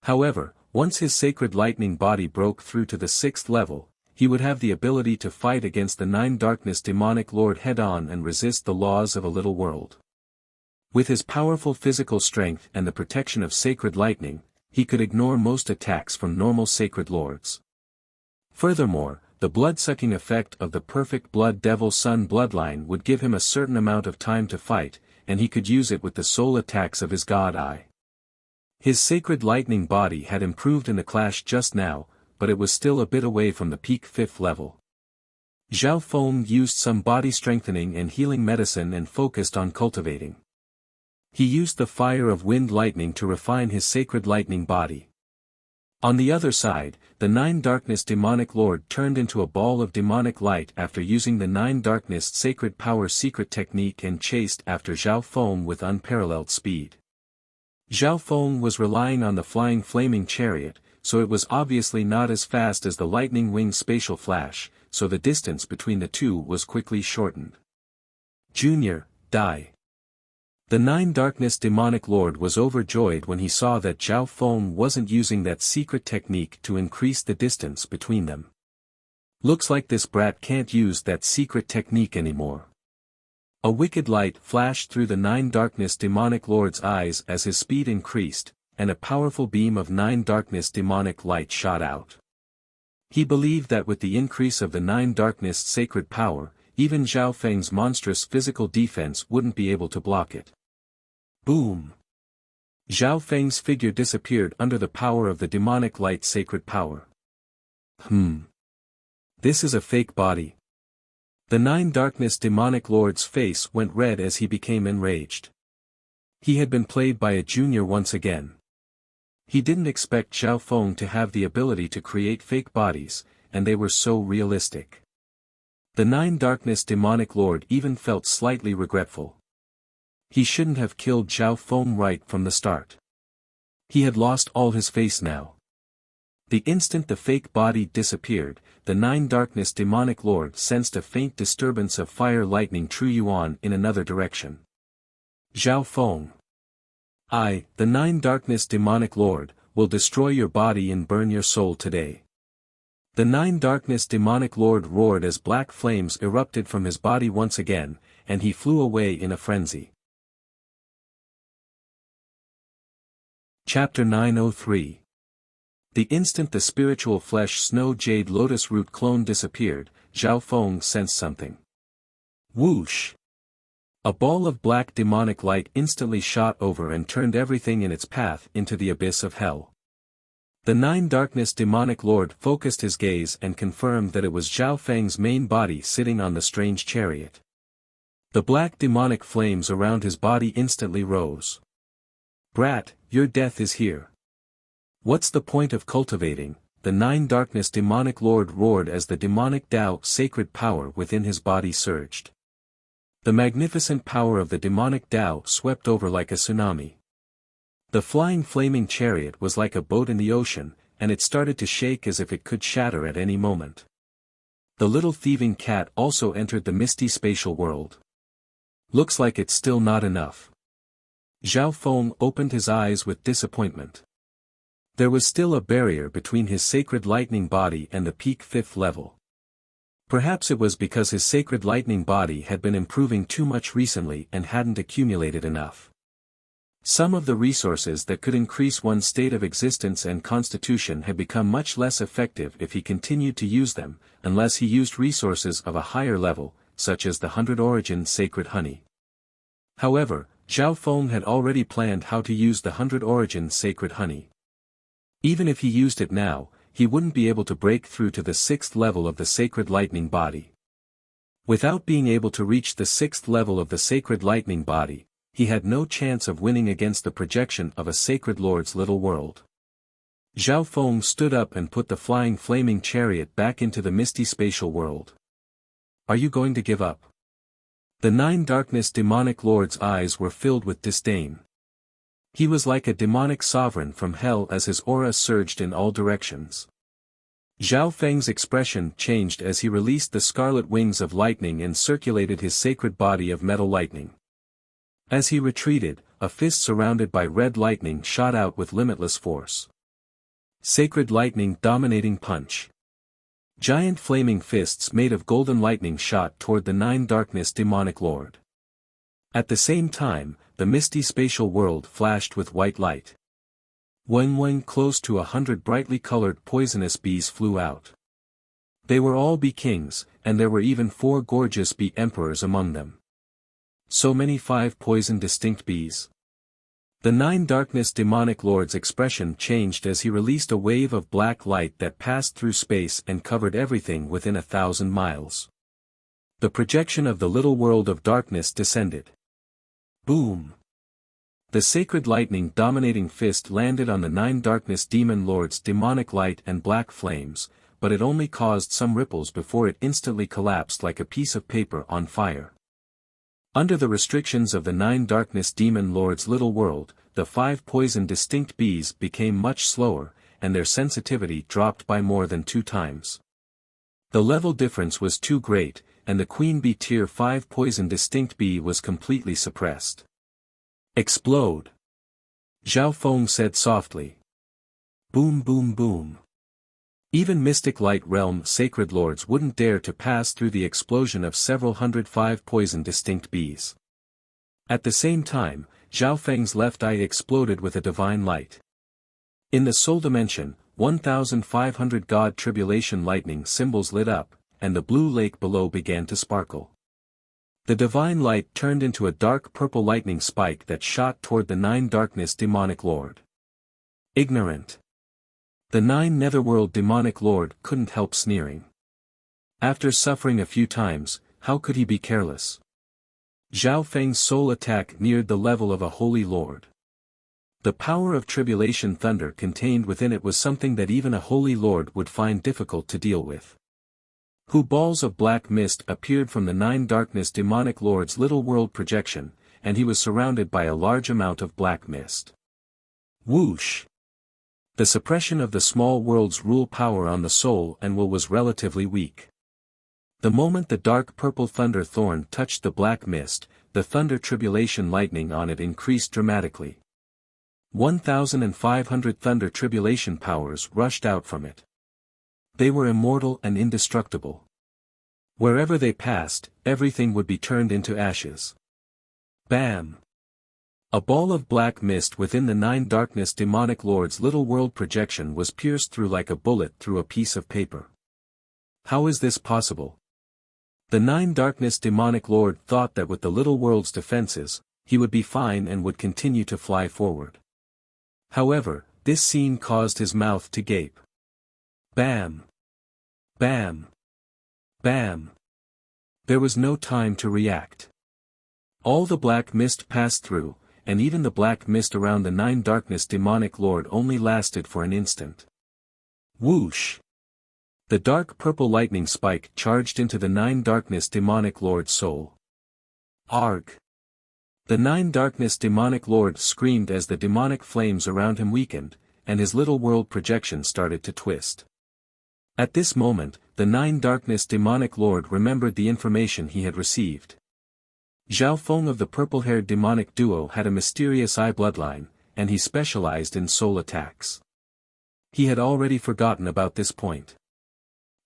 However, once his sacred lightning body broke through to the 6th level, he would have the ability to fight against the Nine Darkness demonic lord head-on and resist the laws of a little world. With his powerful physical strength and the protection of sacred lightning, he could ignore most attacks from normal sacred lords. Furthermore, the blood-sucking effect of the perfect blood devil sun bloodline would give him a certain amount of time to fight, and he could use it with the soul attacks of his god eye. His sacred lightning body had improved in the clash just now, but it was still a bit away from the peak 5th level. Zhao Feng used some body strengthening and healing medicine and focused on cultivating. He used the fire of wind lightning to refine his sacred lightning body. On the other side, the Nine Darkness demonic lord turned into a ball of demonic light after using the Nine Darkness sacred power secret technique and chased after Zhao Feng with unparalleled speed. Zhao Feng was relying on the flying flaming chariot, so it was obviously not as fast as the lightning wing spatial flash, so the distance between the two was quickly shortened. Junior, die. The Nine Darkness demonic lord was overjoyed when he saw that Zhao Feng wasn't using that secret technique to increase the distance between them. Looks like this brat can't use that secret technique anymore. A wicked light flashed through the Nine Darkness demonic lord's eyes as his speed increased, and a powerful beam of Nine Darkness demonic light shot out. He believed that with the increase of the Nine Darkness sacred power, even Zhao Feng's monstrous physical defense wouldn't be able to block it. Boom! Zhao Feng's figure disappeared under the power of the demonic light sacred power. This is a fake body. The Nine Darkness demonic lord's face went red as he became enraged. He had been played by a junior once again. He didn't expect Zhao Feng to have the ability to create fake bodies, and they were so realistic. The Nine Darkness demonic lord even felt slightly regretful. He shouldn't have killed Zhao Feng right from the start. He had lost all his face now. The instant the fake body disappeared, the Nine Darkness demonic lord sensed a faint disturbance of fire lightning True Yuan in another direction. Zhao Feng. I, the Nine Darkness demonic lord, will destroy your body and burn your soul today. The Nine Darkness demonic lord roared as black flames erupted from his body once again, and he flew away in a frenzy. Chapter 903. The instant the spiritual flesh snow jade lotus root clone disappeared, Zhao Feng sensed something. Whoosh! A ball of black demonic light instantly shot over and turned everything in its path into the abyss of hell. The Nine Darkness demonic lord focused his gaze and confirmed that it was Zhao Feng's main body sitting on the strange chariot. The black demonic flames around his body instantly rose. Brat, your death is here. What's the point of cultivating? The Nine Darkness demonic lord roared as the demonic Tao sacred power within his body surged. The magnificent power of the demonic Tao swept over like a tsunami. The flying flaming chariot was like a boat in the ocean, and it started to shake as if it could shatter at any moment. The little thieving cat also entered the misty spatial world. Looks like it's still not enough. Zhao Feng opened his eyes with disappointment. There was still a barrier between his sacred lightning body and the peak 5th level. Perhaps it was because his sacred lightning body had been improving too much recently and hadn't accumulated enough. Some of the resources that could increase one's state of existence and constitution had become much less effective if he continued to use them, unless he used resources of a higher level, such as the 100 Origin Sacred Honey. However, Zhao Feng had already planned how to use the 100 Origin Sacred Honey. Even if he used it now, he wouldn't be able to break through to the 6th level of the Sacred Lightning Body. Without being able to reach the 6th level of the Sacred Lightning Body, he had no chance of winning against the projection of a Sacred Lord's little world. Zhao Feng stood up and put the flying flaming chariot back into the misty spatial world. Are you going to give up? The 9 Darkness Demonic Lord's eyes were filled with disdain. He was like a demonic sovereign from hell as his aura surged in all directions. Zhao Feng's expression changed as he released the scarlet wings of lightning and circulated his sacred body of metal lightning. As he retreated, a fist surrounded by red lightning shot out with limitless force. Sacred Lightning Dominating Punch. Giant flaming fists made of golden lightning shot toward the 9 Darkness Demonic Lord. At the same time, the misty spatial world flashed with white light. When close to 100 brightly colored poisonous bees flew out. They were all bee kings, and there were even 4 gorgeous bee emperors among them. So many 5 poison distinct bees. The 9 Darkness Demonic Lord's expression changed as he released a wave of black light that passed through space and covered everything within 1,000 miles. The projection of the little world of darkness descended. Boom! The sacred lightning dominating fist landed on the 9 Darkness Demon Lord's demonic light and black flames, but it only caused some ripples before it instantly collapsed like a piece of paper on fire. Under the restrictions of the 9 Darkness Demon Lord's little world, the 5 poison distinct bees became much slower, and their sensitivity dropped by more than 2 times. The level difference was too great, and the Queen Bee Tier 5 poison distinct bee was completely suppressed. Explode! Zhao Feng said softly. Boom boom boom. Even Mystic Light Realm Sacred Lords wouldn't dare to pass through the explosion of several hundred 5 poison distinct bees. At the same time, Zhao Feng's left eye exploded with a divine light. In the soul dimension, 1,500 God Tribulation lightning symbols lit up, and the blue lake below began to sparkle. The divine light turned into a dark purple lightning spike that shot toward the 9 Darkness Demonic Lord. Ignorant. The 9 Netherworld Demonic Lord couldn't help sneering. After suffering a few times, how could he be careless? Zhao Feng's soul attack neared the level of a holy lord. The power of tribulation thunder contained within it was something that even a holy lord would find difficult to deal with. Balls of black mist appeared from the 9 Darkness Demonic Lord's little world projection, and he was surrounded by a large amount of black mist. Whoosh! The suppression of the small world's rule power on the soul and will was relatively weak. The moment the dark purple thunder thorn touched the black mist, the thunder tribulation lightning on it increased dramatically. 1,500 thunder tribulation powers rushed out from it. They were immortal and indestructible. Wherever they passed, everything would be turned into ashes. Bam! A ball of black mist within the 9 Darkness Demonic Lord's little world projection was pierced through like a bullet through a piece of paper. How is this possible? The 9 Darkness Demonic Lord thought that with the little world's defenses, he would be fine and would continue to fly forward. However, this scene caused his mouth to gape. Bam! Bam! Bam! There was no time to react. All the black mist passed through, and even the black mist around the 9 Darkness Demonic Lord only lasted for an instant. Whoosh! The dark purple lightning spike charged into the 9 Darkness Demonic Lord's soul. Arg! The 9 Darkness Demonic Lord screamed as the demonic flames around him weakened, and his little world projection started to twist. At this moment, the 9 Darkness Demonic Lord remembered the information he had received. Zhao Feng of the purple-haired demonic duo had a mysterious eye bloodline, and he specialized in soul attacks. He had already forgotten about this point.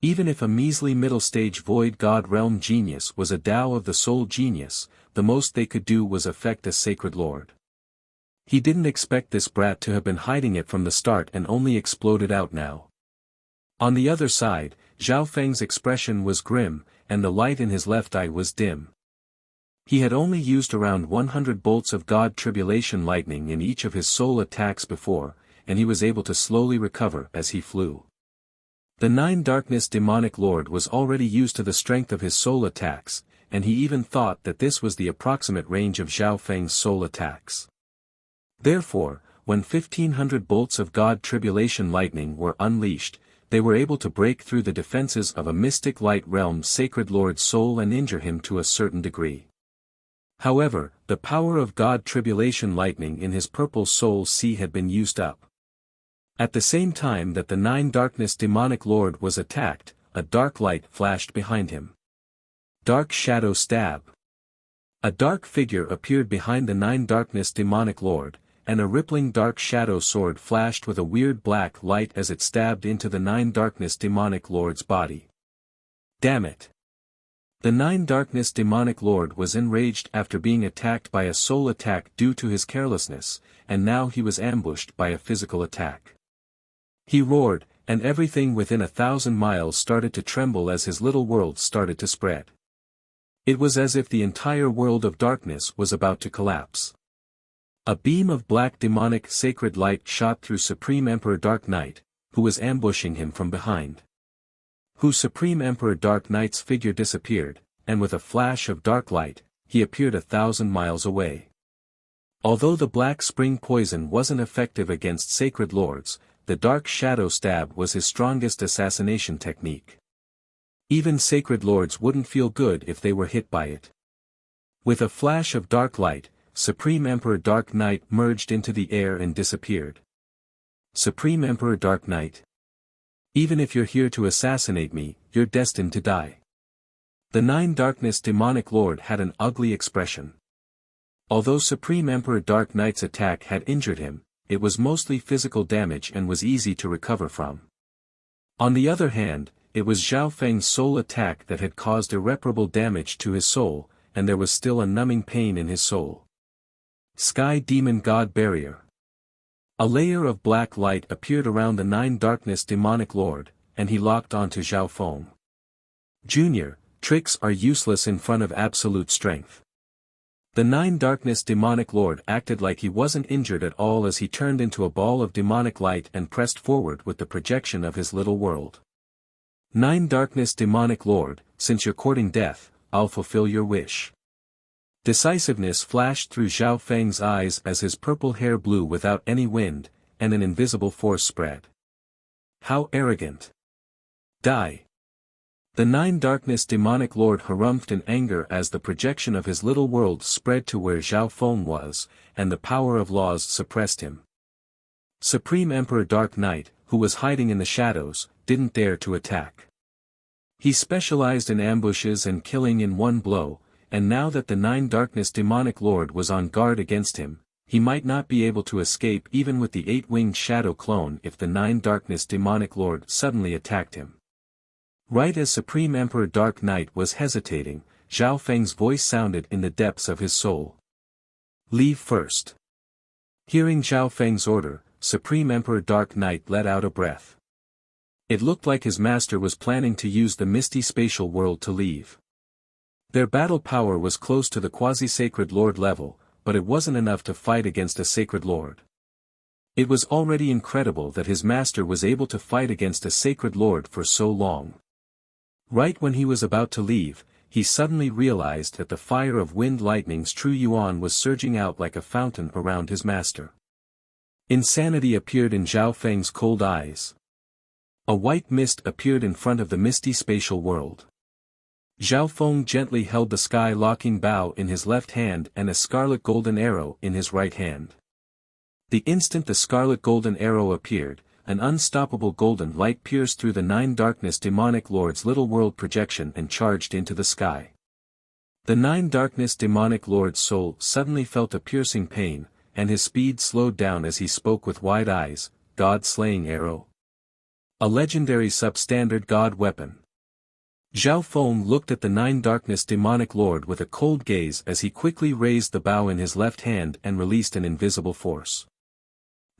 Even if a measly middle-stage void god realm genius was a Tao of the soul genius, the most they could do was affect a sacred lord. He didn't expect this brat to have been hiding it from the start and only exploded out now. On the other side, Zhao Feng's expression was grim, and the light in his left eye was dim. He had only used around 100 bolts of God Tribulation lightning in each of his soul attacks before, and he was able to slowly recover as he flew. The 9 Darkness Demonic Lord was already used to the strength of his soul attacks, and he even thought that this was the approximate range of Zhao Feng's soul attacks. Therefore, when 1500 bolts of God Tribulation lightning were unleashed, they were able to break through the defenses of a mystic light realm's sacred lord's soul and injure him to a certain degree. However, the power of God Tribulation lightning in his purple soul sea had been used up. At the same time that the 9 Darkness Demonic Lord was attacked, a dark light flashed behind him. Dark Shadow Stab. A dark figure appeared behind the 9 Darkness Demonic Lord, and a rippling dark shadow sword flashed with a weird black light as it stabbed into the 9 Darkness Demonic Lord's body. Damn it! The 9 Darkness Demonic Lord was enraged after being attacked by a soul attack due to his carelessness, and now he was ambushed by a physical attack. He roared, and everything within 1,000 miles started to tremble as his little world started to spread. It was as if the entire world of darkness was about to collapse. A beam of black demonic sacred light shot through Supreme Emperor Dark Knight, who was ambushing him from behind. Supreme Emperor Dark Knight's figure disappeared, and with a flash of dark light, he appeared 1,000 miles away. Although the black spring poison wasn't effective against sacred lords, the dark shadow stab was his strongest assassination technique. Even sacred lords wouldn't feel good if they were hit by it. With a flash of dark light, Supreme Emperor Dark Knight merged into the air and disappeared. Supreme Emperor Dark Knight. Even if you're here to assassinate me, you're destined to die. The 9 Darkness Demonic Lord had an ugly expression. Although Supreme Emperor Dark Knight's attack had injured him, it was mostly physical damage and was easy to recover from. On the other hand, it was Zhao Feng's soul attack that had caused irreparable damage to his soul, and there was still a numbing pain in his soul. Sky Demon God Barrier. A layer of black light appeared around the 9 Darkness Demonic Lord, and he locked onto Zhao Feng. Junior, tricks are useless in front of absolute strength. The 9 Darkness Demonic Lord acted like he wasn't injured at all as he turned into a ball of demonic light and pressed forward with the projection of his little world. 9 Darkness Demonic Lord, since you're courting death, I'll fulfill your wish. Decisiveness flashed through Zhao Feng's eyes as his purple hair blew without any wind, and an invisible force spread. How arrogant! Die! The 9 Darkness Demonic Lord harumphed in anger as the projection of his little world spread to where Zhao Feng was, and the power of laws suppressed him. Supreme Emperor Dark Knight, who was hiding in the shadows, didn't dare to attack. He specialized in ambushes and killing in one blow, and now that the 9 Darkness Demonic Lord was on guard against him, he might not be able to escape even with the 8-winged shadow clone if the 9 Darkness Demonic Lord suddenly attacked him. Right as Supreme Emperor Dark Knight was hesitating, Zhao Feng's voice sounded in the depths of his soul. Leave first. Hearing Zhao Feng's order, Supreme Emperor Dark Knight let out a breath. It looked like his master was planning to use the misty spatial world to leave. Their battle power was close to the quasi-sacred lord level, but it wasn't enough to fight against a sacred lord. It was already incredible that his master was able to fight against a sacred lord for so long. Right when he was about to leave, he suddenly realized that the fire of Wind Lightning's true yuan was surging out like a fountain around his master. Insanity appeared in Zhao Feng's cold eyes. A white mist appeared in front of the misty spatial world. Zhao Feng gently held the sky-locking bow in his left hand and a scarlet golden arrow in his right hand. The instant the scarlet golden arrow appeared, an unstoppable golden light pierced through the 9 Darkness Demonic Lord's little world projection and charged into the sky. The 9 Darkness Demonic Lord's soul suddenly felt a piercing pain, and his speed slowed down as he spoke with wide eyes, God-slaying arrow. A legendary substandard god weapon. Zhao Feng looked at the Nine Darkness demonic lord with a cold gaze as he quickly raised the bow in his left hand and released an invisible force.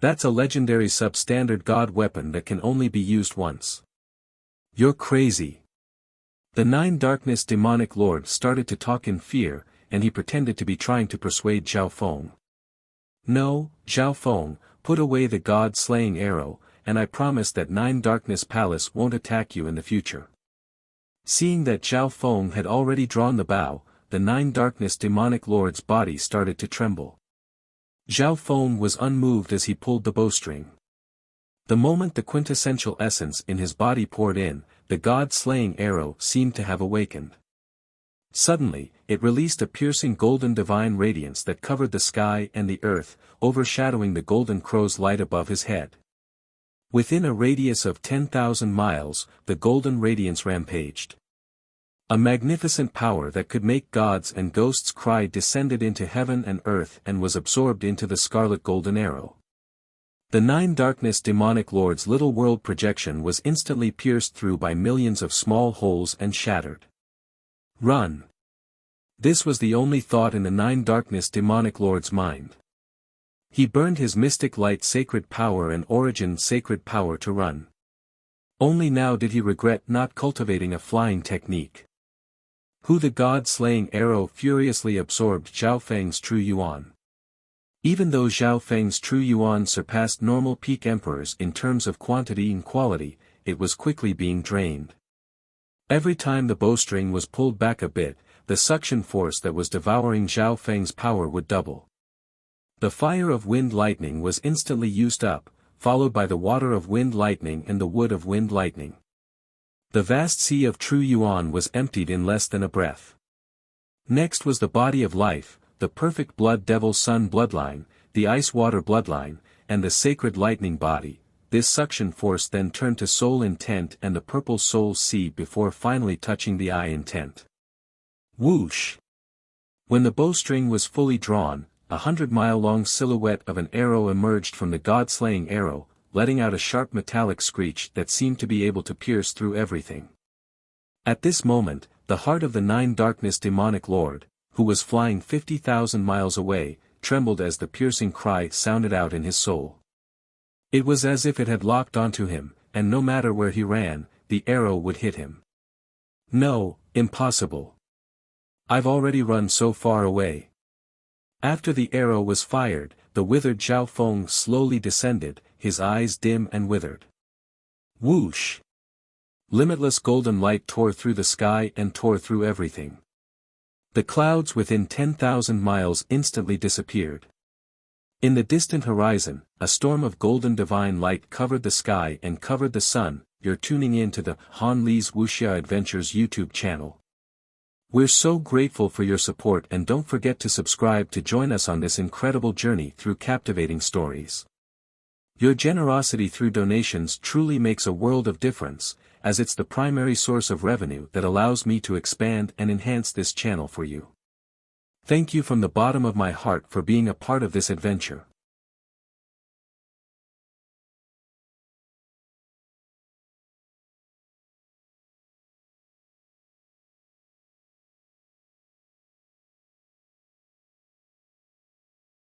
That's a legendary substandard god weapon that can only be used once. You're crazy. The Nine Darkness demonic lord started to talk in fear, and he pretended to be trying to persuade Zhao Feng. No, Zhao Feng, put away the god-slaying arrow, and I promise that Nine Darkness Palace won't attack you in the future. Seeing that Zhao Feng had already drawn the bow, the Nine Darkness demonic lord's body started to tremble. Zhao Feng was unmoved as he pulled the bowstring. The moment the quintessential essence in his body poured in, the god-slaying arrow seemed to have awakened. Suddenly, it released a piercing golden divine radiance that covered the sky and the earth, overshadowing the golden crow's light above his head. Within a radius of 10,000 miles, the golden radiance rampaged. A magnificent power that could make gods and ghosts cry descended into heaven and earth and was absorbed into the scarlet golden arrow. The Nine Darkness demonic lord's little world projection was instantly pierced through by millions of small holes and shattered. Run! This was the only thought in the Nine Darkness demonic lord's mind. He burned his mystic light sacred power and origin sacred power to run. Only now did he regret not cultivating a flying technique. The god-slaying arrow furiously absorbed Zhao Feng's true yuan. Even though Zhao Feng's true yuan surpassed normal peak emperors in terms of quantity and quality, it was quickly being drained. Every time the bowstring was pulled back a bit, the suction force that was devouring Zhao Feng's power would double. The fire of wind lightning was instantly used up, followed by the water of wind lightning and the wood of wind lightning. The vast sea of true yuan was emptied in less than a breath. Next was the body of life, the perfect blood devil sun bloodline, the ice water bloodline, and the sacred lightning body. This suction force then turned to soul intent and the purple soul sea before finally touching the eye intent. Whoosh! When the bowstring was fully drawn, 100-mile-long silhouette of an arrow emerged from the god-slaying arrow, letting out a sharp metallic screech that seemed to be able to pierce through everything. At this moment, the heart of the Nine Darkness demonic lord, who was flying 50,000 miles away, trembled as the piercing cry sounded out in his soul. It was as if it had locked onto him, and no matter where he ran, the arrow would hit him. No, impossible. I've already run so far away. After the arrow was fired, the withered Zhao Feng slowly descended, his eyes dim and withered. Whoosh! Limitless golden light tore through the sky and tore through everything. The clouds within 10,000 miles instantly disappeared. In the distant horizon, a storm of golden divine light covered the sky and covered the sun. You're tuning in to the Han Li's Wuxia Adventures YouTube channel. We're so grateful for your support, and don't forget to subscribe to join us on this incredible journey through captivating stories. Your generosity through donations truly makes a world of difference, as it's the primary source of revenue that allows me to expand and enhance this channel for you. Thank you from the bottom of my heart for being a part of this adventure.